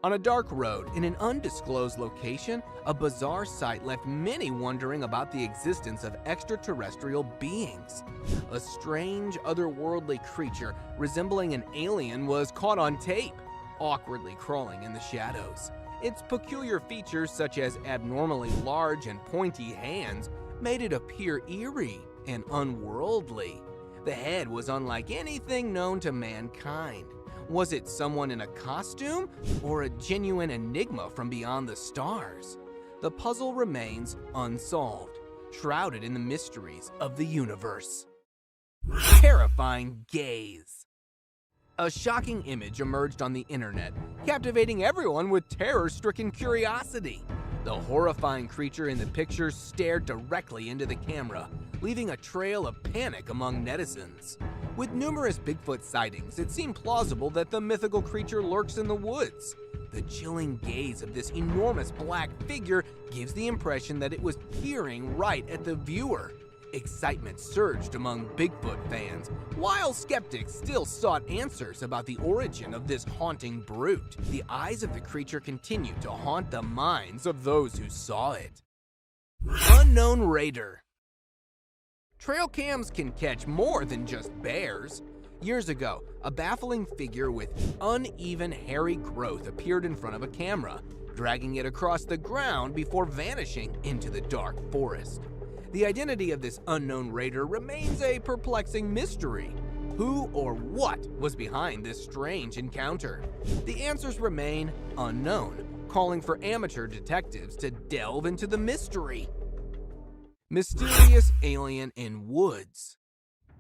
On a dark road in an undisclosed location, a bizarre sight left many wondering about the existence of extraterrestrial beings. A strange, otherworldly creature resembling an alien was caught on tape, awkwardly crawling in the shadows. Its peculiar features, such as abnormally large and pointy hands, made it appear eerie and unworldly. The head was unlike anything known to mankind. Was it someone in a costume, or a genuine enigma from beyond the stars? The puzzle remains unsolved, shrouded in the mysteries of the universe. Terrifying gaze. A shocking image emerged on the internet, captivating everyone with terror-stricken curiosity. The horrifying creature in the picture stared directly into the camera, leaving a trail of panic among netizens. With numerous Bigfoot sightings, it seemed plausible that the mythical creature lurks in the woods. The chilling gaze of this enormous black figure gives the impression that it was peering right at the viewer. Excitement surged among Bigfoot fans, while skeptics still sought answers about the origin of this haunting brute. The eyes of the creature continued to haunt the minds of those who saw it. Unknown Raider. Trail cams can catch more than just bears. Years ago, a baffling figure with uneven, hairy growth appeared in front of a camera, dragging it across the ground before vanishing into the dark forest. The identity of this unknown raider remains a perplexing mystery. Who or what was behind this strange encounter? The answers remain unknown, calling for amateur detectives to delve into the mystery. Mysterious alien in woods.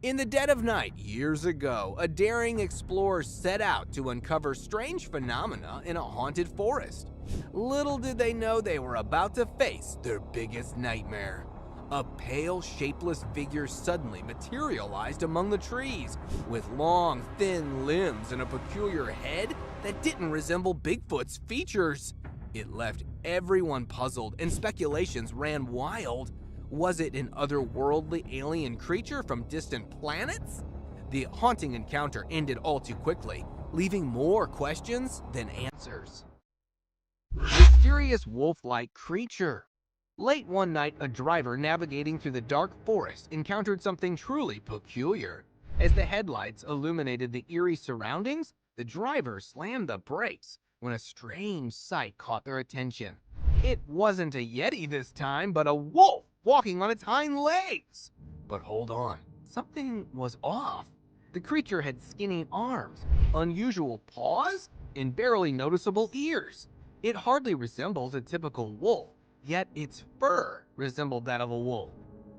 In the dead of night, years ago, a daring explorer set out to uncover strange phenomena in a haunted forest. Little did they know they were about to face their biggest nightmare. A pale, shapeless figure suddenly materialized among the trees, with long, thin limbs and a peculiar head that didn't resemble Bigfoot's features. It left everyone puzzled, and speculations ran wild. Was it an otherworldly alien creature from distant planets? The haunting encounter ended all too quickly, leaving more questions than answers. Mysterious wolf-like creature. Late one night, a driver navigating through the dark forest encountered something truly peculiar. As the headlights illuminated the eerie surroundings, the driver slammed the brakes when a strange sight caught their attention. It wasn't a yeti this time, but a wolf walking on its hind legs. But hold on, something was off. The creature had skinny arms, unusual paws, and barely noticeable ears. It hardly resembled a typical wolf, yet its fur resembled that of a wolf.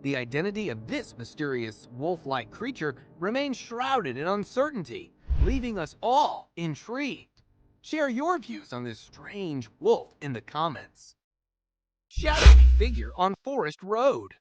The identity of this mysterious wolf-like creature remains shrouded in uncertainty, leaving us all intrigued. Share your views on this strange wolf in the comments. Shadowy figure on forest road.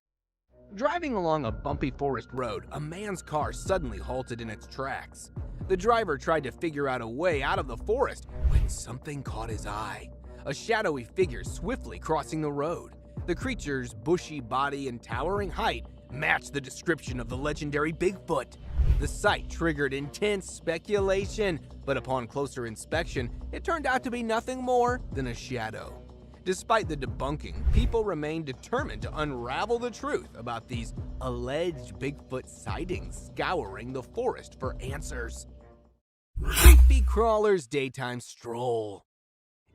Driving along a bumpy forest road, a man's car suddenly halted in its tracks. The driver tried to figure out a way out of the forest when something caught his eye. A shadowy figure swiftly crossing the road. The creature's bushy body and towering height matched the description of the legendary Bigfoot. The sight triggered intense speculation, but upon closer inspection, it turned out to be nothing more than a shadow. Despite the debunking, people remained determined to unravel the truth about these alleged Bigfoot sightings, scouring the forest for answers. Creepy crawler's daytime stroll.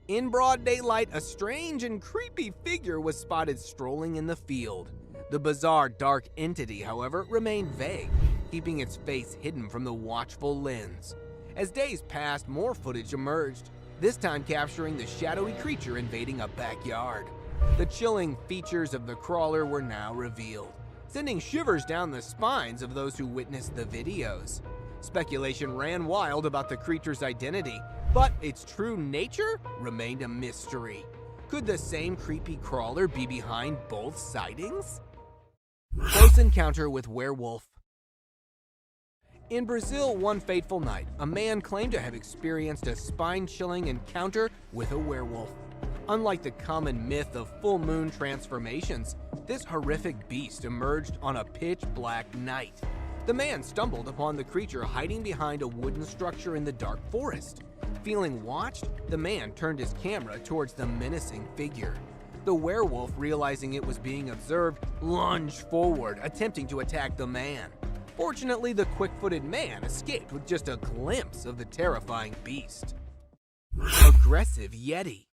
In broad daylight, a strange and creepy figure was spotted strolling in the field. The bizarre dark entity, however, remained vague, keeping its face hidden from the watchful lens. As days passed, more footage emerged, this time capturing the shadowy creature invading a backyard. The chilling features of the crawler were now revealed, sending shivers down the spines of those who witnessed the videos. Speculation ran wild about the creature's identity, But its true nature remained a mystery. Could the same creepy crawler be behind both sightings? Close encounter with werewolf. In Brazil, one fateful night, a man claimed to have experienced a spine-chilling encounter with a werewolf. Unlike the common myth of full moon transformations, this horrific beast emerged on a pitch-black night. The man stumbled upon the creature hiding behind a wooden structure in the dark forest. Feeling watched, the man turned his camera towards the menacing figure. The werewolf, realizing it was being observed, lunged forward, attempting to attack the man. Fortunately, the quick-footed man escaped with just a glimpse of the terrifying beast. Aggressive Yeti.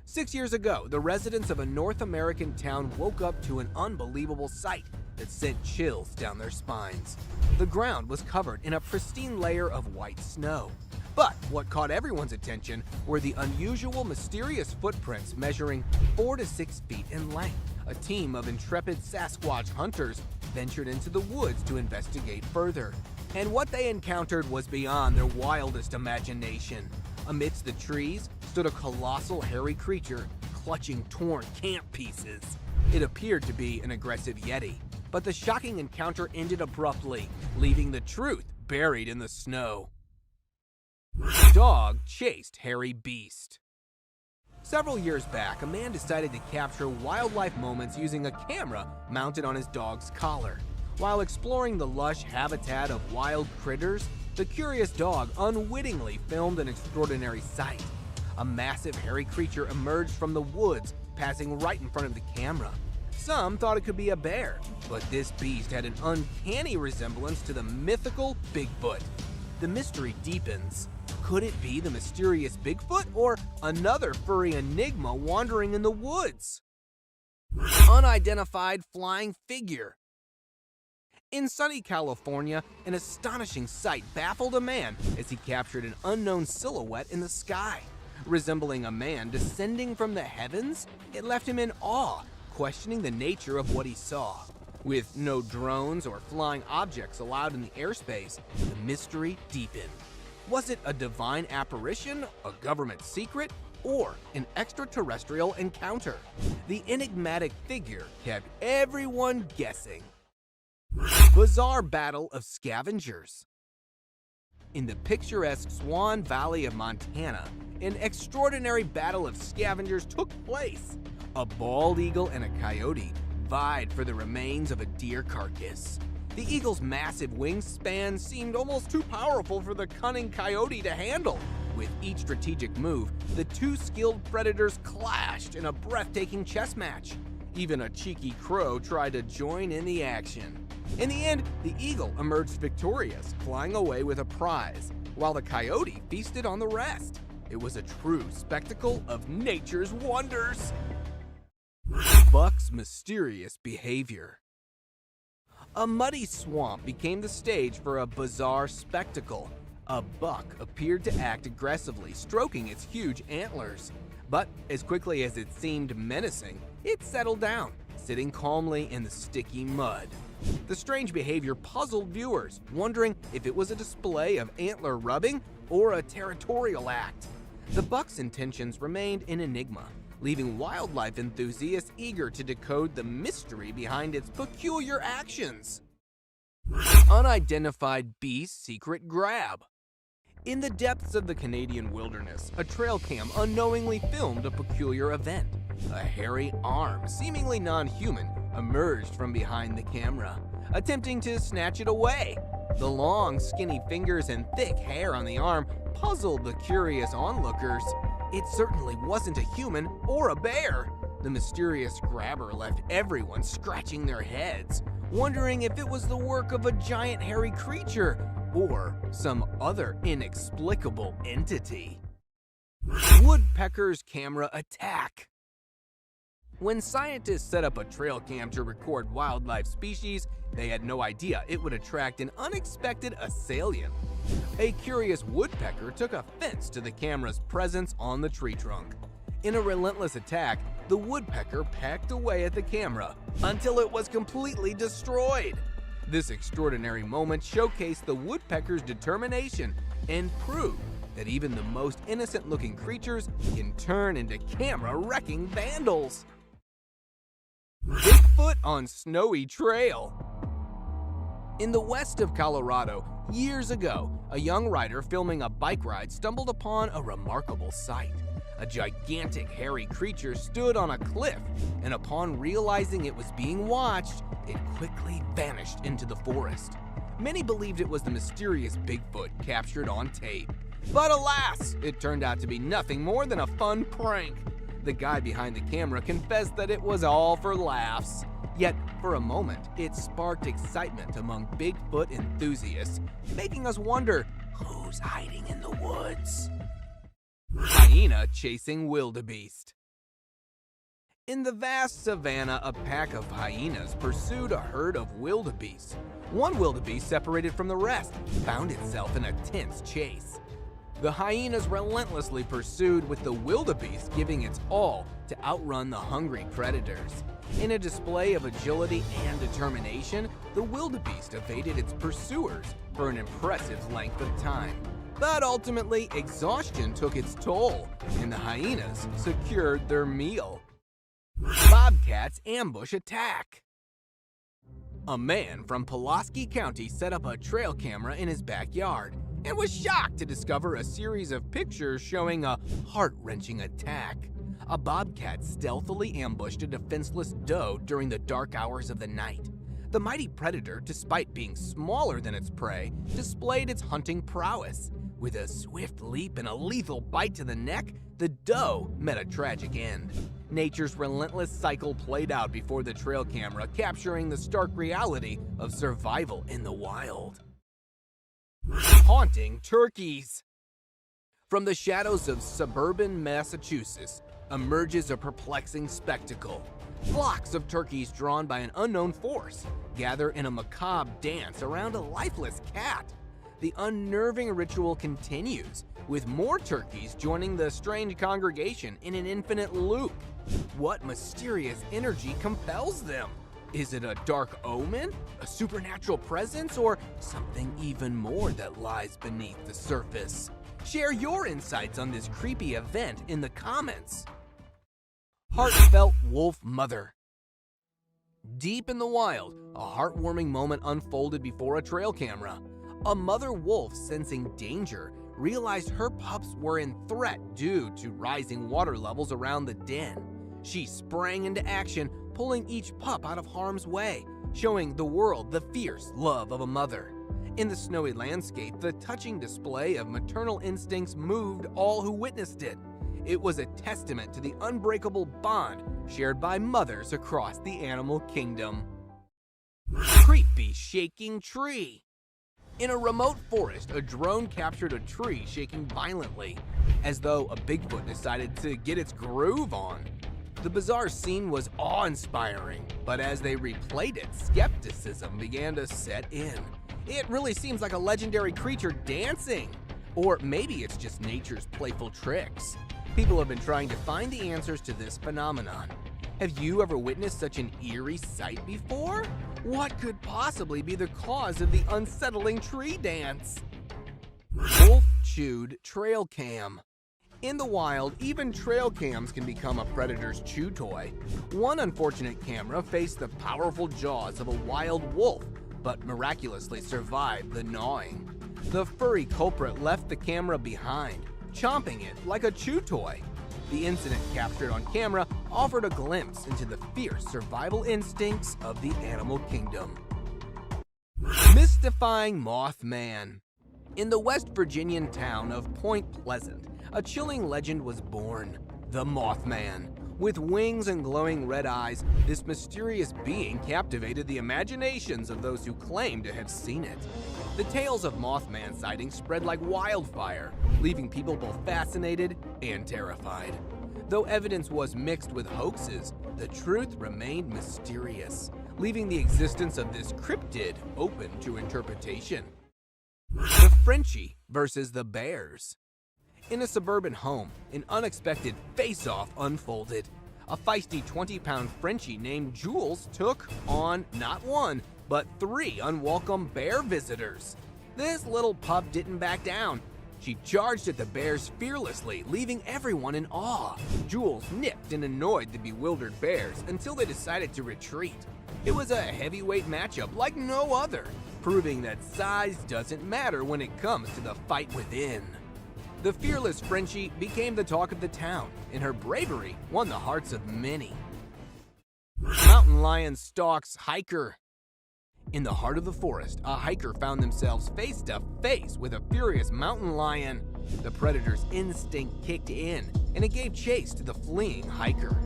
6 years ago, the residents of a North American town woke up to an unbelievable sight that sent chills down their spines. The ground was covered in a pristine layer of white snow. But what caught everyone's attention were the unusual, mysterious footprints measuring 4 to 6 feet in length. A team of intrepid Sasquatch hunters ventured into the woods to investigate further. And what they encountered was beyond their wildest imagination. Amidst the trees stood a colossal hairy creature clutching torn camp pieces. It appeared to be an aggressive Yeti, but the shocking encounter ended abruptly, leaving the truth buried in the snow. Dog chased hairy beast. Several years back, a man decided to capture wildlife moments using a camera mounted on his dog's collar. While exploring the lush habitat of wild critters, the curious dog unwittingly filmed an extraordinary sight. A massive hairy creature emerged from the woods, passing right in front of the camera. Some thought it could be a bear, but this beast had an uncanny resemblance to the mythical Bigfoot. The mystery deepens. Could it be the mysterious Bigfoot or another furry enigma wandering in the woods? Unidentified flying figure. In sunny California, an astonishing sight baffled a man as he captured an unknown silhouette in the sky. Resembling a man descending from the heavens, it left him in awe, questioning the nature of what he saw. With no drones or flying objects allowed in the airspace, the mystery deepened. Was it a divine apparition, a government secret, or an extraterrestrial encounter? The enigmatic figure kept everyone guessing. Bizarre battle of scavengers. In the picturesque Swan Valley of Montana, an extraordinary battle of scavengers took place. A bald eagle and a coyote vied for the remains of a deer carcass. The eagle's massive wingspan seemed almost too powerful for the cunning coyote to handle. With each strategic move, the two skilled predators clashed in a breathtaking chess match. Even a cheeky crow tried to join in the action. In the end, the eagle emerged victorious, flying away with a prize, while the coyote feasted on the rest. It was a true spectacle of nature's wonders. Buck's mysterious behavior. A muddy swamp became the stage for a bizarre spectacle. A buck appeared to act aggressively, stroking its huge antlers. But as quickly as it seemed menacing, it settled down, sitting calmly in the sticky mud. The strange behavior puzzled viewers, wondering if it was a display of antler rubbing or a territorial act. The buck's intentions remained an enigma, leaving wildlife enthusiasts eager to decode the mystery behind its peculiar actions. Unidentified beast secret grab. In the depths of the Canadian wilderness, a trail cam unknowingly filmed a peculiar event. A hairy arm, seemingly non-human, emerged from behind the camera, attempting to snatch it away. The long, skinny fingers and thick hair on the arm puzzled the curious onlookers. It certainly wasn't a human or a bear. The mysterious grabber left everyone scratching their heads, wondering if it was the work of a giant hairy creature or some other inexplicable entity. Woodpecker's camera attack. When scientists set up a trail cam to record wildlife species, they had no idea it would attract an unexpected assailant. A curious woodpecker took offense to the camera's presence on the tree trunk. In a relentless attack, the woodpecker pecked away at the camera until it was completely destroyed. This extraordinary moment showcased the woodpecker's determination and prove that even the most innocent-looking creatures can turn into camera-wrecking vandals. Bigfoot on Snowy Trail. In the west of Colorado, years ago, a young rider filming a bike ride stumbled upon a remarkable sight. A gigantic hairy creature stood on a cliff, and upon realizing it was being watched, it quickly vanished into the forest. Many believed it was the mysterious Bigfoot captured on tape. But alas, it turned out to be nothing more than a fun prank. The guy behind the camera confessed that it was all for laughs. Yet, for a moment, it sparked excitement among Bigfoot enthusiasts, making us wonder, who's hiding in the woods? Hyena chasing wildebeest. In the vast savanna, a pack of hyenas pursued a herd of wildebeest. One wildebeest, separated from the rest, found itself in a tense chase. The hyenas relentlessly pursued, with the wildebeest giving its all to outrun the hungry predators. In a display of agility and determination, the wildebeest evaded its pursuers for an impressive length of time. But ultimately, exhaustion took its toll, and the hyenas secured their meal. Bobcats ambush attack. A man from Pulaski County set up a trail camera in his backyard and was shocked to discover a series of pictures showing a heart-wrenching attack. A bobcat stealthily ambushed a defenseless doe during the dark hours of the night. The mighty predator, despite being smaller than its prey, displayed its hunting prowess. With a swift leap and a lethal bite to the neck, the doe met a tragic end. Nature's relentless cycle played out before the trail camera, capturing the stark reality of survival in the wild. Haunting turkeys. From the shadows of suburban Massachusetts emerges a perplexing spectacle. Flocks of turkeys drawn by an unknown force gather in a macabre dance around a lifeless cat. The unnerving ritual continues, with more turkeys joining the strange congregation in an infinite loop. What mysterious energy compels them? Is it a dark omen, a supernatural presence, or something even more that lies beneath the surface? Share your insights on this creepy event in the comments. Heartfelt wolf mother. Deep in the wild, a heartwarming moment unfolded before a trail camera. A mother wolf, sensing danger, realized her pups were in threat due to rising water levels around the den. She sprang into action, pulling each pup out of harm's way, showing the world the fierce love of a mother. In the snowy landscape, the touching display of maternal instincts moved all who witnessed it. It was a testament to the unbreakable bond shared by mothers across the animal kingdom. Creepy shaking tree. In a remote forest, a drone captured a tree shaking violently, as though a Bigfoot decided to get its groove on. The bizarre scene was awe-inspiring, but as they replayed it, skepticism began to set in. It really seems like a legendary creature dancing. Or maybe it's just nature's playful tricks. People have been trying to find the answers to this phenomenon. Have you ever witnessed such an eerie sight before? What could possibly be the cause of the unsettling tree dance? Wolf-chewed trail cam. In the wild, even trail cams can become a predator's chew toy. One unfortunate camera faced the powerful jaws of a wild wolf, but miraculously survived the gnawing. The furry culprit left the camera behind, chomping it like a chew toy. The incident captured on camera offered a glimpse into the fierce survival instincts of the animal kingdom. Mystifying Mothman. In the West Virginian town of Point Pleasant, a chilling legend was born, the Mothman. With wings and glowing red eyes, this mysterious being captivated the imaginations of those who claimed to have seen it. The tales of Mothman sightings spread like wildfire, leaving people both fascinated and terrified. Though evidence was mixed with hoaxes, the truth remained mysterious, leaving the existence of this cryptid open to interpretation. The Frenchie versus the Bears. In a suburban home, an unexpected face-off unfolded. A feisty 20-pound Frenchie named Jules took on not one, but 3 unwelcome bear visitors. This little pup didn't back down, She charged at the bears fearlessly, leaving everyone in awe. Jules nipped and annoyed the bewildered bears until they decided to retreat. It was a heavyweight matchup like no other, proving that size doesn't matter when it comes to the fight within. The fearless Frenchie became the talk of the town, and her bravery won the hearts of many. Mountain lion stalks hiker. In the heart of the forest, a hiker found themselves face to face with a furious mountain lion. The predator's instinct kicked in, and it gave chase to the fleeing hiker.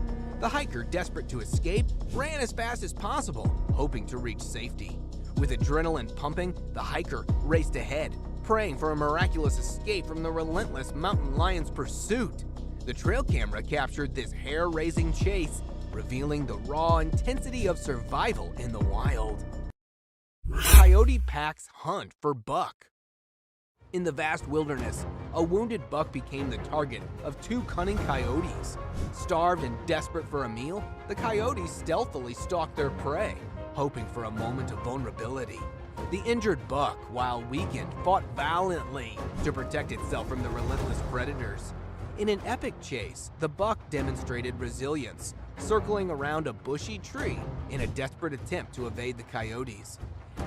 The hiker, desperate to escape, ran as fast as possible, hoping to reach safety. With adrenaline pumping, the hiker raced ahead, praying for a miraculous escape from the relentless mountain lion's pursuit. The trail camera captured this hair-raising chase, revealing the raw intensity of survival in the wild. Coyote packs hunt for buck. In the vast wilderness, a wounded buck became the target of two cunning coyotes. Starved and desperate for a meal, the coyotes stealthily stalked their prey, hoping for a moment of vulnerability. The injured buck, while weakened, fought valiantly to protect itself from the relentless predators. In an epic chase, the buck demonstrated resilience, circling around a bushy tree in a desperate attempt to evade the coyotes.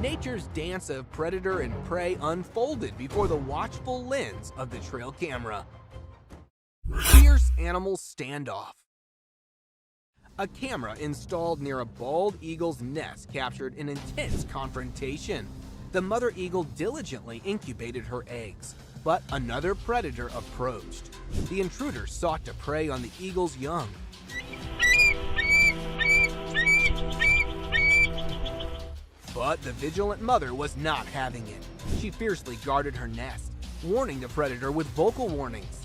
Nature's dance of predator and prey unfolded before the watchful lens of the trail camera. Fierce animal standoff. A camera installed near a bald eagle's nest captured an intense confrontation. The mother eagle diligently incubated her eggs, but another predator approached. The intruder sought to prey on the eagle's young. But the vigilant mother was not having it. She fiercely guarded her nest, warning the predator with vocal warnings.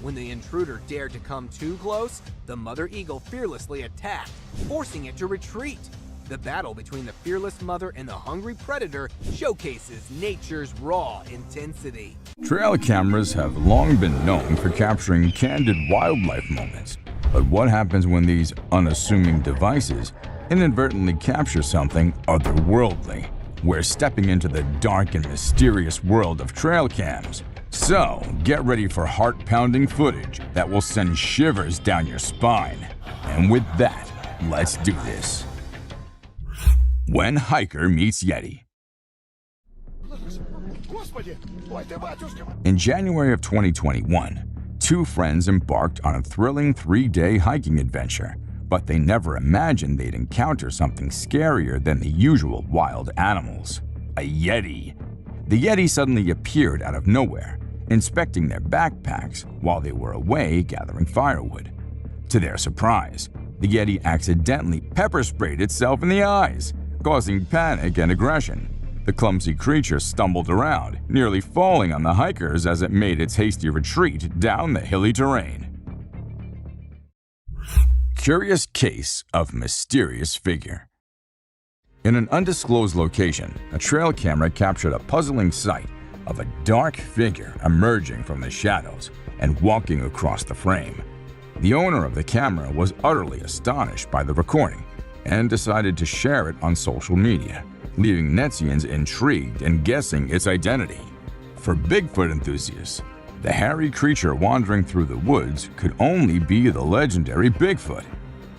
When the intruder dared to come too close, the mother eagle fearlessly attacked, forcing it to retreat. The battle between the fearless mother and the hungry predator showcases nature's raw intensity. Trail cameras have long been known for capturing candid wildlife moments. But what happens when these unassuming devices inadvertently capture something otherworldly? We're stepping into the dark and mysterious world of trail cams. So, get ready for heart-pounding footage that will send shivers down your spine. And with that, let's do this. When hiker meets Yeti. In January of 2021, two friends embarked on a thrilling 3-day hiking adventure, but they never imagined they'd encounter something scarier than the usual wild animals. A Yeti. The Yeti suddenly appeared out of nowhere, inspecting their backpacks while they were away gathering firewood. To their surprise, the Yeti accidentally pepper sprayed itself in the eyes, causing panic and aggression. The clumsy creature stumbled around, nearly falling on the hikers as it made its hasty retreat down the hilly terrain. Curious case of mysterious figure. In an undisclosed location, a trail camera captured a puzzling sight of a dark figure emerging from the shadows and walking across the frame. The owner of the camera was utterly astonished by the recording and decided to share it on social media, leaving Netzians intrigued and guessing its identity. For Bigfoot enthusiasts, the hairy creature wandering through the woods could only be the legendary Bigfoot.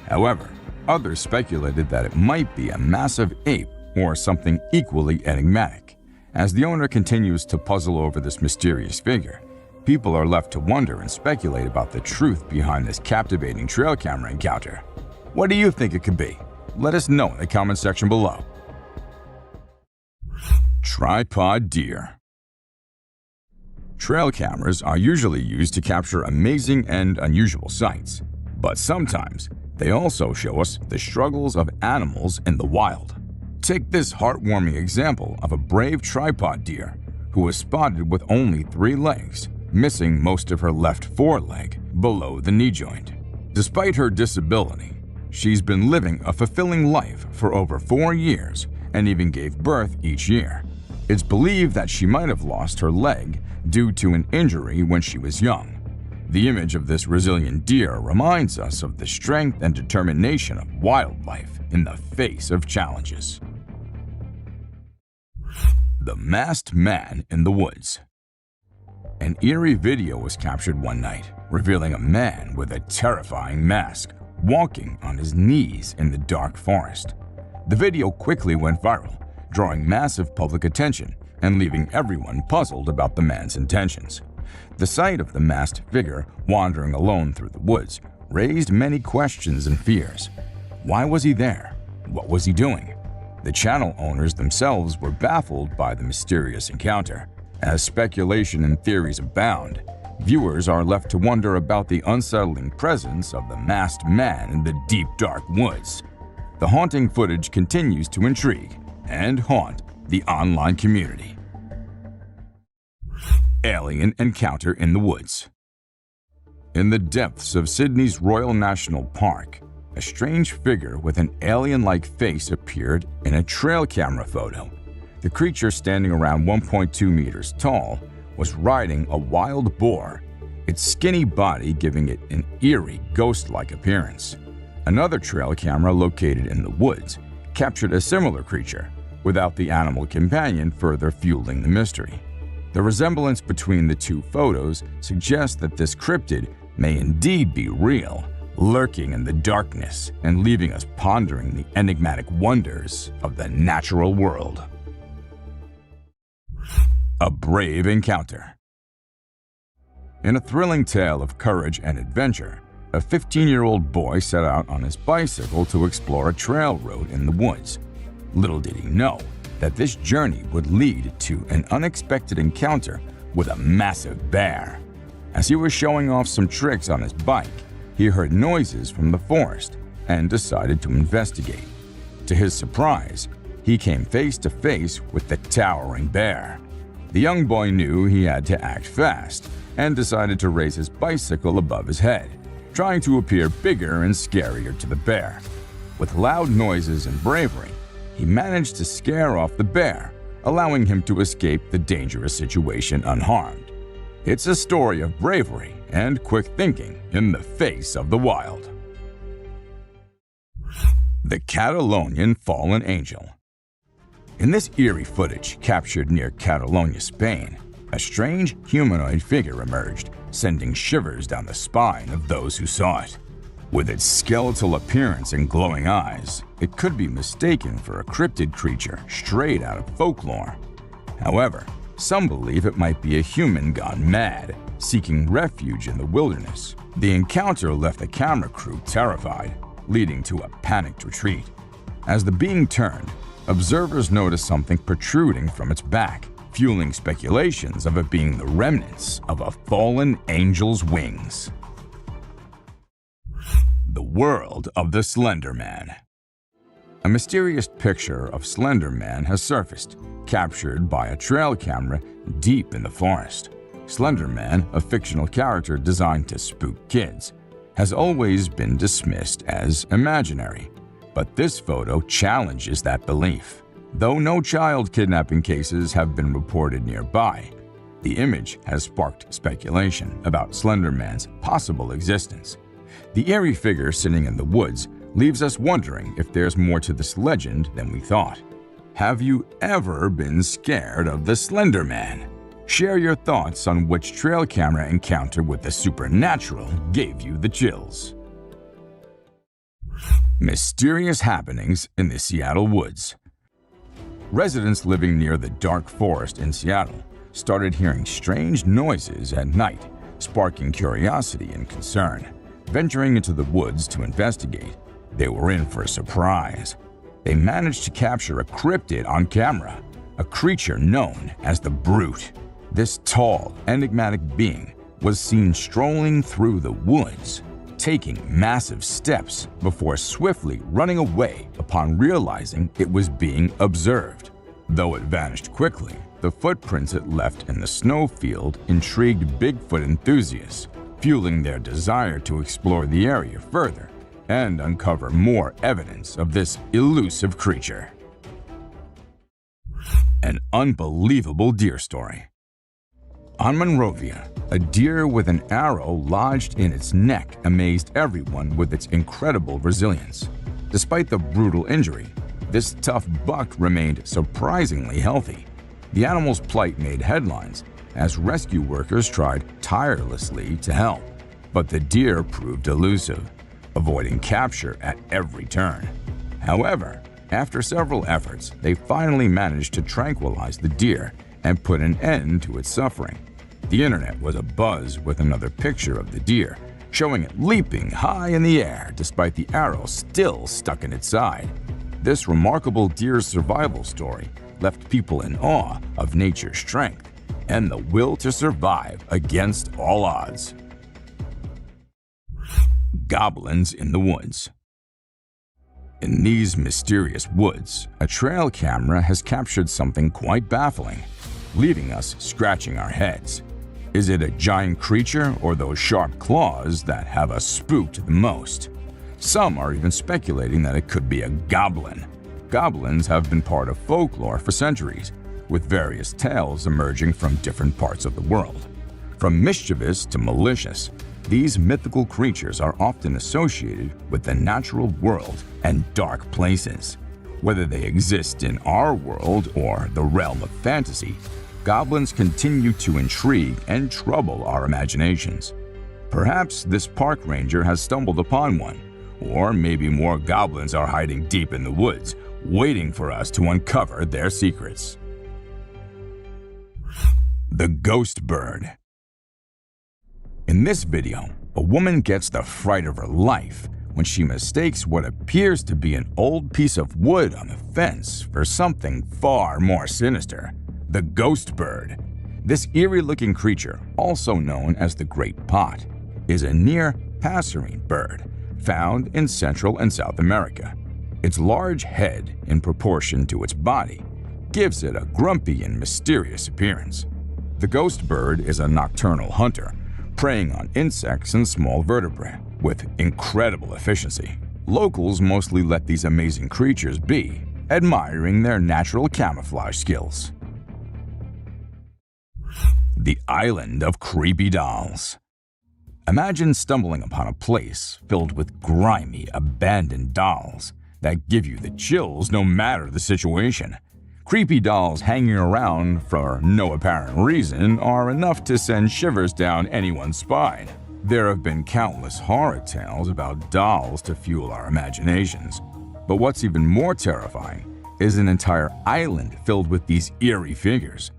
However, others speculated that it might be a massive ape or something equally enigmatic. As the owner continues to puzzle over this mysterious figure, people are left to wonder and speculate about the truth behind this captivating trail camera encounter. What do you think it could be? Let us know in the comment section below. Tripod deer. Trail cameras are usually used to capture amazing and unusual sights, but sometimes they also show us the struggles of animals in the wild. Take this heartwarming example of a brave tripod deer who was spotted with only 3 legs, missing most of her left foreleg below the knee joint. Despite her disability, she's been living a fulfilling life for over 4 years and even gave birth each year. It's believed that she might have lost her leg due to an injury when she was young. The image of this resilient deer reminds us of the strength and determination of wildlife in the face of challenges. The Masked Man in the Woods. An eerie video was captured one night, revealing a man with a terrifying mask walking on his knees in the dark forest. The video quickly went viral, drawing massive public attention and leaving everyone puzzled about the man's intentions. The sight of the masked figure wandering alone through the woods raised many questions and fears. Why was he there? What was he doing? The channel owners themselves were baffled by the mysterious encounter. As speculation and theories abound, viewers are left to wonder about the unsettling presence of the masked man in the deep, dark woods. The haunting footage continues to intrigue and haunt the online community. Alien encounter in the woods. In the depths of Sydney's Royal National Park, a strange figure with an alien-like face appeared in a trail camera photo. The creature, standing around 1.2 meters tall, was riding a wild boar, its skinny body giving it an eerie, ghost-like appearance. Another trail camera located in the woods captured a similar creature, without the animal companion further fueling the mystery. The resemblance between the two photos suggests that this cryptid may indeed be real, lurking in the darkness and leaving us pondering the enigmatic wonders of the natural world. A brave encounter. In a thrilling tale of courage and adventure, a 15-year-old boy set out on his bicycle to explore a trail road in the woods. Little did he know that this journey would lead to an unexpected encounter with a massive bear. As he was showing off some tricks on his bike, he heard noises from the forest and decided to investigate. To his surprise, he came face to face with the towering bear. The young boy knew he had to act fast and decided to raise his bicycle above his head, trying to appear bigger and scarier to the bear. With loud noises and bravery, he managed to scare off the bear, allowing him to escape the dangerous situation unharmed. It's a story of bravery and quick thinking in the face of the wild. The Catalonian Fallen Angel. In this eerie footage captured near Catalonia, Spain, a strange humanoid figure emerged, sending shivers down the spine of those who saw it. With its skeletal appearance and glowing eyes, it could be mistaken for a cryptid creature straight out of folklore. However, some believe it might be a human gone mad, seeking refuge in the wilderness. The encounter left the camera crew terrified, leading to a panicked retreat. As the being turned, observers noticed something protruding from its back, fueling speculations of it being the remnants of a fallen angel's wings. The world of the Slender Man. A mysterious picture of Slender Man has surfaced, captured by a trail camera deep in the forest. Slender Man, a fictional character designed to spook kids, has always been dismissed as imaginary, but this photo challenges that belief. Though no child kidnapping cases have been reported nearby, the image has sparked speculation about Slender Man's possible existence. The eerie figure sitting in the woods leaves us wondering if there's more to this legend than we thought. Have you ever been scared of the Slender Man? Share your thoughts on which trail camera encounter with the supernatural gave you the chills. Mysterious happenings in the Seattle woods. Residents living near the dark forest in Seattle started hearing strange noises at night, sparking curiosity and concern. Venturing into the woods to investigate, they were in for a surprise. They managed to capture a cryptid on camera, a creature known as the Brute. This tall, enigmatic being was seen strolling through the woods, taking massive steps before swiftly running away upon realizing it was being observed. Though it vanished quickly, the footprints it left in the snowfield intrigued Bigfoot enthusiasts, fueling their desire to explore the area further and uncover more evidence of this elusive creature. An unbelievable deer story. On Monrovia, a deer with an arrow lodged in its neck amazed everyone with its incredible resilience. Despite the brutal injury, this tough buck remained surprisingly healthy. The animal's plight made headlines as rescue workers tried tirelessly to help, but the deer proved elusive, avoiding capture at every turn. However, after several efforts, they finally managed to tranquilize the deer and put an end to its suffering. The internet was abuzz with another picture of the deer, showing it leaping high in the air despite the arrow still stuck in its side. This remarkable deer survival story left people in awe of nature's strength and the will to survive against all odds. Goblins in the woods. In these mysterious woods, a trail camera has captured something quite baffling, leaving us scratching our heads. Is it a giant creature or those sharp claws that have us spooked the most? Some are even speculating that it could be a goblin. Goblins have been part of folklore for centuries, with various tales emerging from different parts of the world. From mischievous to malicious, these mythical creatures are often associated with the natural world and dark places. Whether they exist in our world or the realm of fantasy, goblins continue to intrigue and trouble our imaginations. Perhaps this park ranger has stumbled upon one, or maybe more goblins are hiding deep in the woods, waiting for us to uncover their secrets. The Ghost Bird. In this video, a woman gets the fright of her life when she mistakes what appears to be an old piece of wood on the fence for something far more sinister: the ghost bird. This eerie-looking creature, also known as the great pot, is a near passerine bird found in Central and South America. Its large head, in proportion to its body, gives it a grumpy and mysterious appearance. The ghost bird is a nocturnal hunter, preying on insects and small vertebrae with incredible efficiency. Locals mostly let these amazing creatures be, admiring their natural camouflage skills. The Island of Creepy Dolls. Imagine stumbling upon a place filled with grimy, abandoned dolls that give you the chills no matter the situation. Creepy dolls hanging around for no apparent reason are enough to send shivers down anyone's spine. There have been countless horror tales about dolls to fuel our imaginations. But what's even more terrifying is an entire island filled with these eerie figures.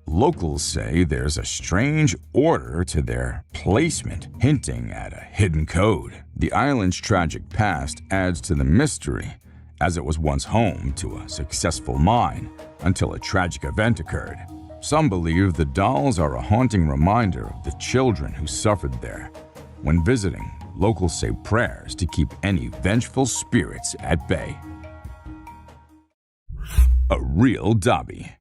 Locals say there's a strange order to their placement, hinting at a hidden code. The island's tragic past adds to the mystery, as it was once home to a successful mine until a tragic event occurred. Some believe the dolls are a haunting reminder of the children who suffered there. When visiting, locals say prayers to keep any vengeful spirits at bay. A real Dobby.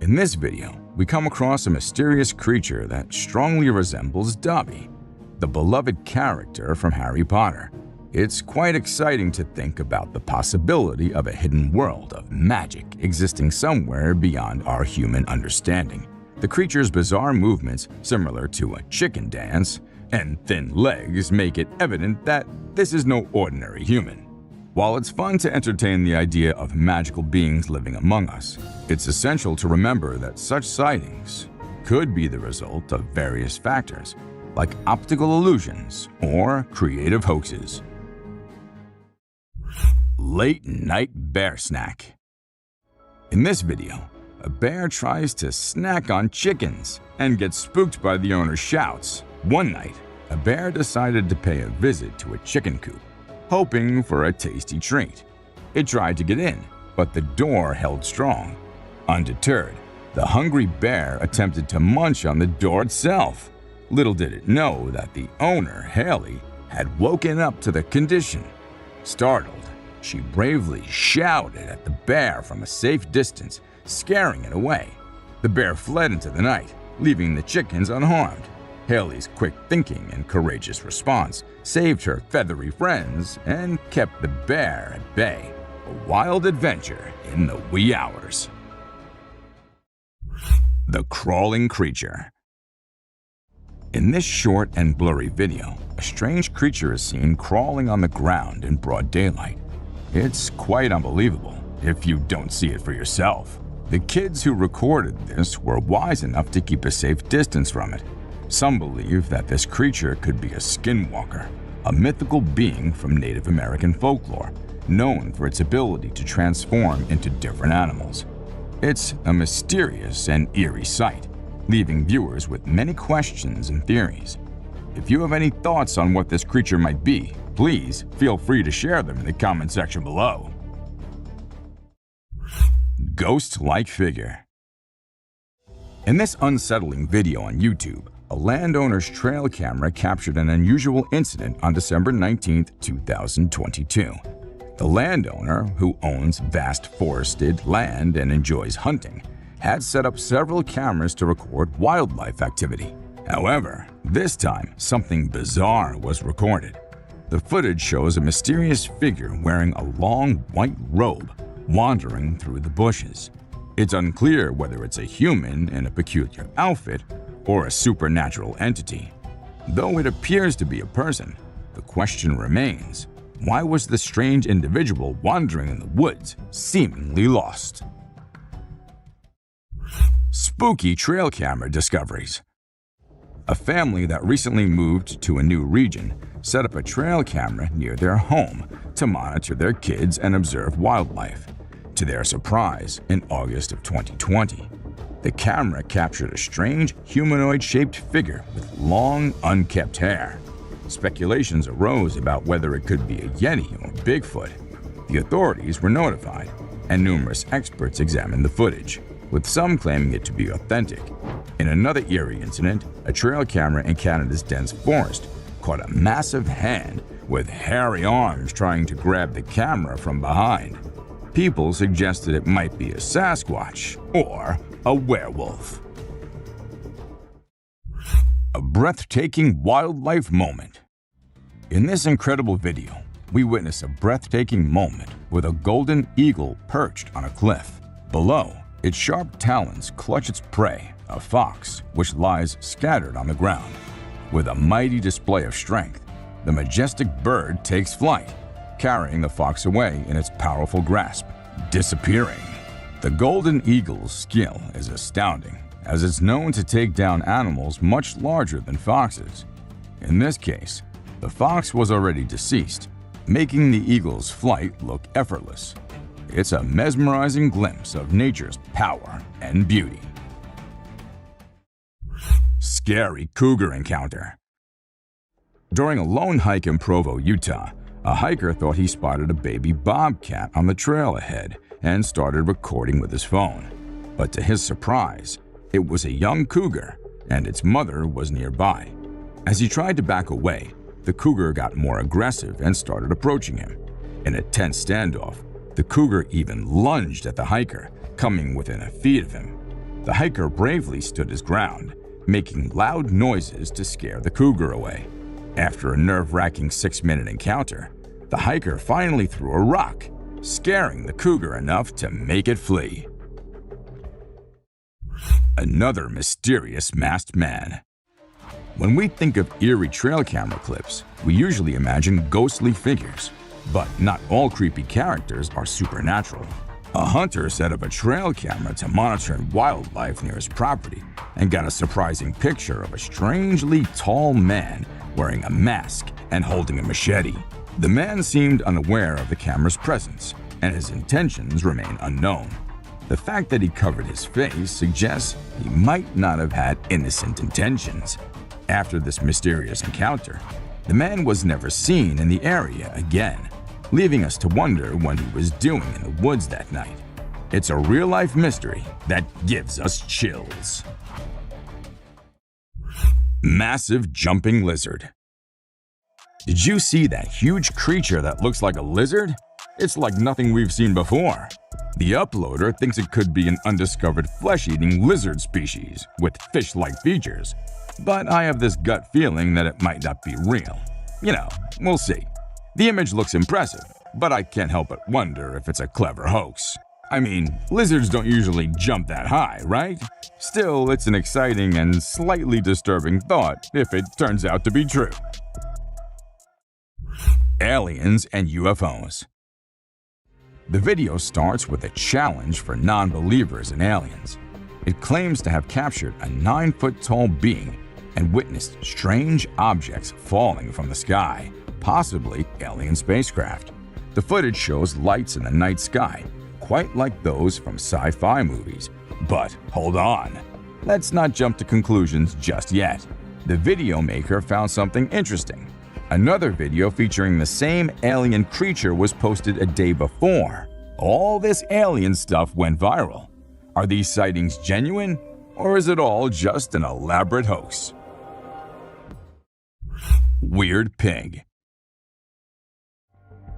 In this video, we come across a mysterious creature that strongly resembles Dobby, the beloved character from Harry Potter. It's quite exciting to think about the possibility of a hidden world of magic existing somewhere beyond our human understanding. The creature's bizarre movements, similar to a chicken dance, and thin legs make it evident that this is no ordinary human. While it's fun to entertain the idea of magical beings living among us, it's essential to remember that such sightings could be the result of various factors, like optical illusions or creative hoaxes. Late Night Bear Snack. In this video, a bear tries to snack on chickens and gets spooked by the owner's shouts. One night, a bear decided to pay a visit to a chicken coop, hoping for a tasty treat. It tried to get in, but the door held strong. Undeterred, the hungry bear attempted to munch on the door itself. Little did it know that the owner, Haley, had woken up to the condition. Startled, she bravely shouted at the bear from a safe distance, scaring it away. The bear fled into the night, leaving the chickens unharmed. Haley's quick thinking and courageous response saved her feathery friends and kept the bear at bay. A wild adventure in the wee hours. The Crawling Creature. In this short and blurry video, a strange creature is seen crawling on the ground in broad daylight. It's quite unbelievable if you don't see it for yourself. The kids who recorded this were wise enough to keep a safe distance from it. Some believe that this creature could be a skinwalker, a mythical being from Native American folklore, known for its ability to transform into different animals. It's a mysterious and eerie sight, leaving viewers with many questions and theories. If you have any thoughts on what this creature might be, please feel free to share them in the comment section below. Ghost-like figure. In this unsettling video on YouTube, a landowner's trail camera captured an unusual incident on December 19, 2022. The landowner, who owns vast forested land and enjoys hunting, had set up several cameras to record wildlife activity. However, this time, something bizarre was recorded. The footage shows a mysterious figure wearing a long white robe wandering through the bushes. It's unclear whether it's a human in a peculiar outfit or a supernatural entity. Though it appears to be a person, the question remains, why was the strange individual wandering in the woods seemingly lost? Spooky trail camera discoveries. A family that recently moved to a new region set up a trail camera near their home to monitor their kids and observe wildlife. To their surprise, in August of 2020, the camera captured a strange humanoid-shaped figure with long, unkempt hair. Speculations arose about whether it could be a Yeti or Bigfoot. The authorities were notified, and numerous experts examined the footage, with some claiming it to be authentic. In another eerie incident, a trail camera in Canada's dense forest caught a massive hand with hairy arms trying to grab the camera from behind. People suggested it might be a Sasquatch or a werewolf. A breathtaking wildlife moment. In this incredible video, we witness a breathtaking moment with a golden eagle perched on a cliff. Below, its sharp talons clutch its prey, a fox, which lies scattered on the ground. With a mighty display of strength, the majestic bird takes flight, carrying the fox away in its powerful grasp, disappearing. The golden eagle's skill is astounding, as it's known to take down animals much larger than foxes. In this case, the fox was already deceased, making the eagle's flight look effortless. It's a mesmerizing glimpse of nature's power and beauty. Scary cougar encounter. During a lone hike in Provo, Utah, a hiker thought he spotted a baby bobcat on the trail ahead and started recording with his phone. But to his surprise, it was a young cougar, and its mother was nearby. As he tried to back away, the cougar got more aggressive and started approaching him. In a tense standoff, the cougar even lunged at the hiker, coming within a feet of him. The hiker bravely stood his ground, making loud noises to scare the cougar away. After a nerve-wracking 6-minute encounter, the hiker finally threw a rock, scaring the cougar enough to make it flee. Another mysterious masked man. When we think of eerie trail camera clips, we usually imagine ghostly figures. But not all creepy characters are supernatural. A hunter set up a trail camera to monitor wildlife near his property and got a surprising picture of a strangely tall man wearing a mask and holding a machete. The man seemed unaware of the camera's presence, and his intentions remain unknown. The fact that he covered his face suggests he might not have had innocent intentions. After this mysterious encounter, the man was never seen in the area again, leaving us to wonder what he was doing in the woods that night. It's a real-life mystery that gives us chills. Massive jumping lizard. Did you see that huge creature that looks like a lizard? It's like nothing we've seen before. The uploader thinks it could be an undiscovered flesh-eating lizard species with fish-like features, but I have this gut feeling that it might not be real. You know, we'll see. The image looks impressive, but I can't help but wonder if it's a clever hoax. I mean, lizards don't usually jump that high, right? Still, it's an exciting and slightly disturbing thought if it turns out to be true. Aliens and UFOs. The video starts with a challenge for non-believers in aliens. It claims to have captured a 9-foot-tall being and witnessed strange objects falling from the sky, possibly alien spacecraft. The footage shows lights in the night sky, quite like those from sci-fi movies. But hold on, let's not jump to conclusions just yet. The video maker found something interesting. Another video featuring the same alien creature was posted a day before. All this alien stuff went viral. Are these sightings genuine, or is it all just an elaborate hoax? Weird pig.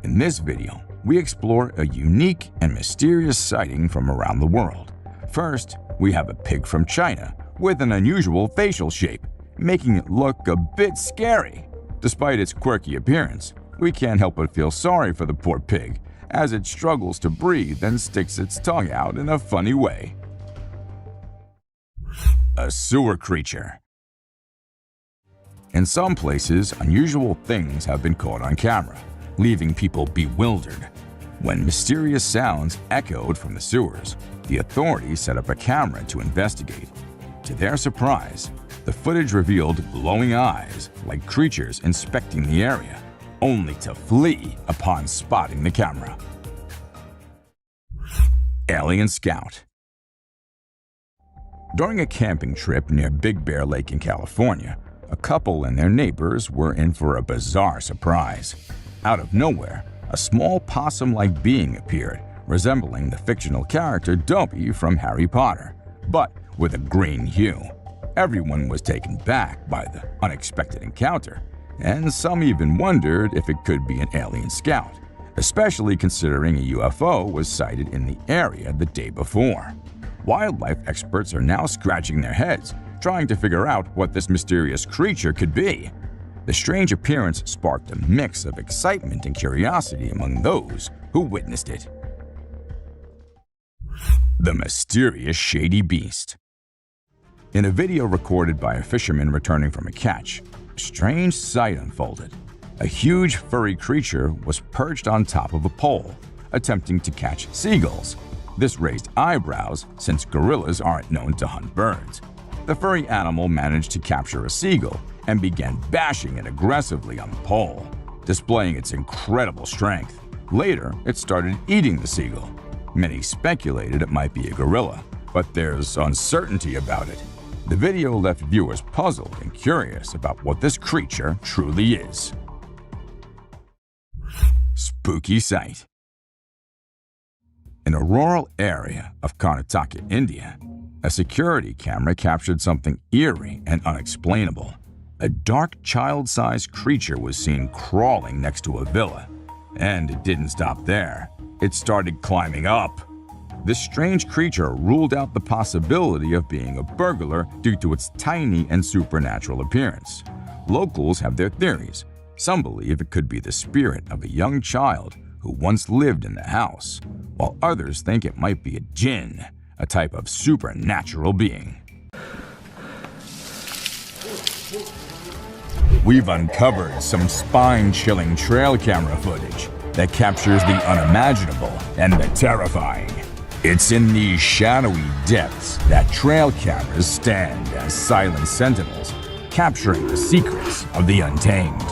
In this video, we explore a unique and mysterious sighting from around the world. First, we have a pig from China with an unusual facial shape, making it look a bit scary. Despite its quirky appearance, we can't help but feel sorry for the poor pig as it struggles to breathe and sticks its tongue out in a funny way. A sewer creature. In some places, unusual things have been caught on camera, leaving people bewildered. When mysterious sounds echoed from the sewers, the authorities set up a camera to investigate. To their surprise, the footage revealed glowing eyes like creatures inspecting the area, only to flee upon spotting the camera. Alien Scout. During a camping trip near Big Bear Lake in California, a couple and their neighbors were in for a bizarre surprise. Out of nowhere, a small possum-like being appeared, resembling the fictional character Dobby from Harry Potter, but with a green hue. Everyone was taken back by the unexpected encounter, and some even wondered if it could be an alien scout, especially considering a UFO was sighted in the area the day before. Wildlife experts are now scratching their heads, trying to figure out what this mysterious creature could be. The strange appearance sparked a mix of excitement and curiosity among those who witnessed it. The mysterious shady beast. In a video recorded by a fisherman returning from a catch, a strange sight unfolded. A huge furry creature was perched on top of a pole, attempting to catch seagulls. This raised eyebrows since gorillas aren't known to hunt birds. The furry animal managed to capture a seagull and began bashing it aggressively on the pole, displaying its incredible strength. Later, it started eating the seagull. Many speculated it might be a gorilla, but there's uncertainty about it. The video left viewers puzzled and curious about what this creature truly is. Spooky sight. In a rural area of Karnataka, India, a security camera captured something eerie and unexplainable. A dark child-sized creature was seen crawling next to a villa. And it didn't stop there. It started climbing up. This strange creature ruled out the possibility of being a burglar due to its tiny and supernatural appearance. Locals have their theories. Some believe it could be the spirit of a young child who once lived in the house, while others think it might be a jinn, a type of supernatural being. We've uncovered some spine-chilling trail camera footage that captures the unimaginable and the terrifying. It's in these shadowy depths that trail cameras stand as silent sentinels, capturing the secrets of the untamed.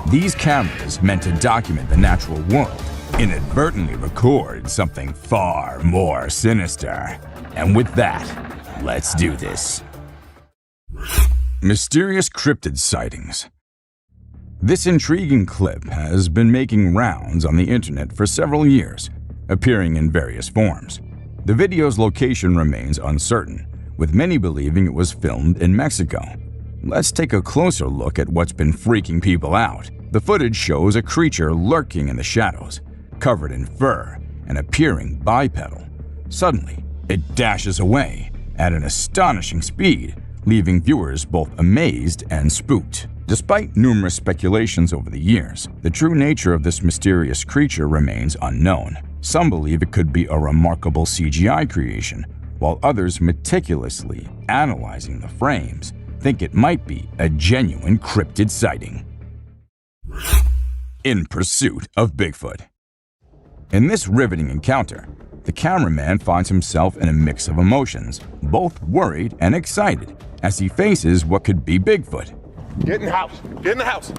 These cameras, meant to document the natural world, inadvertently record something far more sinister. And with that, let's do this. Mysterious cryptid sightings. This intriguing clip has been making rounds on the internet for several years, appearing in various forms. The video's location remains uncertain, with many believing it was filmed in Mexico. Let's take a closer look at what's been freaking people out. The footage shows a creature lurking in the shadows, covered in fur and appearing bipedal. Suddenly, it dashes away at an astonishing speed, leaving viewers both amazed and spooked. Despite numerous speculations over the years, the true nature of this mysterious creature remains unknown. Some believe it could be a remarkable CGI creation, while others, meticulously analyzing the frames, think it might be a genuine cryptid sighting. In pursuit of Bigfoot. In this riveting encounter, the cameraman finds himself in a mix of emotions, both worried and excited, as he faces what could be Bigfoot. Get in the house. Get in the house.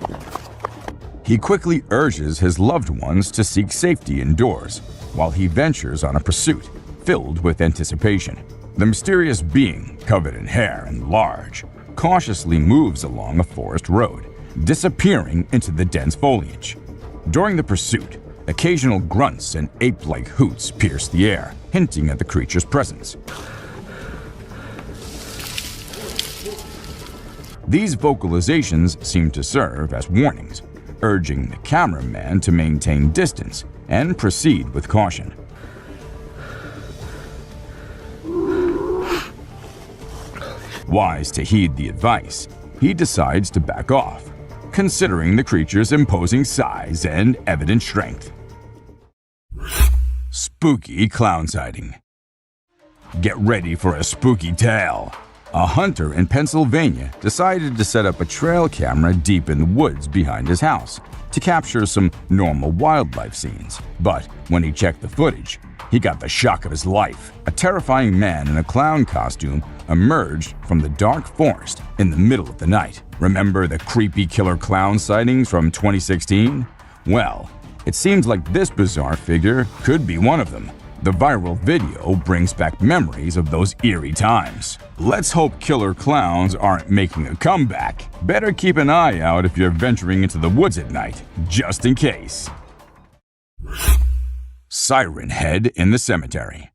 He quickly urges his loved ones to seek safety indoors, while he ventures on a pursuit filled with anticipation. The mysterious being, covered in hair and large, cautiously moves along a forest road, disappearing into the dense foliage. During the pursuit, occasional grunts and ape-like hoots pierce the air, hinting at the creature's presence. These vocalizations seem to serve as warnings, urging the cameraman to maintain distance and proceed with caution. Wise to heed the advice, he decides to back off, considering the creature's imposing size and evident strength. Spooky clown sighting. Get ready for a spooky tale. A hunter in Pennsylvania decided to set up a trail camera deep in the woods behind his house to capture some normal wildlife scenes. But when he checked the footage, he got the shock of his life. A terrifying man in a clown costume emerged from the dark forest in the middle of the night. Remember the creepy killer clown sightings from 2016? Well, it seems like this bizarre figure could be one of them. The viral video brings back memories of those eerie times. Let's hope killer clowns aren't making a comeback. Better keep an eye out if you're venturing into the woods at night, just in case. Siren Head in the cemetery.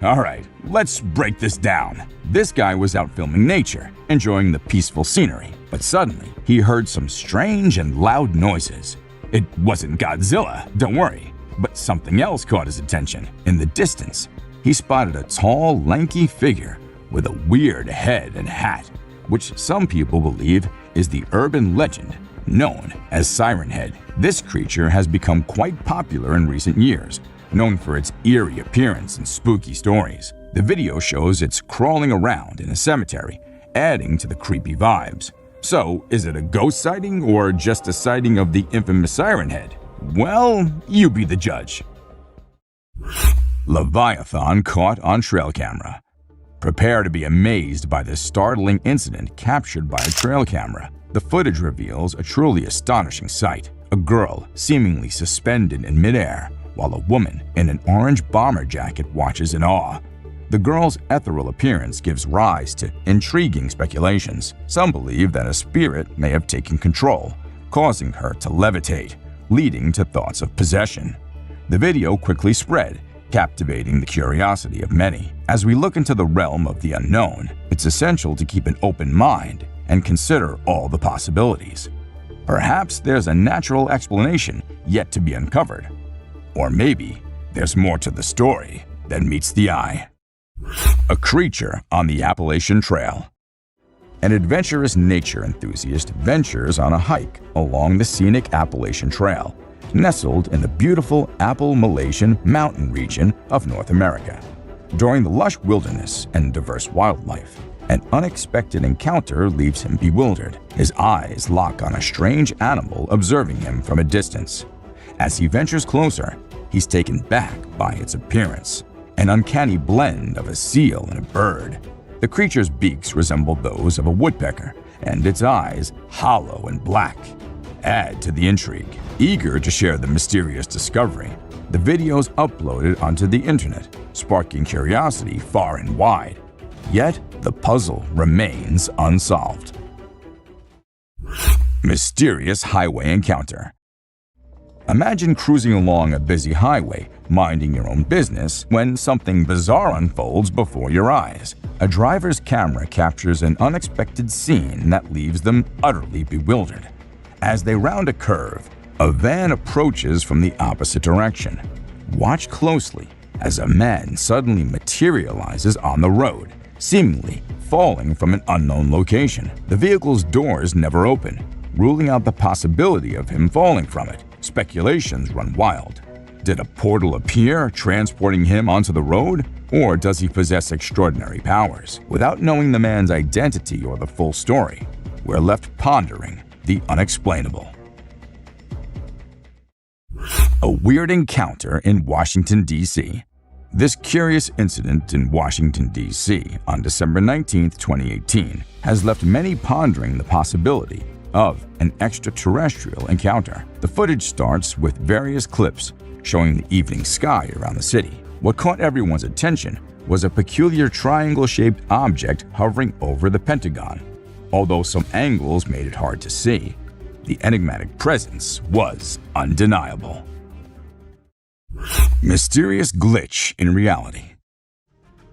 Alright, let's break this down. This guy was out filming nature, enjoying the peaceful scenery, but suddenly he heard some strange and loud noises. It wasn't Godzilla, don't worry, but something else caught his attention. In the distance, he spotted a tall, lanky figure with a weird head and hat, which some people believe is the urban legend known as Siren Head. This creature has become quite popular in recent years, known for its eerie appearance and spooky stories. The video shows it's crawling around in a cemetery, adding to the creepy vibes. So, is it a ghost sighting or just a sighting of the infamous Siren Head? Well, you be the judge. Leviathan caught on trail camera. Prepare to be amazed by this startling incident captured by a trail camera. The footage reveals a truly astonishing sight. A girl seemingly suspended in midair, while a woman in an orange bomber jacket watches in awe. The girl's ethereal appearance gives rise to intriguing speculations. Some believe that a spirit may have taken control, causing her to levitate, leading to thoughts of possession. The video quickly spread, captivating the curiosity of many. As we look into the realm of the unknown, it's essential to keep an open mind and consider all the possibilities. Perhaps there's a natural explanation yet to be uncovered. Or maybe there's more to the story than meets the eye. A creature on the Appalachian Trail. An adventurous nature enthusiast ventures on a hike along the scenic Appalachian Trail, nestled in the beautiful Appalachian mountain region of North America. During the lush wilderness and diverse wildlife, an unexpected encounter leaves him bewildered. His eyes lock on a strange animal observing him from a distance. As he ventures closer, he's taken back by its appearance, an uncanny blend of a seal and a bird. The creature's beaks resemble those of a woodpecker, and its eyes, hollow and black, add to the intrigue. Eager to share the mysterious discovery, the video's uploaded onto the internet, sparking curiosity far and wide. Yet, the puzzle remains unsolved. Mysterious highway encounter. Imagine cruising along a busy highway, minding your own business, when something bizarre unfolds before your eyes. A driver's camera captures an unexpected scene that leaves them utterly bewildered. As they round a curve, a van approaches from the opposite direction. Watch closely as a man suddenly materializes on the road, seemingly falling from an unknown location. The vehicle's doors never open, ruling out the possibility of him falling from it. Speculations run wild. Did a portal appear, transporting him onto the road? Or does he possess extraordinary powers? Without knowing the man's identity or the full story, we're left pondering the unexplainable. A weird encounter in Washington, D.C. This curious incident in Washington, D.C. on December 19, 2018 has left many pondering the possibility of an extraterrestrial encounter. The footage starts with various clips showing the evening sky around the city. What caught everyone's attention was a peculiar triangle-shaped object hovering over the Pentagon. Although some angles made it hard to see, the enigmatic presence was undeniable. Mysterious glitch in reality.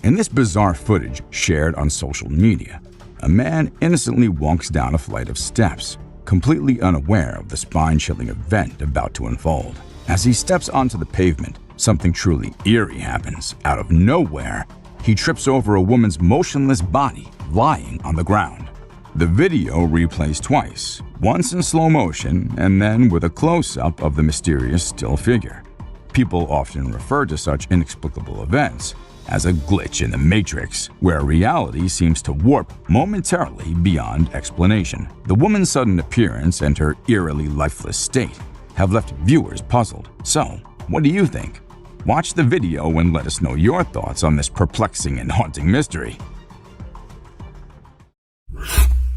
In this bizarre footage shared on social media, a man innocently walks down a flight of steps, completely unaware of the spine-chilling event about to unfold. As he steps onto the pavement, something truly eerie happens. Out of nowhere, he trips over a woman's motionless body lying on the ground. The video replays twice, once in slow motion and then with a close-up of the mysterious still figure. People often refer to such inexplicable events as a glitch in the matrix, where reality seems to warp momentarily beyond explanation. The woman's sudden appearance and her eerily lifeless state have left viewers puzzled. So, what do you think? Watch the video and let us know your thoughts on this perplexing and haunting mystery.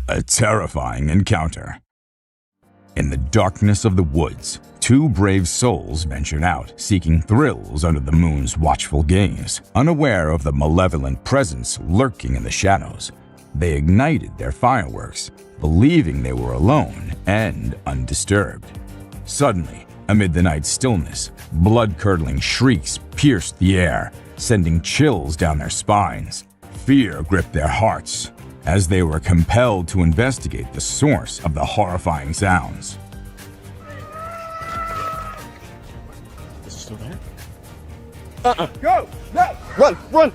A terrifying encounter. In the darkness of the woods, two brave souls ventured out, seeking thrills under the moon's watchful gaze. Unaware of the malevolent presence lurking in the shadows, they ignited their fireworks, believing they were alone and undisturbed. Suddenly, amid the night's stillness, blood-curdling shrieks pierced the air, sending chills down their spines. Fear gripped their hearts as they were compelled to investigate the source of the horrifying sounds. Is it still there? Go! No! Run! Run!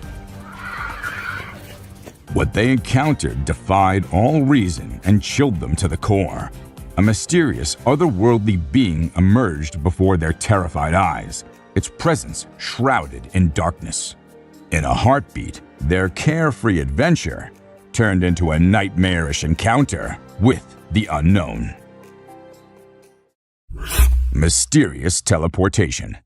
What they encountered defied all reason and chilled them to the core. A mysterious, otherworldly being emerged before their terrified eyes, its presence shrouded in darkness. In a heartbeat, their carefree adventure turned into a nightmarish encounter with the unknown. Mysterious teleportation.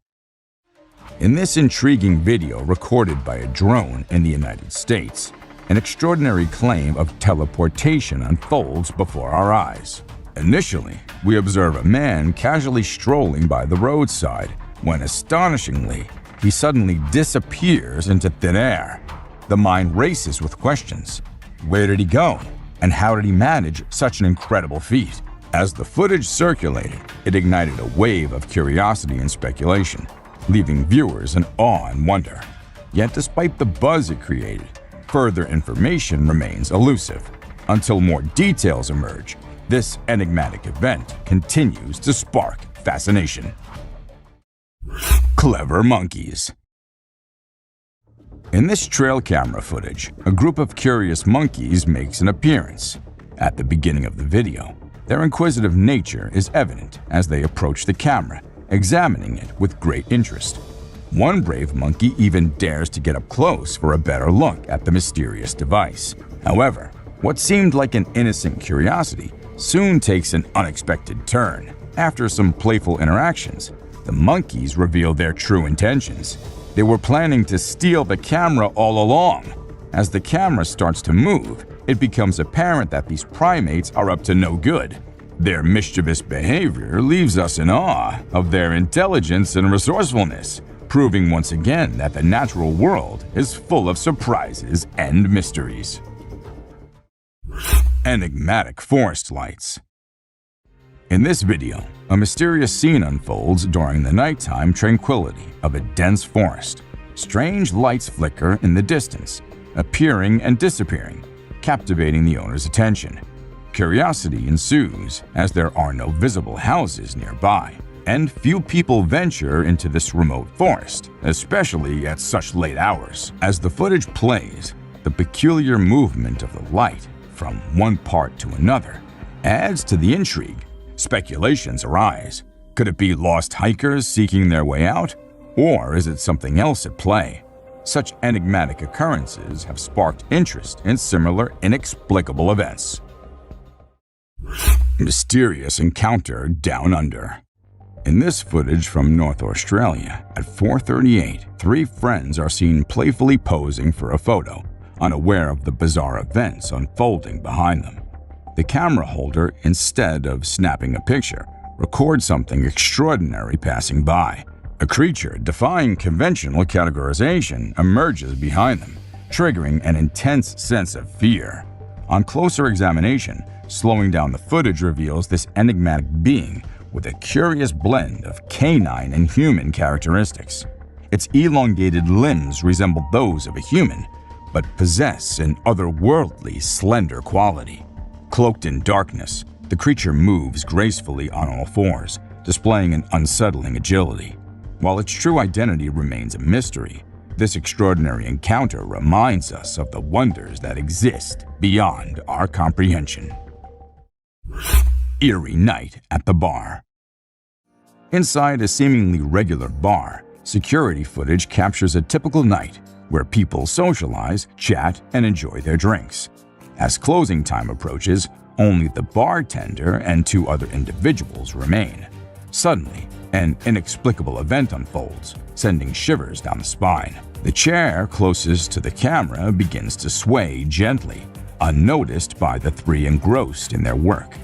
In this intriguing video recorded by a drone in the United States, an extraordinary claim of teleportation unfolds before our eyes. Initially, we observe a man casually strolling by the roadside when, astonishingly, he suddenly disappears into thin air. The mind races with questions. Where did he go? And how did he manage such an incredible feat? As the footage circulated, it ignited a wave of curiosity and speculation, leaving viewers in awe and wonder. Yet despite the buzz it created, further information remains elusive. Until more details emerge, this enigmatic event continues to spark fascination. Clever monkeys. In this trail camera footage, a group of curious monkeys makes an appearance. At the beginning of the video, their inquisitive nature is evident as they approach the camera, examining it with great interest. One brave monkey even dares to get up close for a better look at the mysterious device. However, what seemed like an innocent curiosity soon takes an unexpected turn. After some playful interactions, the monkeys reveal their true intentions. They were planning to steal the camera all along. As the camera starts to move, it becomes apparent that these primates are up to no good. Their mischievous behavior leaves us in awe of their intelligence and resourcefulness, proving once again that the natural world is full of surprises and mysteries. Enigmatic forest lights. In this video, a mysterious scene unfolds during the nighttime tranquility of a dense forest. Strange lights flicker in the distance, appearing and disappearing, captivating the owner's attention. Curiosity ensues as there are no visible houses nearby, and few people venture into this remote forest, especially at such late hours. As the footage plays, the peculiar movement of the light from one part to another adds to the intrigue. Speculations arise. Could it be lost hikers seeking their way out? Or is it something else at play? Such enigmatic occurrences have sparked interest in similar inexplicable events. Mysterious encounter down under. In this footage from North Australia, at 4:38, three friends are seen playfully posing for a photo, unaware of the bizarre events unfolding behind them. The camera holder, instead of snapping a picture, records something extraordinary passing by. A creature defying conventional categorization emerges behind them, triggering an intense sense of fear. On closer examination, slowing down the footage reveals this enigmatic being with a curious blend of canine and human characteristics. Its elongated limbs resemble those of a human, but possess an otherworldly, slender quality. Cloaked in darkness, the creature moves gracefully on all fours, displaying an unsettling agility. While its true identity remains a mystery, this extraordinary encounter reminds us of the wonders that exist beyond our comprehension. Eerie night at the bar. Inside a seemingly regular bar, security footage captures a typical night where people socialize, chat, and enjoy their drinks. As closing time approaches, only the bartender and two other individuals remain. Suddenly, an inexplicable event unfolds, sending shivers down the spine. The chair closest to the camera begins to sway gently, unnoticed by the three engrossed in their work.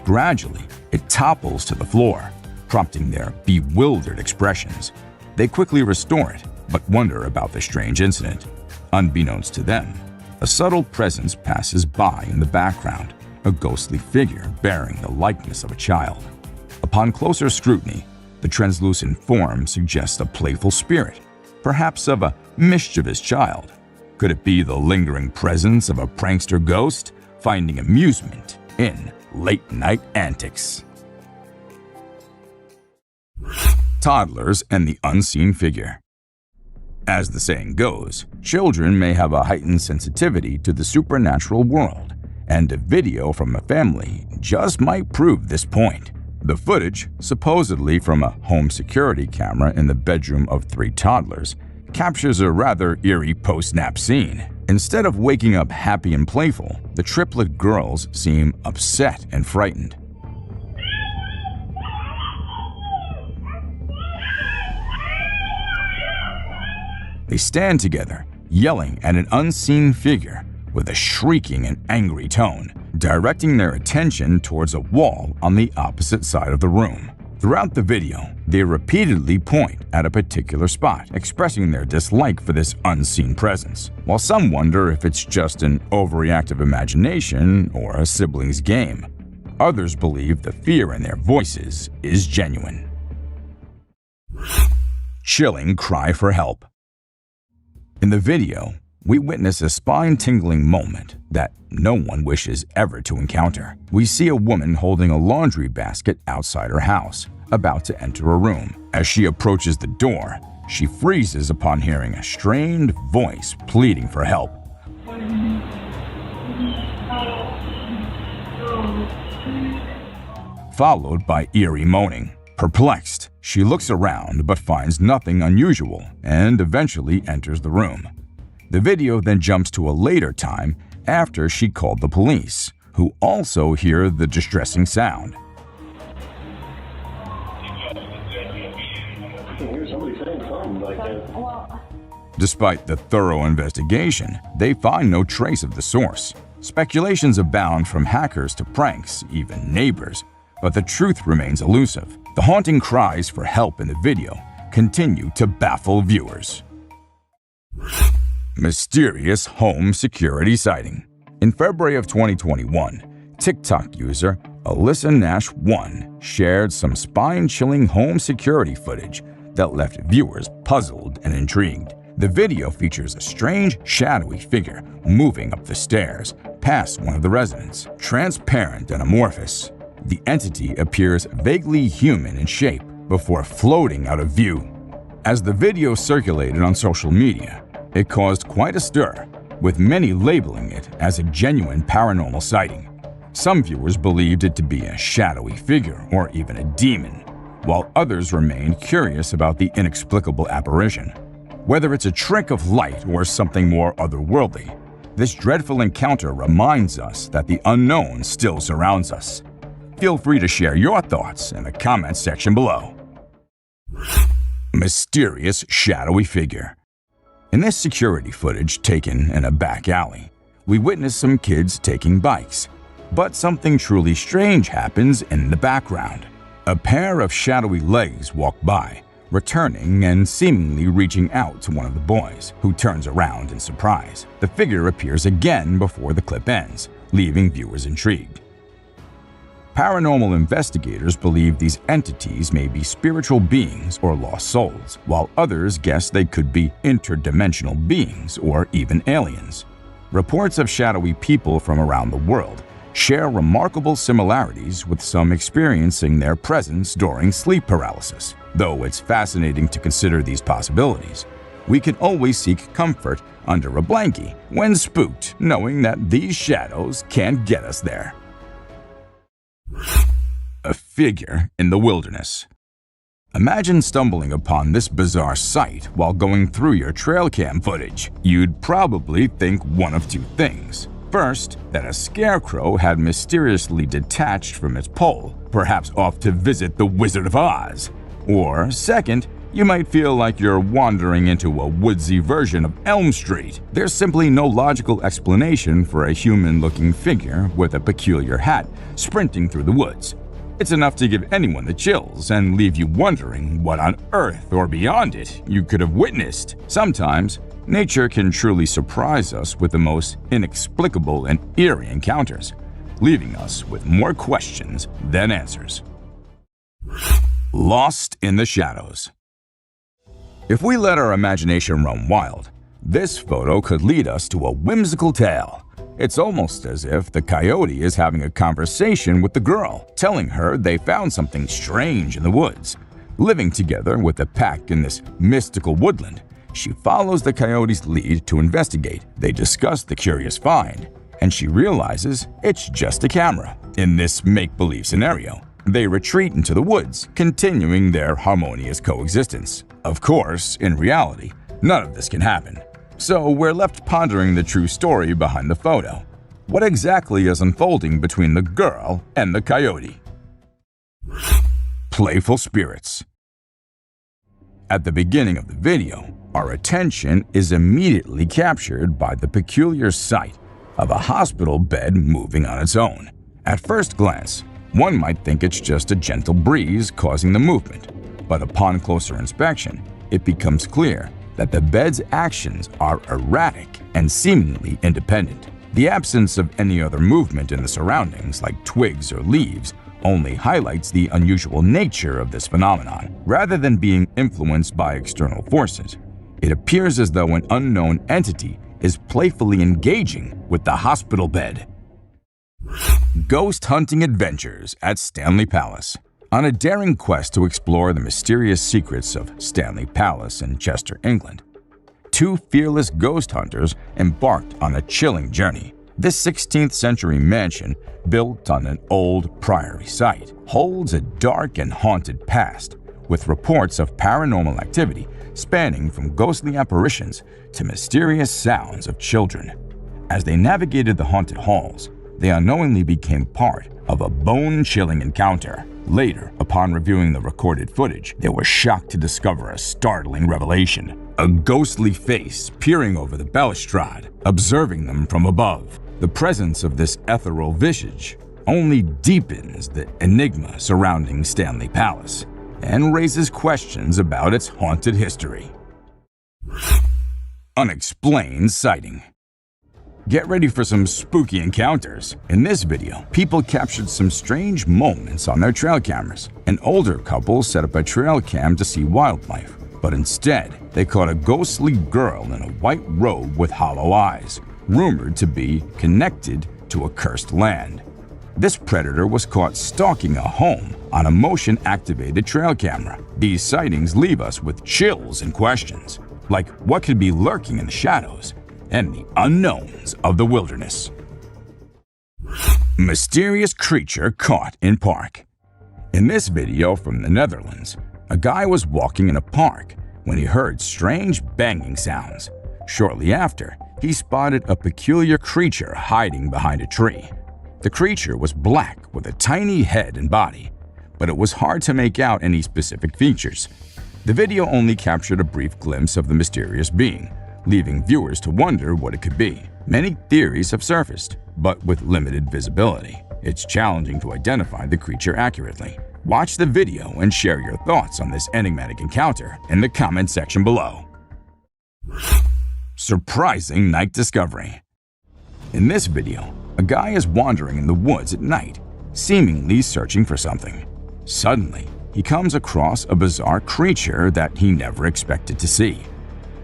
Gradually, it topples to the floor, prompting their bewildered expressions. They quickly restore it, but wonder about the strange incident. Unbeknownst to them, a subtle presence passes by in the background, a ghostly figure bearing the likeness of a child. Upon closer scrutiny, the translucent form suggests a playful spirit, perhaps of a mischievous child. Could it be the lingering presence of a prankster ghost finding amusement in late-night antics? Toddlers and the unseen figure. As the saying goes, children may have a heightened sensitivity to the supernatural world, and a video from a family just might prove this point. The footage, supposedly from a home security camera in the bedroom of three toddlers, captures a rather eerie post-nap scene. Instead of waking up happy and playful, the triplet girls seem upset and frightened. They stand together, yelling at an unseen figure with a shrieking and angry tone, directing their attention towards a wall on the opposite side of the room. Throughout the video, they repeatedly point at a particular spot, expressing their dislike for this unseen presence. While some wonder if it's just an overreactive imagination or a sibling's game, others believe the fear in their voices is genuine. Chilling cry for help. In the video, we witness a spine-tingling moment that no one wishes ever to encounter. We see a woman holding a laundry basket outside her house, about to enter a room. As she approaches the door, she freezes upon hearing a strained voice pleading for help. Followed by eerie moaning. Perplexed, she looks around but finds nothing unusual and eventually enters the room. The video then jumps to a later time after she called the police, who also hear the distressing sound. Despite the thorough investigation, they find no trace of the source. Speculations abound from hackers to pranks, even neighbors, but the truth remains elusive. The haunting cries for help in the video continue to baffle viewers. Mysterious home security sighting. In February of 2021, TikTok user Alyssa Nash 1 shared some spine-chilling home security footage that left viewers puzzled and intrigued. The video features a strange, shadowy figure moving up the stairs past one of the residents. Transparent and amorphous, the entity appears vaguely human in shape before floating out of view. As the video circulated on social media, it caused quite a stir, with many labeling it as a genuine paranormal sighting. Some viewers believed it to be a shadowy figure or even a demon, while others remained curious about the inexplicable apparition. Whether it's a trick of light or something more otherworldly, this dreadful encounter reminds us that the unknown still surrounds us. Feel free to share your thoughts in the comments section below. Mysterious shadowy figure. In this security footage taken in a back alley, we witness some kids taking bikes. But something truly strange happens in the background. A pair of shadowy legs walk by, returning and seemingly reaching out to one of the boys, who turns around in surprise. The figure appears again before the clip ends, leaving viewers intrigued. Paranormal investigators believe these entities may be spiritual beings or lost souls, while others guess they could be interdimensional beings or even aliens. Reports of shadowy people from around the world share remarkable similarities, with some experiencing their presence during sleep paralysis. Though it's fascinating to consider these possibilities, we can always seek comfort under a blankie when spooked, knowing that these shadows can't get us there. A figure in the wilderness. Imagine stumbling upon this bizarre sight while going through your trail cam footage. You'd probably think one of two things. First, that a scarecrow had mysteriously detached from its pole, perhaps off to visit the Wizard of Oz. Or second, you might feel like you're wandering into a woodsy version of Elm Street. There's simply no logical explanation for a human-looking figure with a peculiar hat sprinting through the woods. It's enough to give anyone the chills and leave you wondering what on earth or beyond it you could have witnessed. Sometimes, nature can truly surprise us with the most inexplicable and eerie encounters, leaving us with more questions than answers. Lost in the shadows. If we let our imagination run wild, this photo could lead us to a whimsical tale. It's almost as if the coyote is having a conversation with the girl, telling her they found something strange in the woods. Living together with the pack in this mystical woodland, she follows the coyote's lead to investigate. They discuss the curious find, and she realizes it's just a camera. In this make-believe scenario, they retreat into the woods, continuing their harmonious coexistence. Of course, in reality, none of this can happen. So we're left pondering the true story behind the photo. What exactly is unfolding between the girl and the coyote? Playful spirits. At the beginning of the video, our attention is immediately captured by the peculiar sight of a hospital bed moving on its own. At first glance, one might think it's just a gentle breeze causing the movement, but upon closer inspection, it becomes clear that the bed's actions are erratic and seemingly independent. The absence of any other movement in the surroundings, like twigs or leaves, only highlights the unusual nature of this phenomenon. Rather than being influenced by external forces, it appears as though an unknown entity is playfully engaging with the hospital bed. Ghost hunting adventures at Stanley Palace. On a daring quest to explore the mysterious secrets of Stanley Palace in Chester, England, two fearless ghost hunters embarked on a chilling journey. This 16th century mansion, built on an old priory site, holds a dark and haunted past, with reports of paranormal activity spanning from ghostly apparitions to mysterious sounds of children. As they navigated the haunted halls, they unknowingly became part of a bone-chilling encounter. Later, upon reviewing the recorded footage, they were shocked to discover a startling revelation. A ghostly face peering over the balustrade, observing them from above. The presence of this ethereal visage only deepens the enigma surrounding Stanley Palace and raises questions about its haunted history. Unexplained sighting. Get ready for some spooky encounters. In this video, people captured some strange moments on their trail cameras. An older couple set up a trail cam to see wildlife, but instead, they caught a ghostly girl in a white robe with hollow eyes, rumored to be connected to a cursed land. This predator was caught stalking a home on a motion-activated trail camera. These sightings leave us with chills and questions, like what could be lurking in the shadows and the unknowns of the wilderness. Mysterious creature caught in park. In this video from the Netherlands, a guy was walking in a park when he heard strange banging sounds. Shortly after, he spotted a peculiar creature hiding behind a tree. The creature was black with a tiny head and body, but it was hard to make out any specific features. The video only captured a brief glimpse of the mysterious being, leaving viewers to wonder what it could be. Many theories have surfaced, but with limited visibility. It's challenging to identify the creature accurately. Watch the video and share your thoughts on this enigmatic encounter in the comment section below. Surprising night discovery. In this video, a guy is wandering in the woods at night, seemingly searching for something. Suddenly, he comes across a bizarre creature that he never expected to see.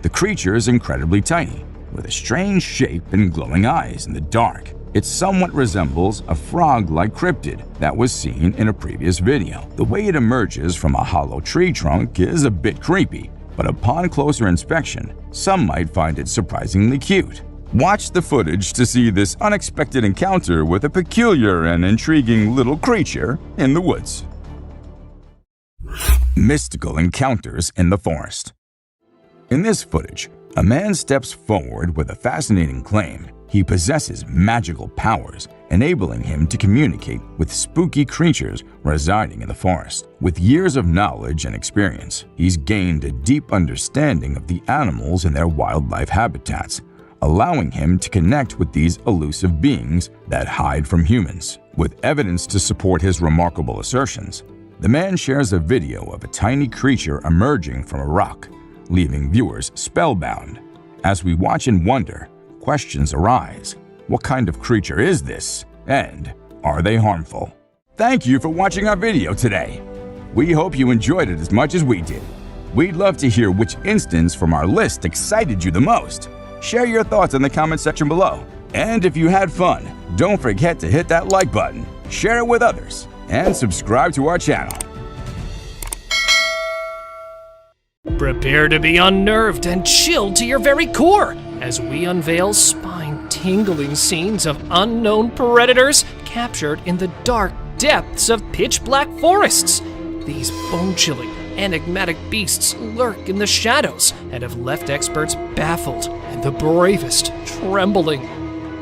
The creature is incredibly tiny, with a strange shape and glowing eyes in the dark. It somewhat resembles a frog-like cryptid that was seen in a previous video. The way it emerges from a hollow tree trunk is a bit creepy, but upon closer inspection, some might find it surprisingly cute. Watch the footage to see this unexpected encounter with a peculiar and intriguing little creature in the woods. Mystical encounters in the forest. In this footage, a man steps forward with a fascinating claim. He possesses magical powers, enabling him to communicate with spooky creatures residing in the forest. With years of knowledge and experience, he's gained a deep understanding of the animals and their wildlife habitats, allowing him to connect with these elusive beings that hide from humans. With evidence to support his remarkable assertions, the man shares a video of a tiny creature emerging from a rock, leaving viewers spellbound. As we watch and wonder, questions arise. What kind of creature is this? And are they harmful? Thank you for watching our video today. We hope you enjoyed it as much as we did. We'd love to hear which instance from our list excited you the most. Share your thoughts in the comment section below. And if you had fun, don't forget to hit that like button, share it with others, and subscribe to our channel. Prepare to be unnerved and chilled to your very core as we unveil spine-tingling scenes of unknown predators captured in the dark depths of pitch-black forests. These bone-chilling, enigmatic beasts lurk in the shadows and have left experts baffled and the bravest trembling.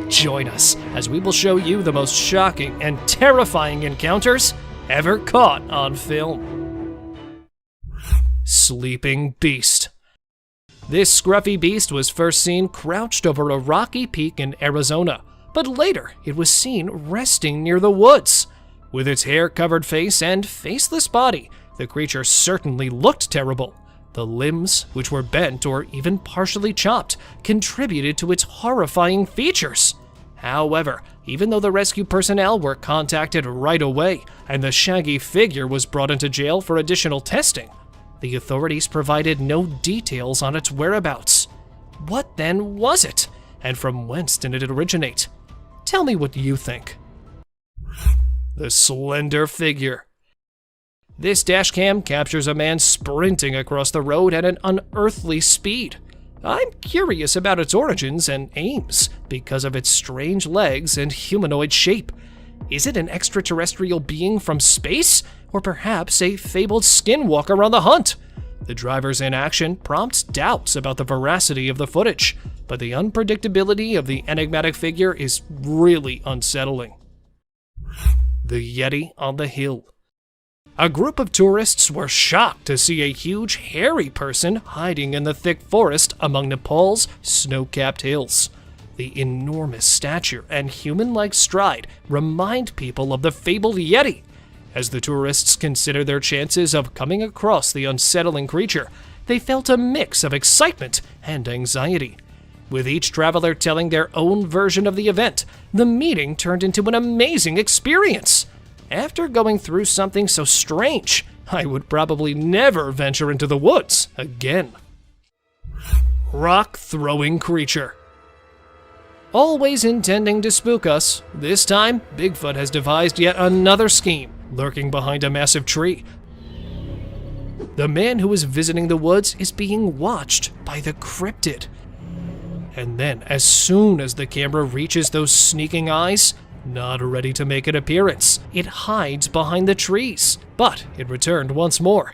Join us as we will show you the most shocking and terrifying encounters ever caught on film. Sleeping Beast. This scruffy beast was first seen crouched over a rocky peak in Arizona, but later it was seen resting near the woods. With its hair-covered face and faceless body, the creature certainly looked terrible. The limbs, which were bent or even partially chopped, contributed to its horrifying features. However, even though the rescue personnel were contacted right away and the shaggy figure was brought into jail for additional testing, the authorities provided no details on its whereabouts. What then was it? And from whence did it originate? Tell me what you think. The slender figure. This dashcam captures a man sprinting across the road at an unearthly speed. I'm curious about its origins and aims because of its strange legs and humanoid shape. Is it an extraterrestrial being from space, or perhaps a fabled skinwalker on the hunt? The driver's inaction prompts doubts about the veracity of the footage, but the unpredictability of the enigmatic figure is really unsettling. The Yeti on the Hill. A group of tourists were shocked to see a huge, hairy person hiding in the thick forest among Nepal's snow-capped hills. The enormous stature and human-like stride remind people of the fabled Yeti. As the tourists consider their chances of coming across the unsettling creature, they felt a mix of excitement and anxiety. With each traveler telling their own version of the event, the meeting turned into an amazing experience. After going through something so strange, I would probably never venture into the woods again. Rock-throwing creature. Always intending to spook us, this time Bigfoot has devised yet another scheme, lurking behind a massive tree. The man who is visiting the woods is being watched by the cryptid. And then, as soon as the camera reaches those sneaking eyes, not ready to make an appearance, it hides behind the trees. But it returned once more.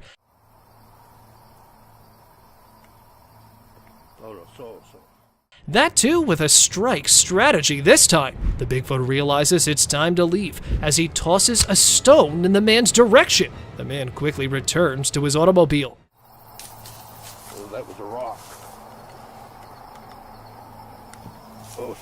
That too with a strike strategy this time. The Bigfoot realizes it's time to leave as he tosses a stone in the man's direction. The man quickly returns to his automobile. that was a rock. Oh,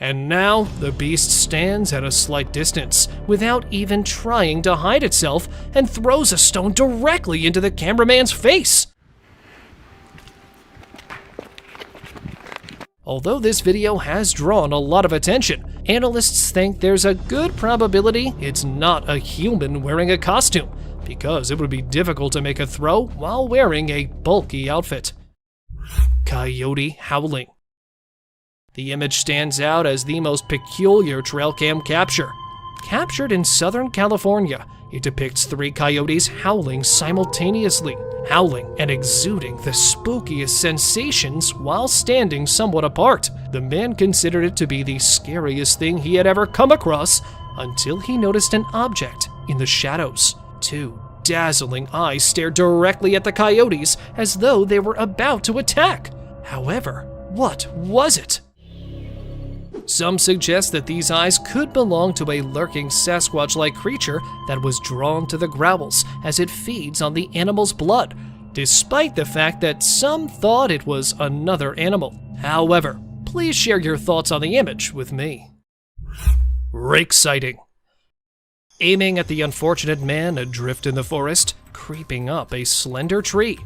And now, the beast stands at a slight distance, without even trying to hide itself, and throws a stone directly into the cameraman's face. Although this video has drawn a lot of attention, analysts think there's a good probability it's not a human wearing a costume, because it would be difficult to make a throw while wearing a bulky outfit. Coyote howling. The image stands out as the most peculiar trail cam capture. Captured in Southern California, it depicts 3 coyotes howling simultaneously, howling and exuding the spookiest sensations while standing somewhat apart. The man considered it to be the scariest thing he had ever come across until he noticed an object in the shadows. 2 dazzling eyes stared directly at the coyotes as though they were about to attack. However, what was it? Some suggest that these eyes could belong to a lurking Sasquatch-like creature that was drawn to the growls as it feeds on the animal's blood, despite the fact that some thought it was another animal. However, please share your thoughts on the image with me. Rake sighting. Aiming at the unfortunate man adrift in the forest, creeping up a slender tree.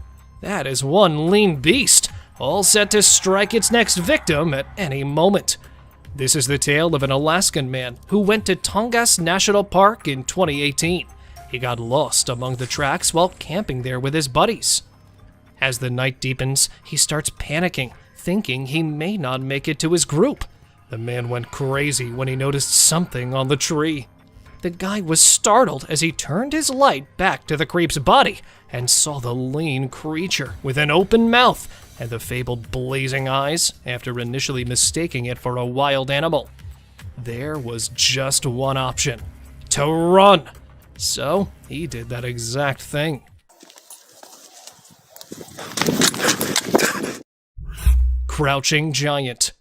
That is one lean beast, all set to strike its next victim at any moment. This is the tale of an Alaskan man who went to Tongass National Park in 2018. He got lost among the tracks while camping there with his buddies. As the night deepens, he starts panicking, thinking he may not make it to his group. The man went crazy when he noticed something on the tree. The guy was startled as he turned his light back to the creep's body and saw the lean creature with an open mouth and the fabled blazing eyes after initially mistaking it for a wild animal. There was just one option: to run. So he did that exact thing. Crouching giant.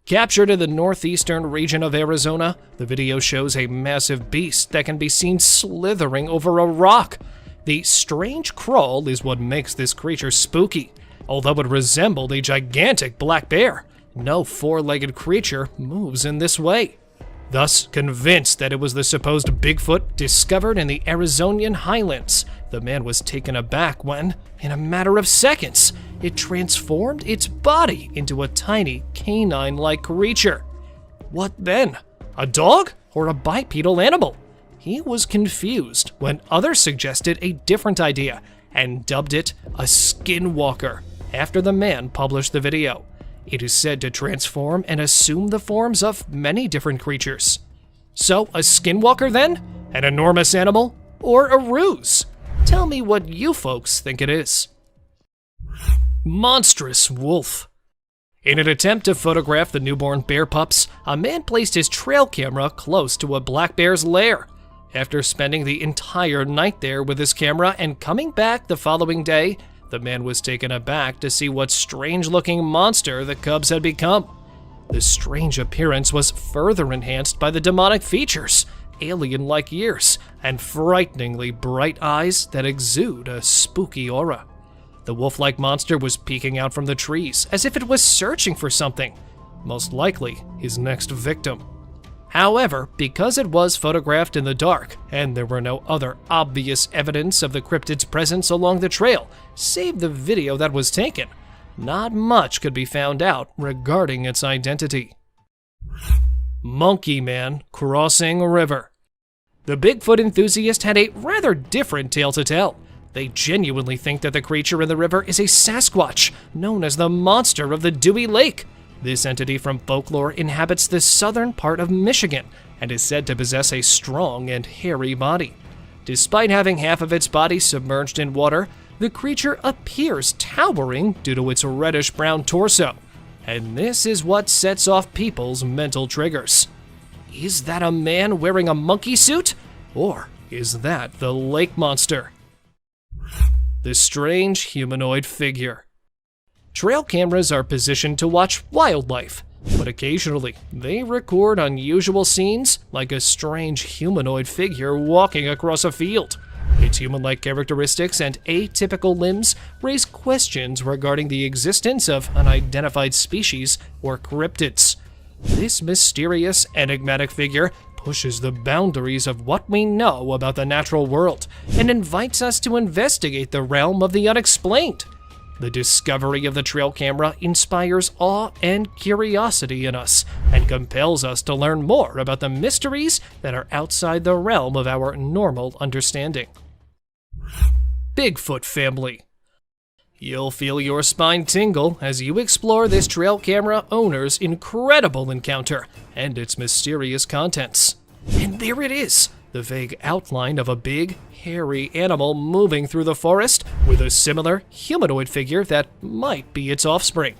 Captured in the northeastern region of Arizona, the video shows a massive beast that can be seen slithering over a rock. The strange crawl is what makes this creature spooky. Although it resembled a gigantic black bear, no 4-legged creature moves in this way. Thus, convinced that it was the supposed Bigfoot discovered in the Arizonian highlands, the man was taken aback when, in a matter of seconds, it transformed its body into a tiny canine-like creature. What then? A dog or a bipedal animal? He was confused when others suggested a different idea and dubbed it a skinwalker after the man published the video. It is said to transform and assume the forms of many different creatures. So, a skinwalker then? An enormous animal? Or a ruse? Tell me what you folks think it is. Monstrous wolf. In an attempt to photograph the newborn bear pups, a man placed his trail camera close to a black bear's lair. After spending the entire night there with his camera and coming back the following day, the man was taken aback to see what strange-looking monster the cubs had become. The strange appearance was further enhanced by the demonic features, alien-like ears, and frighteningly bright eyes that exude a spooky aura. The wolf-like monster was peeking out from the trees as if it was searching for something, most likely his next victim. However, because it was photographed in the dark, and there were no other obvious evidence of the cryptid's presence along the trail, save the video that was taken, not much could be found out regarding its identity. Monkey Man crossing a river. The Bigfoot enthusiast had a rather different tale to tell. They genuinely think that the creature in the river is a Sasquatch, known as the Monster of the Dewey Lake. This entity from folklore inhabits the southern part of Michigan and is said to possess a strong and hairy body. Despite having half of its body submerged in water, the creature appears towering due to its reddish-brown torso. And this is what sets off people's mental triggers. Is that a man wearing a monkey suit? Or is that the lake monster? The strange humanoid figure. Trail cameras are positioned to watch wildlife, but occasionally they record unusual scenes like a strange humanoid figure walking across a field. It Its human-like characteristics and atypical limbs raise questions regarding the existence of unidentified species or cryptids. This mysterious, enigmatic figure pushes the boundaries of what we know about the natural world and invites us to investigate the realm of the unexplained. The discovery of the trail camera inspires awe and curiosity in us and compels us to learn more about the mysteries that are outside the realm of our normal understanding. Bigfoot family. You'll feel your spine tingle as you explore this trail camera owner's incredible encounter and its mysterious contents. And there it is, the vague outline of a big, hairy animal moving through the forest with a similar humanoid figure that might be its offspring.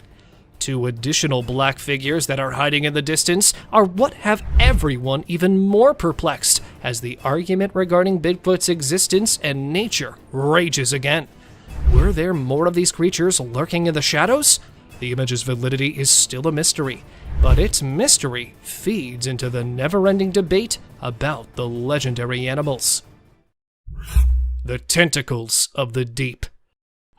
Two additional black figures that are hiding in the distance are what have everyone even more perplexed as the argument regarding Bigfoot's existence and nature rages again. Were there more of these creatures lurking in the shadows? The image's validity is still a mystery, but its mystery feeds into the never-ending debate about the legendary animals. The tentacles of the deep.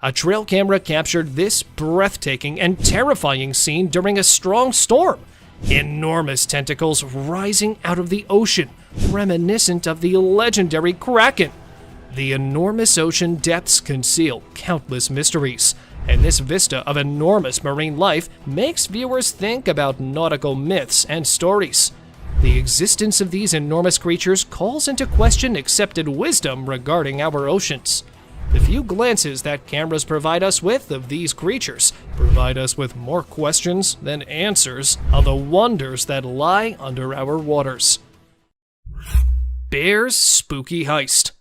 A trail camera captured this breathtaking and terrifying scene during a strong storm. Enormous tentacles rising out of the ocean, reminiscent of the legendary Kraken. The enormous ocean depths conceal countless mysteries, and this vista of enormous marine life makes viewers think about nautical myths and stories. The existence of these enormous creatures calls into question accepted wisdom regarding our oceans. The few glances that cameras provide us with of these creatures provide us with more questions than answers of the wonders that lie under our waters. Bear's spooky heist.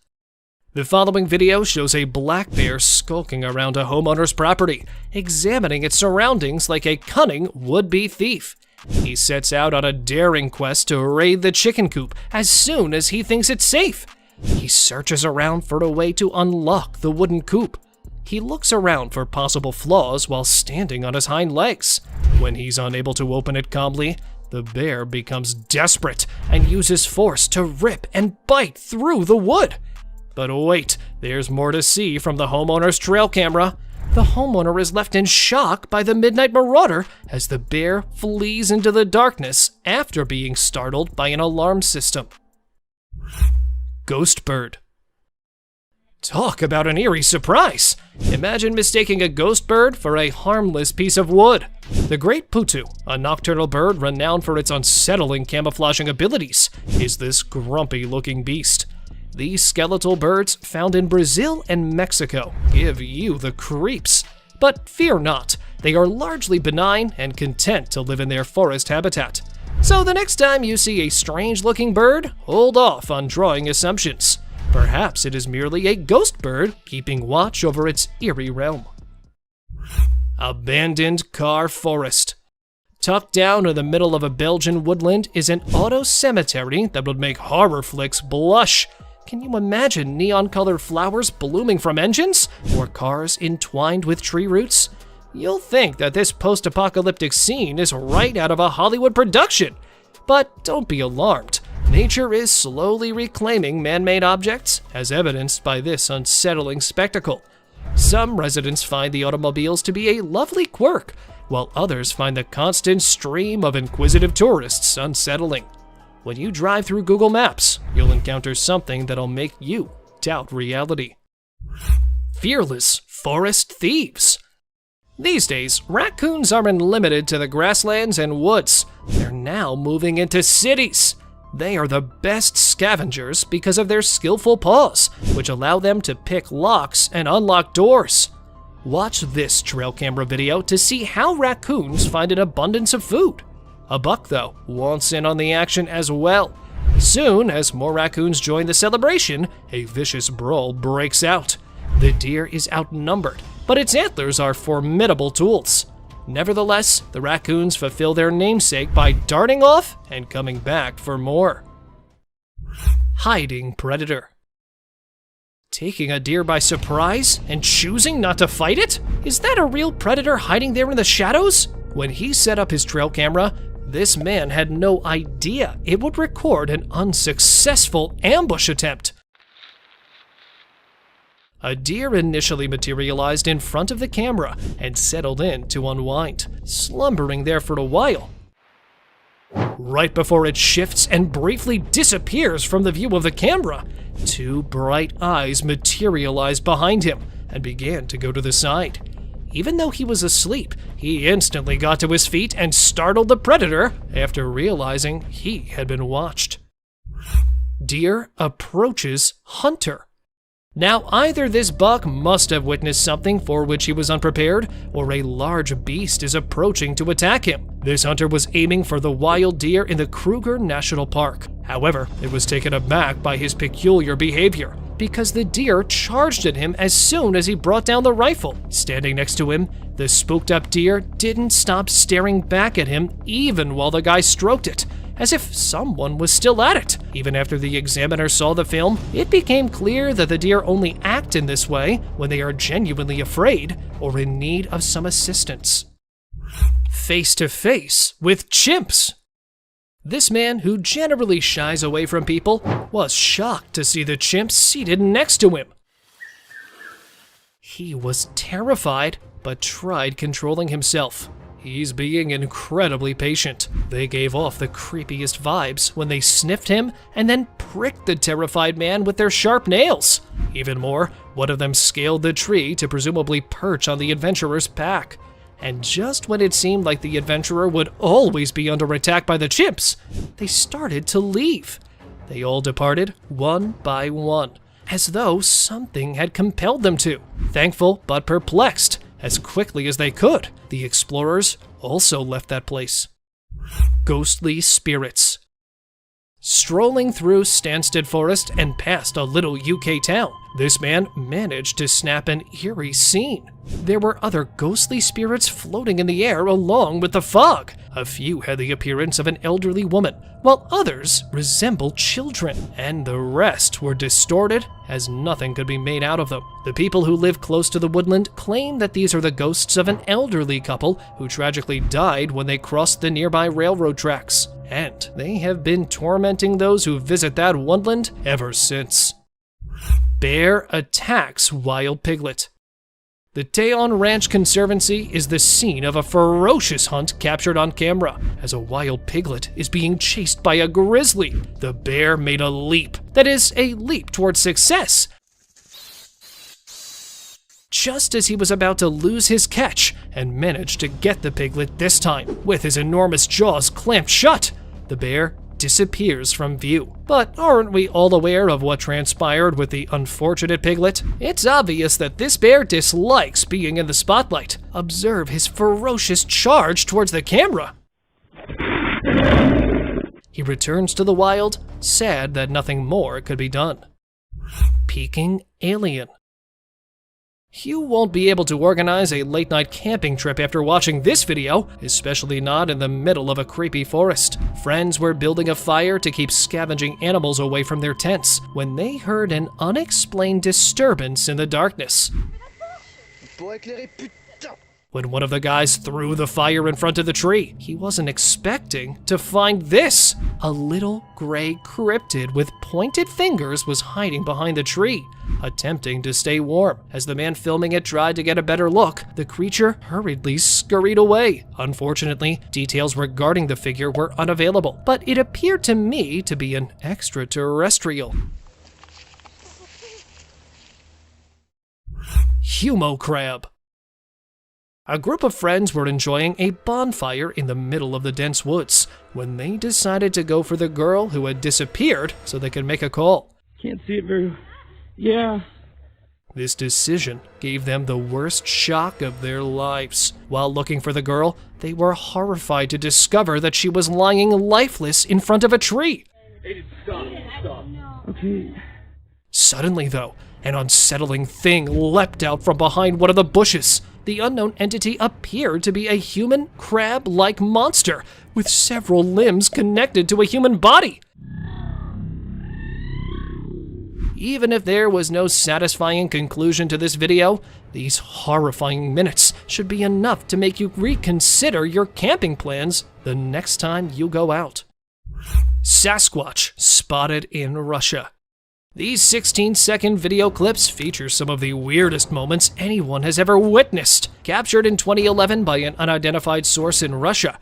The following video shows a black bear skulking around a homeowner's property, examining its surroundings like a cunning would-be thief. He sets out on a daring quest to raid the chicken coop as soon as he thinks it's safe. He searches around for a way to unlock the wooden coop. He looks around for possible flaws while standing on his hind legs. When he's unable to open it calmly, the bear becomes desperate and uses force to rip and bite through the wood. But wait, there's more to see from the homeowner's trail camera. The homeowner is left in shock by the midnight marauder as the bear flees into the darkness after being startled by an alarm system. Ghost bird. Talk about an eerie surprise! Imagine mistaking a ghost bird for a harmless piece of wood. The great putu, a nocturnal bird renowned for its unsettling camouflaging abilities, is this grumpy-looking beast. These skeletal birds, found in Brazil and Mexico, give you the creeps. But fear not, they are largely benign and content to live in their forest habitat. So the next time you see a strange-looking bird, hold off on drawing assumptions. Perhaps it is merely a ghost bird keeping watch over its eerie realm. Abandoned car forest. Tucked down in the middle of a Belgian woodland is an auto cemetery that would make horror flicks blush. Can you imagine neon-colored flowers blooming from engines, or cars entwined with tree roots? You'll think that this post-apocalyptic scene is right out of a Hollywood production. But don't be alarmed. Nature is slowly reclaiming man-made objects, as evidenced by this unsettling spectacle. Some residents find the automobiles to be a lovely quirk, while others find the constant stream of inquisitive tourists unsettling. When you drive through Google Maps, you'll encounter something that'll make you doubt reality. Fearless forest thieves. These days, raccoons aren't limited to the grasslands and woods. They're now moving into cities. They are the best scavengers because of their skillful paws, which allow them to pick locks and unlock doors. Watch this trail camera video to see how raccoons find an abundance of food. A buck, though, wants in on the action as well. Soon, as more raccoons join the celebration, a vicious brawl breaks out. The deer is outnumbered, but its antlers are formidable tools. Nevertheless, the raccoons fulfill their namesake by darting off and coming back for more. Hiding predator. Taking a deer by surprise and choosing not to fight it? Is that a real predator hiding there in the shadows? When he set up his trail camera, this man had no idea it would record an unsuccessful ambush attempt. A deer initially materialized in front of the camera and settled in to unwind, slumbering there for a while. Right before it shifts and briefly disappears from the view of the camera, two bright eyes materialized behind him and began to go to the side. Even though he was asleep, he instantly got to his feet and startled the predator after realizing he had been watched. Deer approaches hunter. Now, either this buck must have witnessed something for which he was unprepared, or a large beast is approaching to attack him. This hunter was aiming for the wild deer in the Kruger National Park. However, it was taken aback by his peculiar behavior, because the deer charged at him as soon as he brought down the rifle. Standing next to him, the spooked up deer didn't stop staring back at him even while the guy stroked it, as if someone was still at it. Even after the examiner saw the film, it became clear that the deer only act in this way when they are genuinely afraid or in need of some assistance. Face to face with chimps. This man, who generally shies away from people, was shocked to see the chimp seated next to him. He was terrified, but tried controlling himself. He's being incredibly patient. They gave off the creepiest vibes when they sniffed him and then pricked the terrified man with their sharp nails. Even more, one of them scaled the tree to presumably perch on the adventurer's pack. And just when it seemed like the adventurer would always be under attack by the chimps, they started to leave. They all departed one by one, as though something had compelled them to. Thankful but perplexed, as quickly as they could, the explorers also left that place. Ghostly spirits. Strolling through Stansted Forest and past a little UK town, this man managed to snap an eerie scene. There were other ghostly spirits floating in the air along with the fog. A few had the appearance of an elderly woman, while others resembled children, and the rest were distorted as nothing could be made out of them. The people who live close to the woodland claim that these are the ghosts of an elderly couple who tragically died when they crossed the nearby railroad tracks, and they have been tormenting those who visit that woodland ever since. Bear attacks wild piglet. The Teon Ranch Conservancy is the scene of a ferocious hunt captured on camera, as a wild piglet is being chased by a grizzly. The bear made a leap, that is, a leap towards success, just as he was about to lose his catch, and managed to get the piglet this time. With his enormous jaws clamped shut, the bear disappears from view. But aren't we all aware of what transpired with the unfortunate piglet? It's obvious that this bear dislikes being in the spotlight. Observe his ferocious charge towards the camera. He returns to the wild, sad that nothing more could be done. Peeking alien. You won't be able to organize a late-night camping trip after watching this video, especially not in the middle of a creepy forest. Friends were building a fire to keep scavenging animals away from their tents when they heard an unexplained disturbance in the darkness. When one of the guys threw the fire in front of the tree, he wasn't expecting to find this. A little gray cryptid with pointed fingers was hiding behind the tree, attempting to stay warm. As the man filming it tried to get a better look, the creature hurriedly scurried away. Unfortunately, details regarding the figure were unavailable, but it appeared to me to be an extraterrestrial. Humo crab. A group of friends were enjoying a bonfire in the middle of the dense woods when they decided to go for the girl who had disappeared so they could make a call. Can't see it very... Yeah. This decision gave them the worst shock of their lives. While looking for the girl, they were horrified to discover that she was lying lifeless in front of a tree. Stop. Okay. Suddenly, though, an unsettling thing leapt out from behind one of the bushes. The unknown entity appeared to be a human crab-like monster with several limbs connected to a human body. Even if there was no satisfying conclusion to this video, these horrifying minutes should be enough to make you reconsider your camping plans the next time you go out. Sasquatch spotted in Russia. These 16-second video clips feature some of the weirdest moments anyone has ever witnessed, captured in 2011 by an unidentified source in Russia.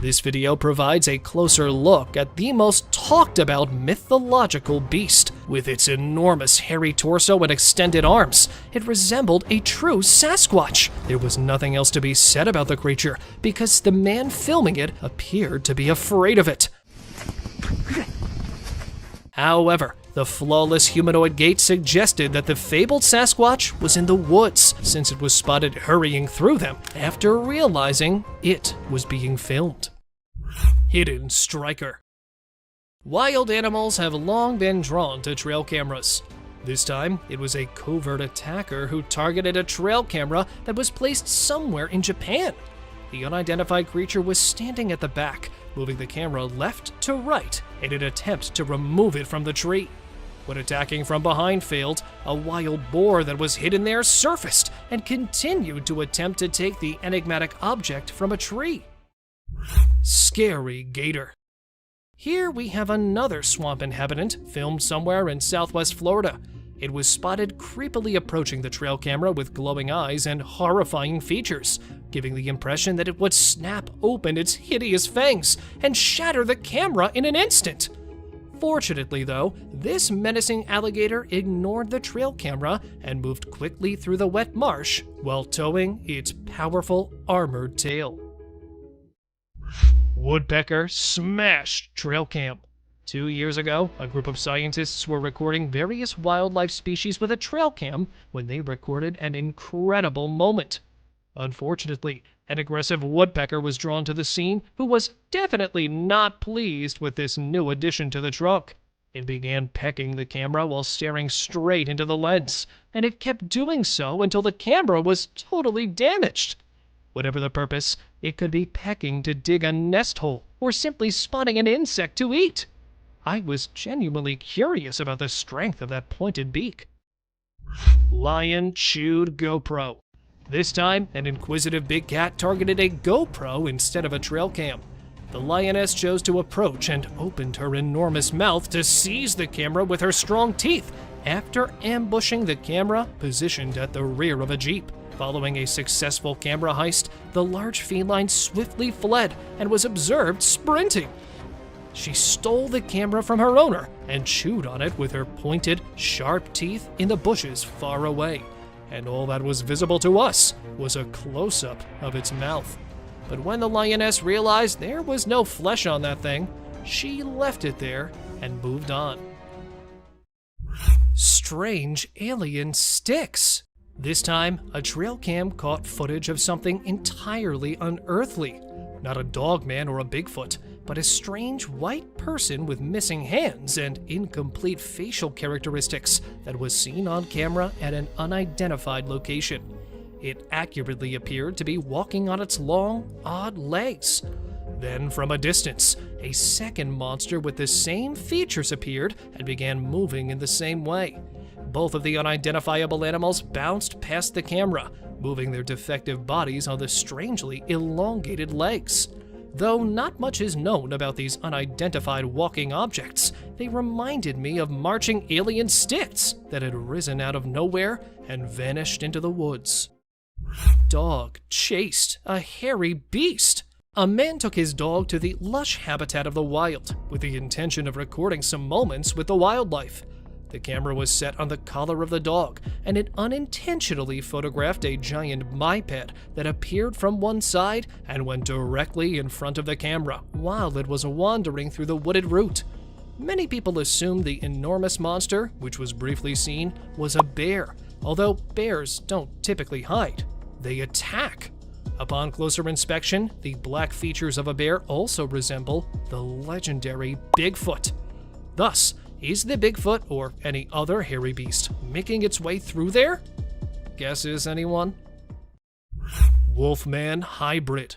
This video provides a closer look at the most talked about mythological beast. With its enormous hairy torso and extended arms, it resembled a true Sasquatch. There was nothing else to be said about the creature because the man filming it appeared to be afraid of it. However, the flawless humanoid gait suggested that the fabled Sasquatch was in the woods, since it was spotted hurrying through them after realizing it was being filmed. Hidden Striker. Wild animals have long been drawn to trail cameras. This time, it was a covert attacker who targeted a trail camera that was placed somewhere in Japan. The unidentified creature was standing at the back, moving the camera left to right in an attempt to remove it from the tree. When attacking from behind failed, a wild boar that was hidden there surfaced and continued to attempt to take the enigmatic object from a tree. Scary Gator. Here we have another swamp inhabitant filmed somewhere in southwest Florida. It was spotted creepily approaching the trail camera with glowing eyes and horrifying features, giving the impression that it would snap open its hideous fangs and shatter the camera in an instant. Fortunately, though, this menacing alligator ignored the trail camera and moved quickly through the wet marsh while towing its powerful armored tail. Woodpecker smashed trail cam. 2 years ago, a group of scientists were recording various wildlife species with a trail cam when they recorded an incredible moment. Unfortunately, an aggressive woodpecker was drawn to the scene who was definitely not pleased with this new addition to the trunk. It began pecking the camera while staring straight into the lens, and it kept doing so until the camera was totally damaged. Whatever the purpose, it could be pecking to dig a nest hole or simply spotting an insect to eat. I was genuinely curious about the strength of that pointed beak. Lion chewed GoPro. This time, an inquisitive big cat targeted a GoPro instead of a trail cam. The lioness chose to approach and opened her enormous mouth to seize the camera with her strong teeth after ambushing the camera positioned at the rear of a Jeep. Following a successful camera heist, the large feline swiftly fled and was observed sprinting. She stole the camera from her owner and chewed on it with her pointed, sharp teeth in the bushes far away. And all that was visible to us was a close-up of its mouth. But when the lioness realized there was no flesh on that thing, she left it there and moved on. Strange alien sticks. This time, a trail cam caught footage of something entirely unearthly. Not a dogman or a Bigfoot, but a strange white person with missing hands and incomplete facial characteristics that was seen on camera at an unidentified location. It accurately appeared to be walking on its long, odd legs. Then, from a distance, a second monster with the same features appeared and began moving in the same way. Both of the unidentifiable animals bounced past the camera, moving their defective bodies on the strangely elongated legs. Though not much is known about these unidentified walking objects, they reminded me of marching alien sticks that had risen out of nowhere and vanished into the woods. Dog chased a hairy beast. A man took his dog to the lush habitat of the wild with the intention of recording some moments with the wildlife. The camera was set on the collar of the dog, and it unintentionally photographed a giant biped that appeared from one side and went directly in front of the camera while it was wandering through the wooded route. Many people assumed the enormous monster, which was briefly seen, was a bear, although bears don't typically hide. They attack. Upon closer inspection, the black features of a bear also resemble the legendary Bigfoot. Thus, is the Bigfoot or any other hairy beast making its way through there? Guesses, anyone? Wolfman hybrid.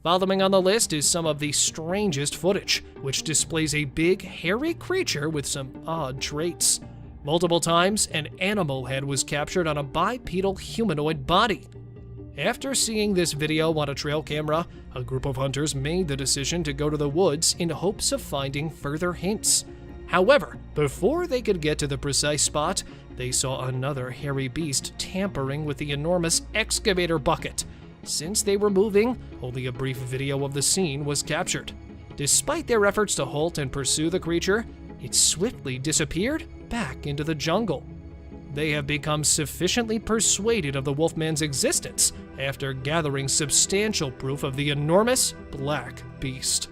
Following on the list is some of the strangest footage, which displays a big, hairy creature with some odd traits. Multiple times, an animal head was captured on a bipedal humanoid body. After seeing this video on a trail camera, a group of hunters made the decision to go to the woods in hopes of finding further hints. However, before they could get to the precise spot, they saw another hairy beast tampering with the enormous excavator bucket. Since they were moving, only a brief video of the scene was captured. Despite their efforts to halt and pursue the creature, it swiftly disappeared back into the jungle. They have become sufficiently persuaded of the Wolfman's existence after gathering substantial proof of the enormous black beast.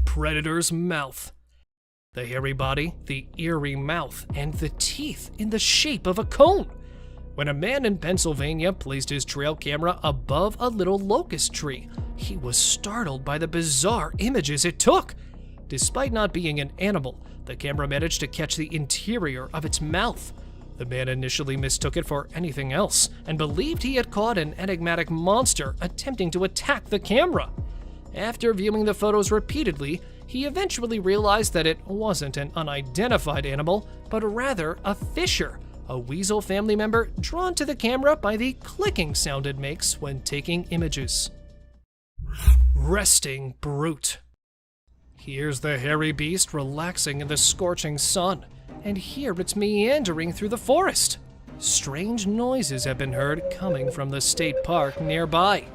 Predator's mouth. The hairy body, the eerie mouth, and the teeth in the shape of a cone. When a man in Pennsylvania placed his trail camera above a little locust tree, he was startled by the bizarre images it took. Despite not being an animal, the camera managed to catch the interior of its mouth. The man initially mistook it for anything else and believed he had caught an enigmatic monster attempting to attack the camera. After viewing the photos repeatedly, he eventually realized that it wasn't an unidentified animal, but rather a fisher, a weasel family member drawn to the camera by the clicking sound it makes when taking images. Resting brute. Here's the hairy beast relaxing in the scorching sun, and here it's meandering through the forest. Strange noises have been heard coming from the state park nearby.